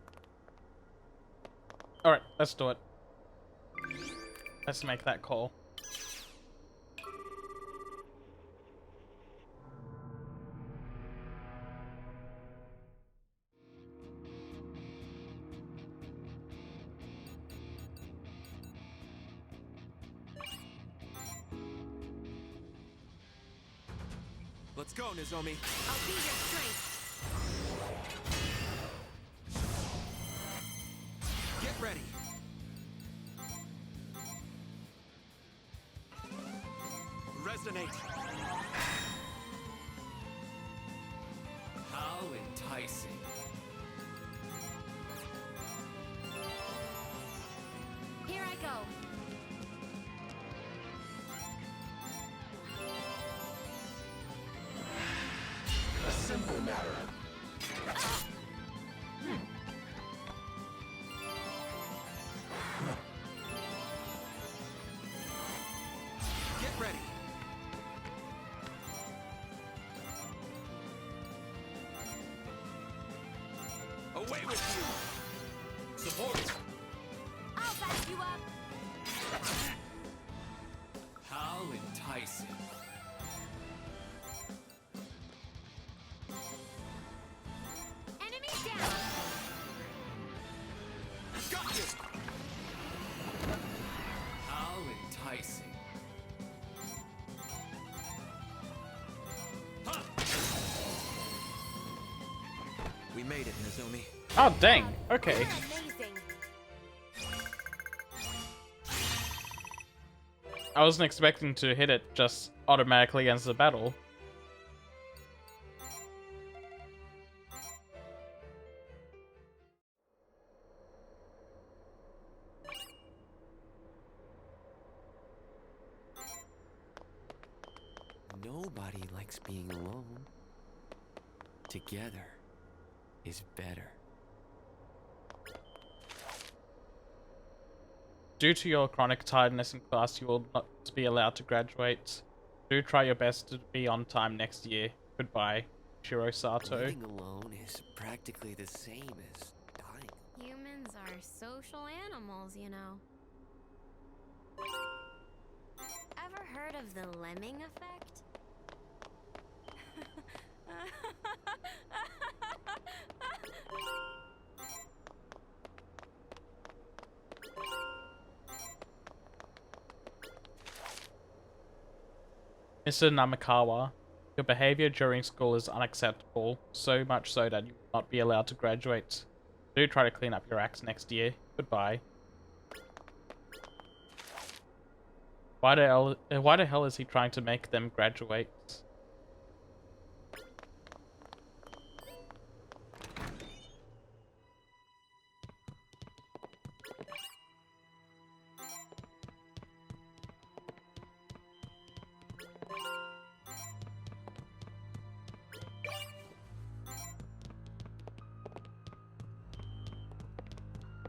Alright, let's do it. Let's make that call. Let's go, Nozomi. I'll be your strength. Get ready. Resonate. How enticing. Here I go. A simple matter. Get ready. Away with you. Support. I'll back you up. How enticing. Enemy down. Got you. How enticing. We made it, Nozomi. Oh, dang. Okay. You're amazing. I wasn't expecting to hit it just automatically against the battle. Nobody likes being alone. Together is better. Due to your chronic tiredness in class, you will not be allowed to graduate. Do try your best to be on time next year. Goodbye, Shiro Sato. Living alone is practically the same as dying. Humans are social animals, you know. Ever heard of the lemming effect? Mr. Namikawa, your behavior during school is unacceptable, so much so that you will not be allowed to graduate. Do try to clean up your acts next year. Goodbye. Why the hell is he trying to make them graduate?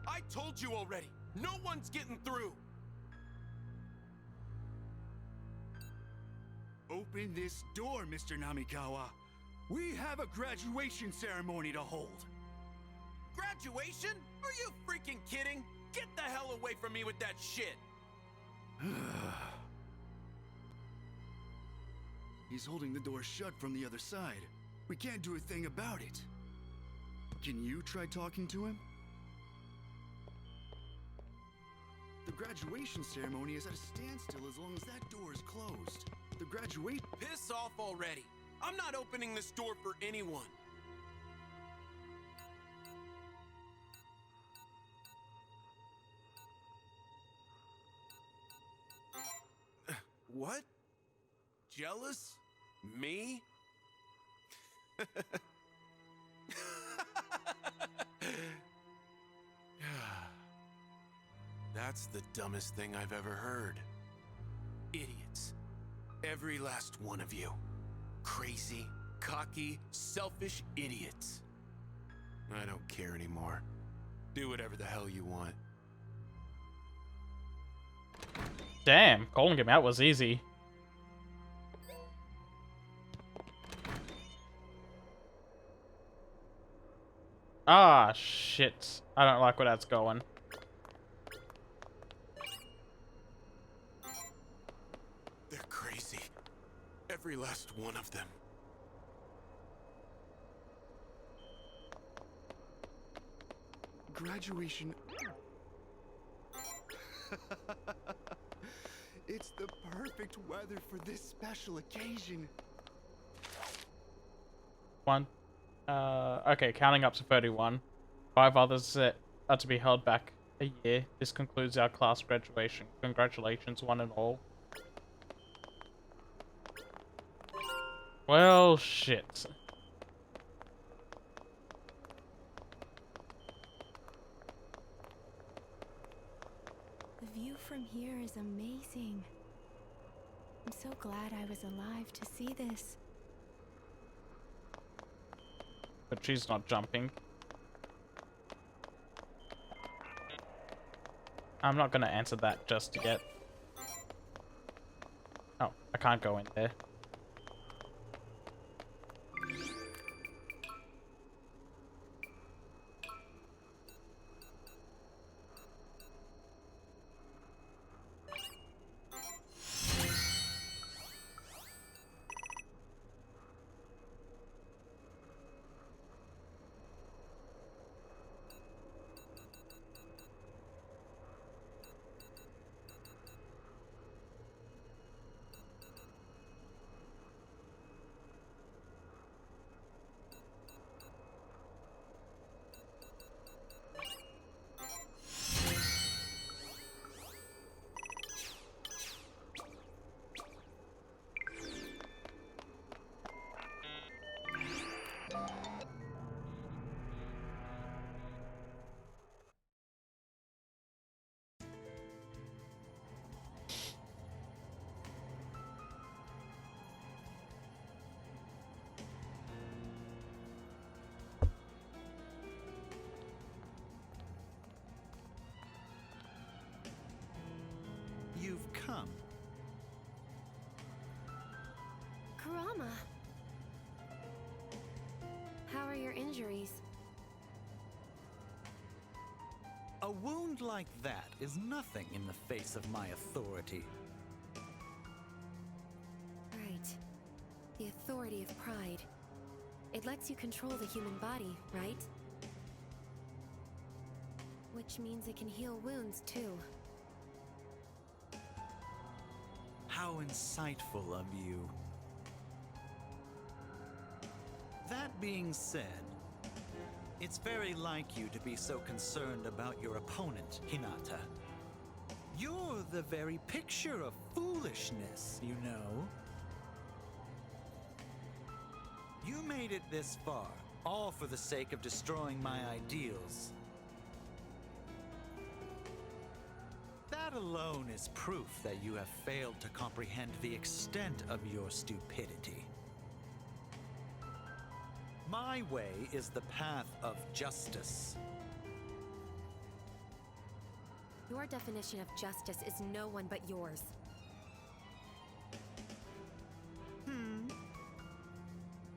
I told you already. No one's getting through. Open this door, Mr. Namikawa. We have a graduation ceremony to hold. Graduation? Are you freaking kidding? Get the hell away from me with that shit. He's holding the door shut from the other side. We can't do a thing about it. Can you try talking to him? The graduation ceremony is at a standstill as long as that door is closed. The graduate... Piss off already. I'm not opening this door for anyone. What? Jealous? Me? That's the dumbest thing I've ever heard. Idiots. Every last one of you. Crazy, cocky, selfish idiots. I don't care anymore. Do whatever the hell you want. Damn, calling him out was easy. Ah, shit. I don't like where that's going. They're crazy. Every last one of them. Graduation. It's the perfect weather for this special occasion. One. Okay, counting up to 31. 5 others are to be held back a year. This concludes our class graduation. Congratulations, one and all. Well, shit. The view from here is amazing. I'm so glad I was alive to see this. But she's not jumping. I'm not gonna answer that just yet. Oh, I can't go in there. You've come. Kurama! How are your injuries? A wound like that is nothing in the face of my authority. Right. The authority of pride. It lets you control the human body, right? Which means it can heal wounds, too. How insightful of you. That being said, it's very like you to be so concerned about your opponent, Hinata. You're the very picture of foolishness, you know. You made it this far, all for the sake of destroying my ideals. That alone is proof that you have failed to comprehend the extent of your stupidity. My way is the path of justice. Your definition of justice is no one but yours.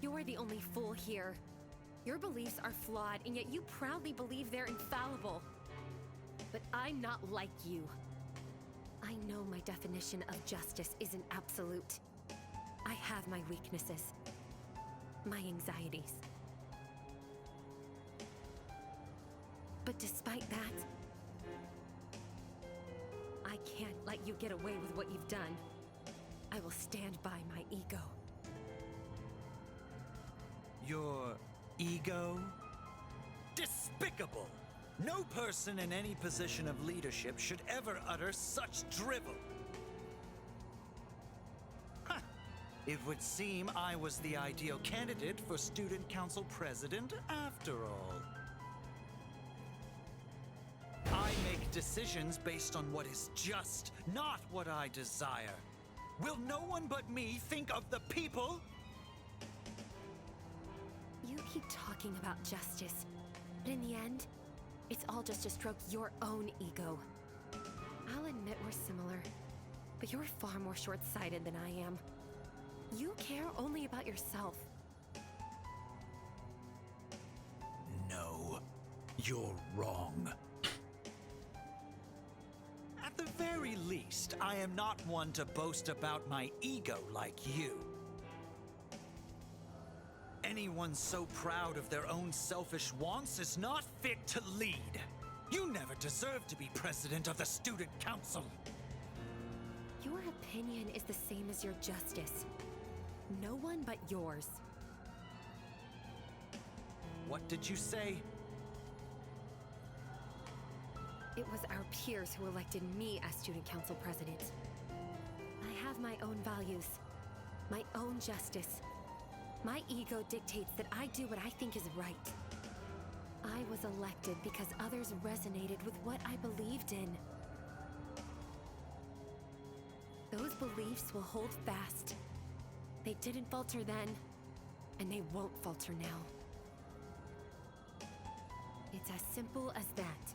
You're the only fool here. Your beliefs are flawed, and yet you proudly believe they're infallible. But I'm not like you. I know my definition of justice isn't absolute. I have my weaknesses, my anxieties. But despite that, I can't let you get away with what you've done. I will stand by my ego. Your ego? Despicable! No person in any position of leadership should ever utter such drivel. Huh. It would seem I was the ideal candidate for Student Council President after all. I make decisions based on what is just, not what I desire. Will no one but me think of the people? You keep talking about justice, but in the end, it's all just to stroke your own ego. I'll admit we're similar, but you're far more short-sighted than I am. You care only about yourself. No, you're wrong. At the very least, I am not one to boast about my ego like you. Anyone so proud of their own selfish wants is not fit to lead. You never deserved to be president of the student council. Your opinion is the same as your justice. No one but yours. What did you say? It was our peers who elected me as student council president. I have my own values, my own justice. My ego dictates that I do what I think is right. I was elected because others resonated with what I believed in. Those beliefs will hold fast. They didn't falter then, and they won't falter now. It's as simple as that.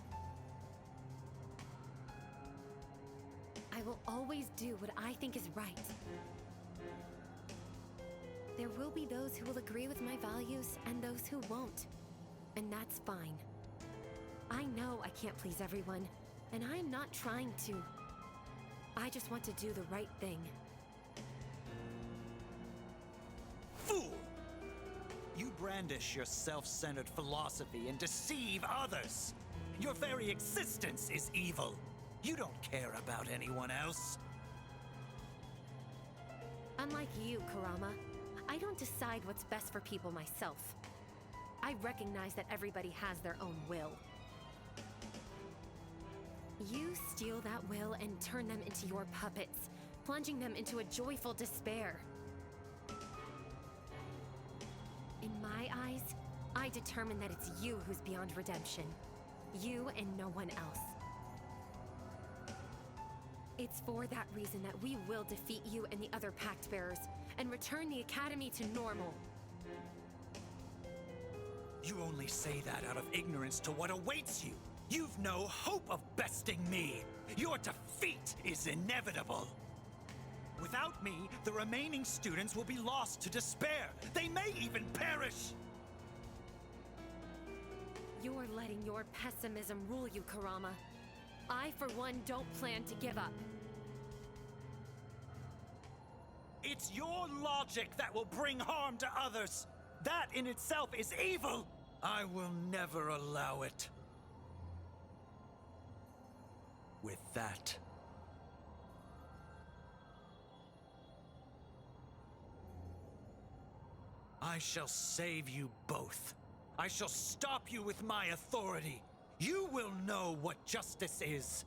I will always do what I think is right. There will be those who will agree with my values and those who won't. And that's fine. I know I can't please everyone, and I'm not trying to. I just want to do the right thing. Fool! You brandish your self-centered philosophy and deceive others. Your very existence is evil. You don't care about anyone else. Unlike you, Kurama, I don't decide what's best for people myself. I recognize that everybody has their own will. You steal that will and turn them into your puppets, plunging them into a joyful despair. In my eyes, I determine that it's you who's beyond redemption. You and no one else. It's for that reason that we will defeat you and the other Pact Bearers and return the Academy to normal. You only say that out of ignorance to what awaits you. You've no hope of besting me. Your defeat is inevitable. Without me, the remaining students will be lost to despair. They may even perish. You're letting your pessimism rule you, Kurama. I, for one, don't plan to give up. It's your logic that will bring harm to others. That in itself is evil. I will never allow it. With that, I shall save you both. I shall stop you with my authority. You will know what justice is.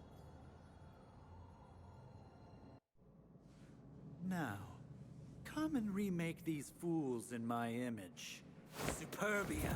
Now, come and remake these fools in my image. Superbia.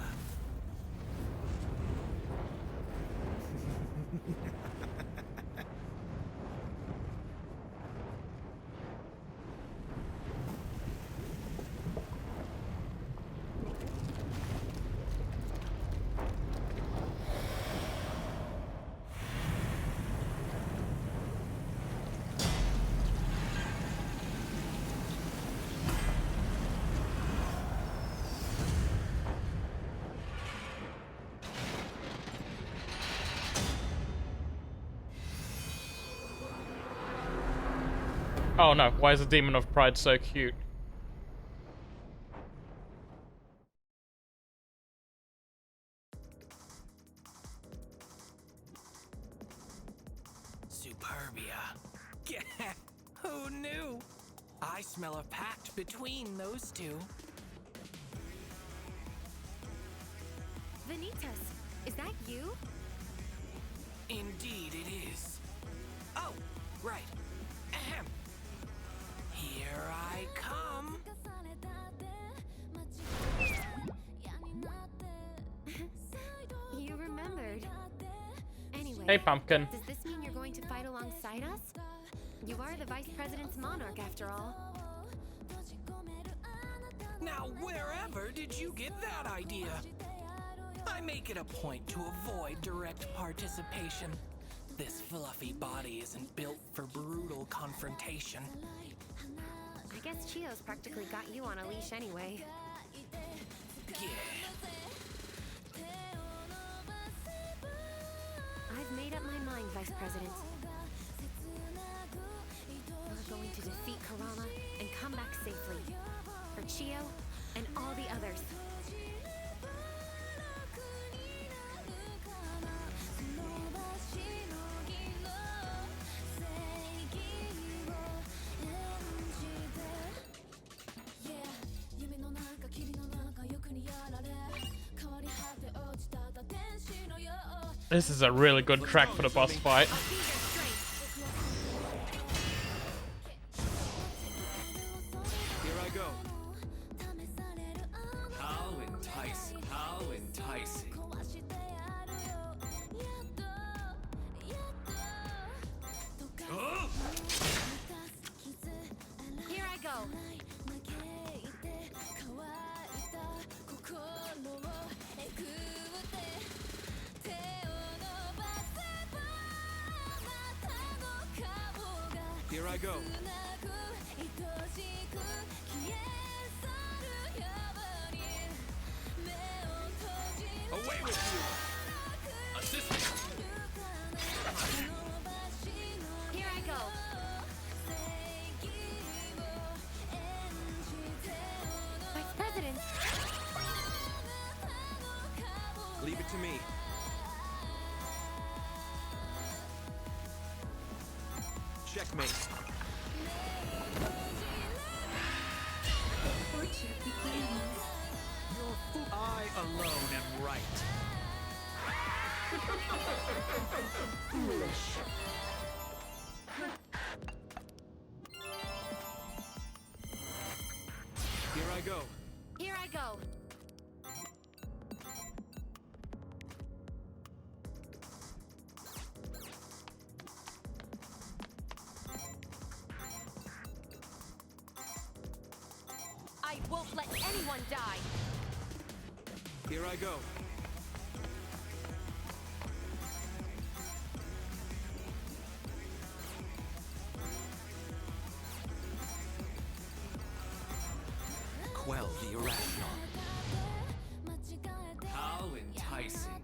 Oh no, why is the Demon of Pride so cute? Superbia. Who knew? I smell a pact between those two. Vanitas, is that you? Indeed it is. Oh, right. Ahem. Here I come. You remembered. Anyway, Hey, Pumpkin. Does this mean you're going to fight alongside us? You are the Vice President's Monarch, after all. Now, wherever did you get that idea? I make it a point to avoid direct participation. This fluffy body isn't built for brutal confrontation. I guess Chio's practically got you on a leash anyway. Yeah. I've made up my mind, Vice President. We're going to defeat Kurama and come back safely. For Chio and all the others. This is a really good track for the boss fight. Here I go. How enticing, how enticing. Here I go. Here I go. Away with you. Assist. Here I go. Vice President. Leave it to me. Checkmate. I alone am right. Foolish. Here I go. Here I go. I won't let anyone die. Here I go. Quell the irrational. How enticing.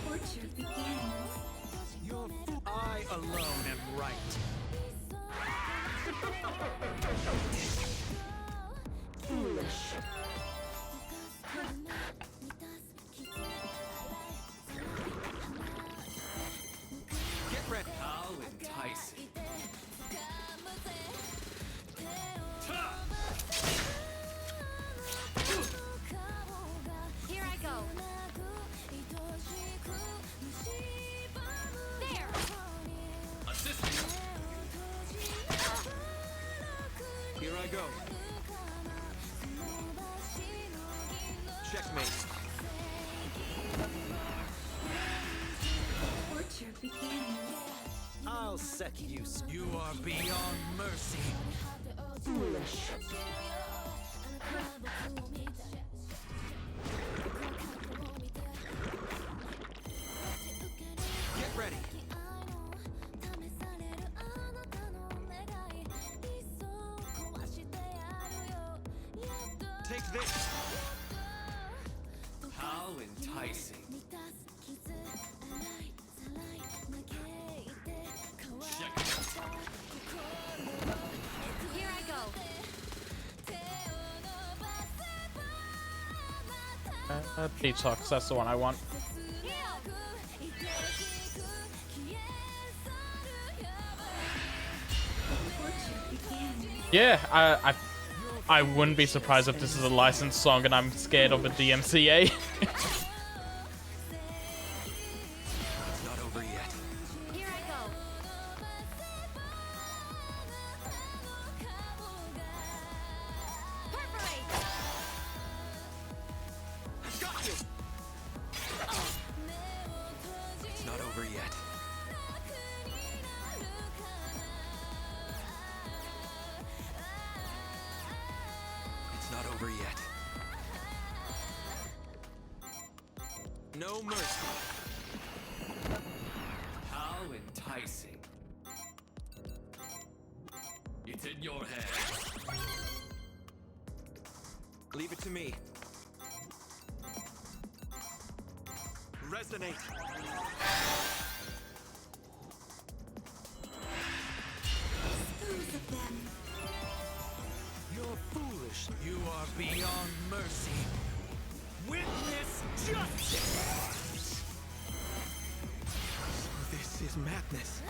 Torture begins. I alone am right. Foolish. Get ready. How enticing. Here I go. There. Assist me. Here I go. Checkmate. Torture begins. I'll set you. You are beyond mercy. Foolish. Get ready. Take this. How enticing. Here I go. Detox, that's the one I want. Yeah, I wouldn't be surprised if this is a licensed song and I'm scared of a DMCA. It's not over yet. Here I go. you! It's not over yet. It's not over yet. No mercy. How enticing. It's in your hands. Leave it to me. Resonate. Dispose of them. You're foolish. You are beyond mercy. Witness justice! This is madness.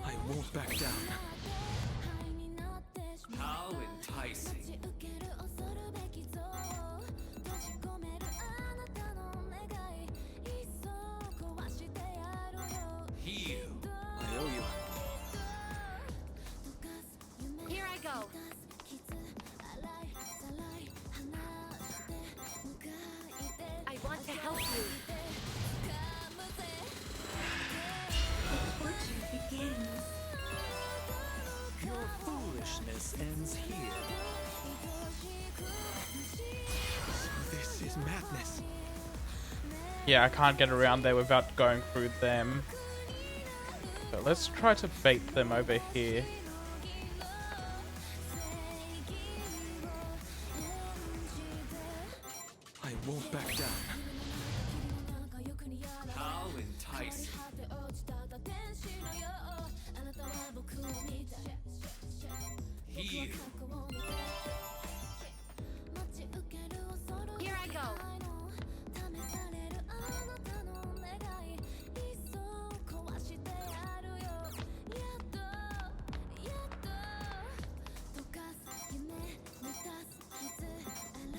I won't back down. How enticing. Heal. I owe you. Here I go. I want to help you. The torture begins. Your foolishness ends here. This is madness. Yeah, I can't get around there without going through them. So let's try to bait them over here. I won't back down. How enticing. Heal. Here I go.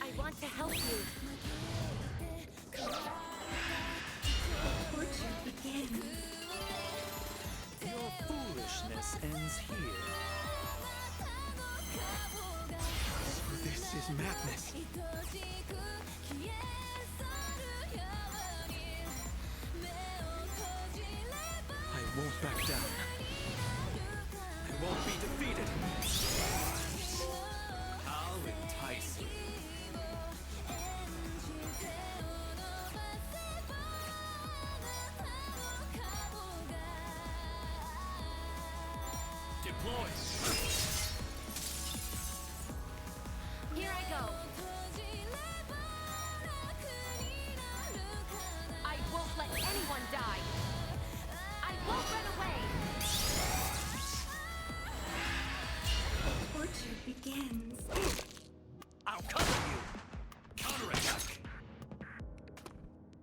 I want to help you. Torture begins. Your foolishness ends here. This is madness. I won't back down. I won't be defeated. How enticing. Deploy. Here I go. I won't let anyone die. I won't run away. Torture begins. I'll cover you. Counterattack.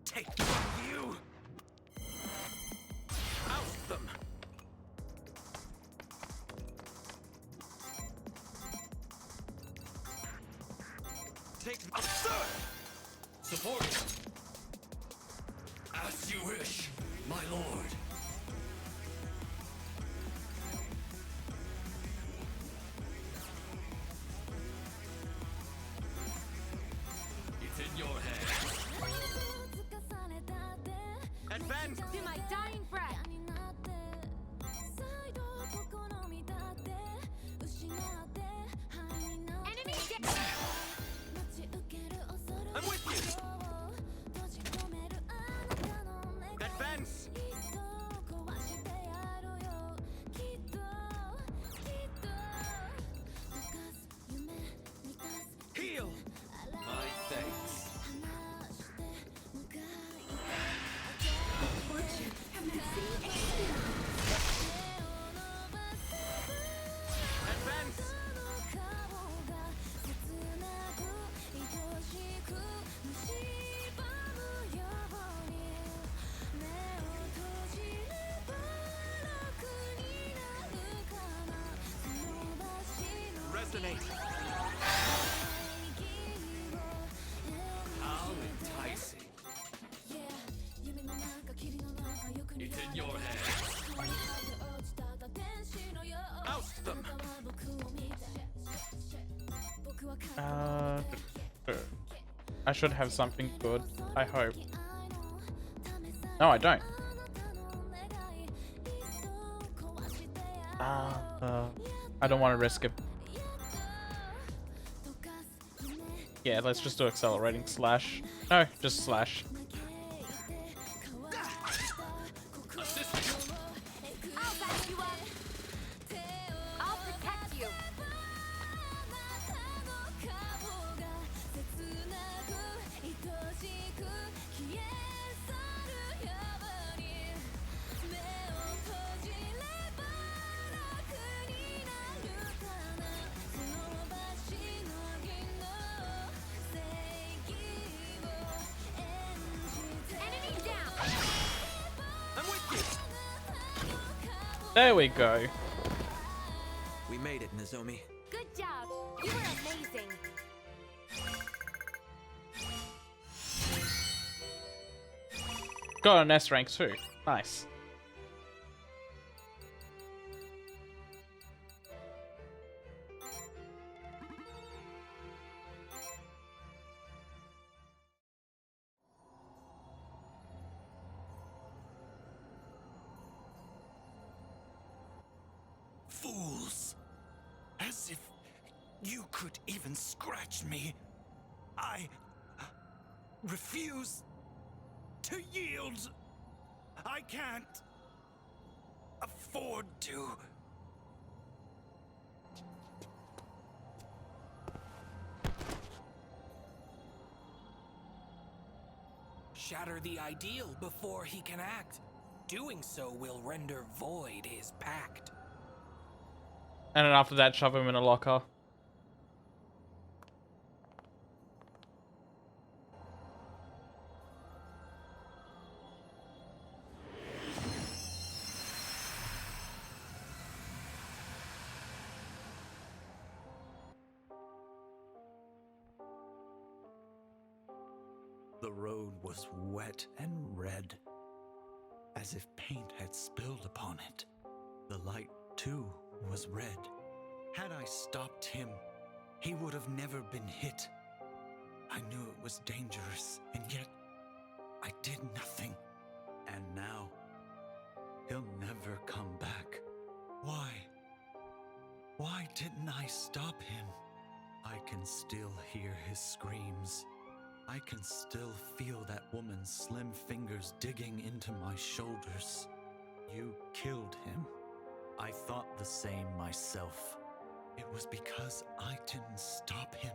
Take you. Oust them. Take Absurd. Support. As you wish, my lord. It's in your hands. advance. To my dying breath. Enemy down. I'm with you. Advance. Heal. My thanks. Torture commencing. Advance. Resonate. How enticing. It's in your hands. Oust them. I should have something good, I hope. No, I don't. I don't want to risk it. Yeah, let's just do accelerating slash. No, just slash. I'll back you up. I'll protect you. Enemy down. I'm with you. There we go. We made it, Nozomi. Good job. You were amazing. Got an S rank too. Nice. Fools! As if you could even scratch me. I refuse to yield. I can't afford to. Shatter the ideal before he can act. Doing so will render void his pact. And then after that, shove him in a locker. The road was wet and red, as if paint had spilled upon it. The light, too, was red. Had I stopped him, he would have never been hit. I knew it was dangerous, and yet I did nothing. And now, he'll never come back. Why? Why didn't I stop him? I can still hear his screams. I can still feel that woman's slim fingers digging into my shoulders. You killed him. I thought the same myself. It was because I didn't stop him.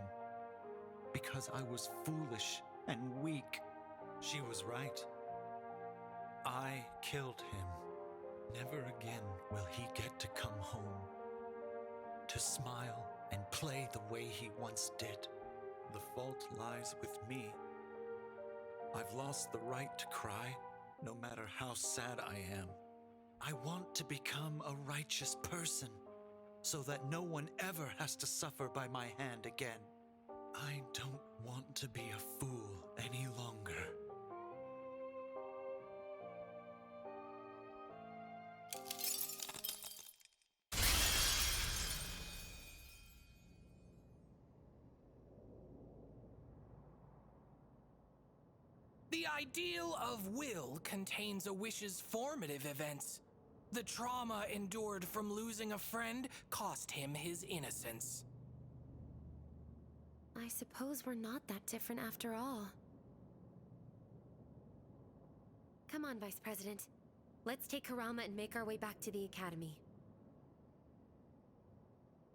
Because I was foolish and weak. She was right. I killed him. Never again will he get to come home. To smile and play the way he once did. The fault lies with me. I've lost the right to cry, no matter how sad I am. I want to become a righteous person, so that no one ever has to suffer by my hand again. I don't want to be a fool any longer. The ideal of will contains a wish's formative events. The trauma endured from losing a friend cost him his innocence. I suppose we're not that different after all. Come on, Vice President. Let's take Kurama and make our way back to the Academy.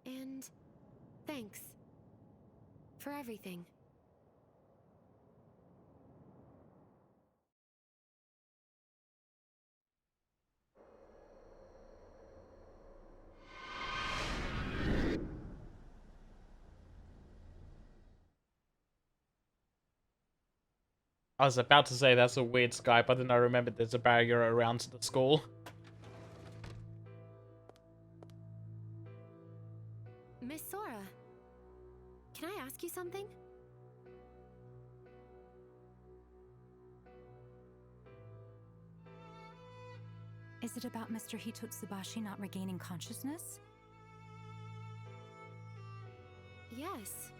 And thanks for everything. I was about to say that's a weird Skype, but then I remembered there's a barrier around the school. Miss Sora, can I ask you something? Is it about Mr. Hitotsubashi not regaining consciousness? Yes.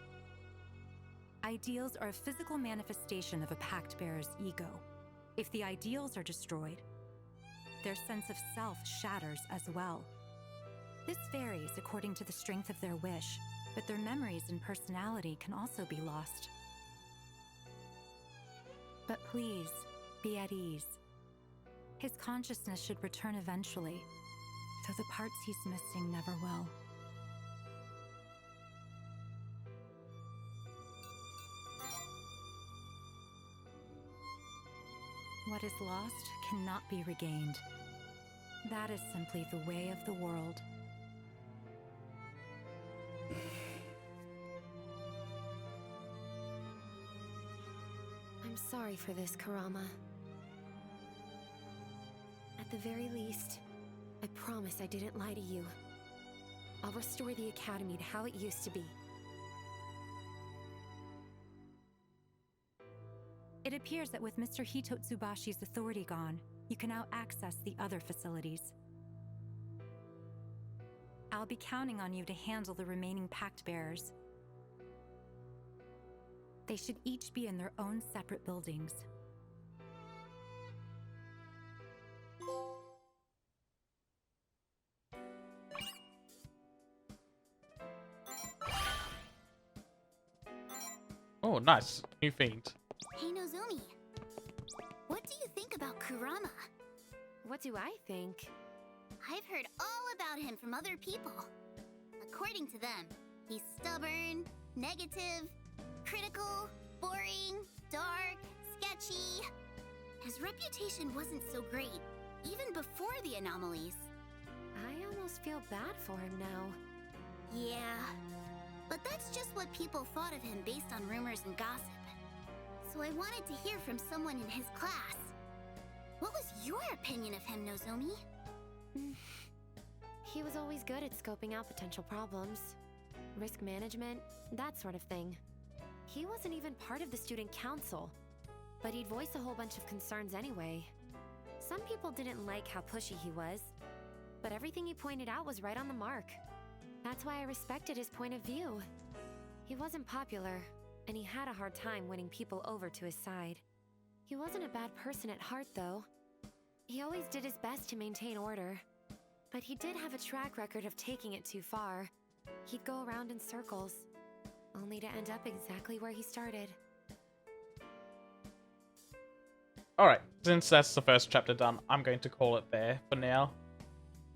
Ideals are a physical manifestation of a pact bearer's ego. If the ideals are destroyed, their sense of self shatters as well. This varies according to the strength of their wish, but their memories and personality can also be lost. But please, be at ease. His consciousness should return eventually, though the parts he's missing never will. What is lost cannot be regained. That is simply the way of the world. I'm sorry for this, Kurama. At the very least, I promise I didn't lie to you. I'll restore the Academy to how it used to be. It appears that with Mr. Hitotsubashi's authority gone, you can now access the other facilities. I'll be counting on you to handle the remaining pact bearers. They should each be in their own separate buildings. Oh, nice. New fiend. Hey Nozomi, what do you think about Kurama? What do I think? I've heard all about him from other people. According to them, he's stubborn, negative, critical, boring, dark, sketchy. His reputation wasn't so great, even before the anomalies. I almost feel bad for him now. Yeah, but that's just what people thought of him based on rumors and gossip. So I wanted to hear from someone in his class. What was your opinion of him, Nozomi? He was always good at scoping out potential problems. Risk management, that sort of thing. He wasn't even part of the student council, but he'd voice a whole bunch of concerns anyway. Some people didn't like how pushy he was, but everything he pointed out was right on the mark. That's why I respected his point of view. He wasn't popular, and he had a hard time winning people over to his side. He wasn't a bad person at heart, though. He always did his best to maintain order. But he did have a track record of taking it too far. He'd go around in circles, only to end up exactly where he started. Alright, since that's the first chapter done, I'm going to call it there for now.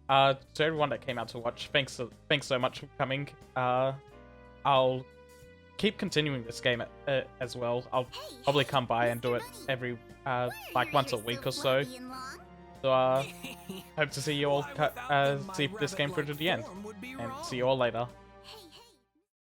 To everyone that came out to watch, thanks so much for coming. I'll keep continuing this game as well. I'll probably come by and do it every like once a week or so. So hope to see you all see this game through to the end, and see you all later.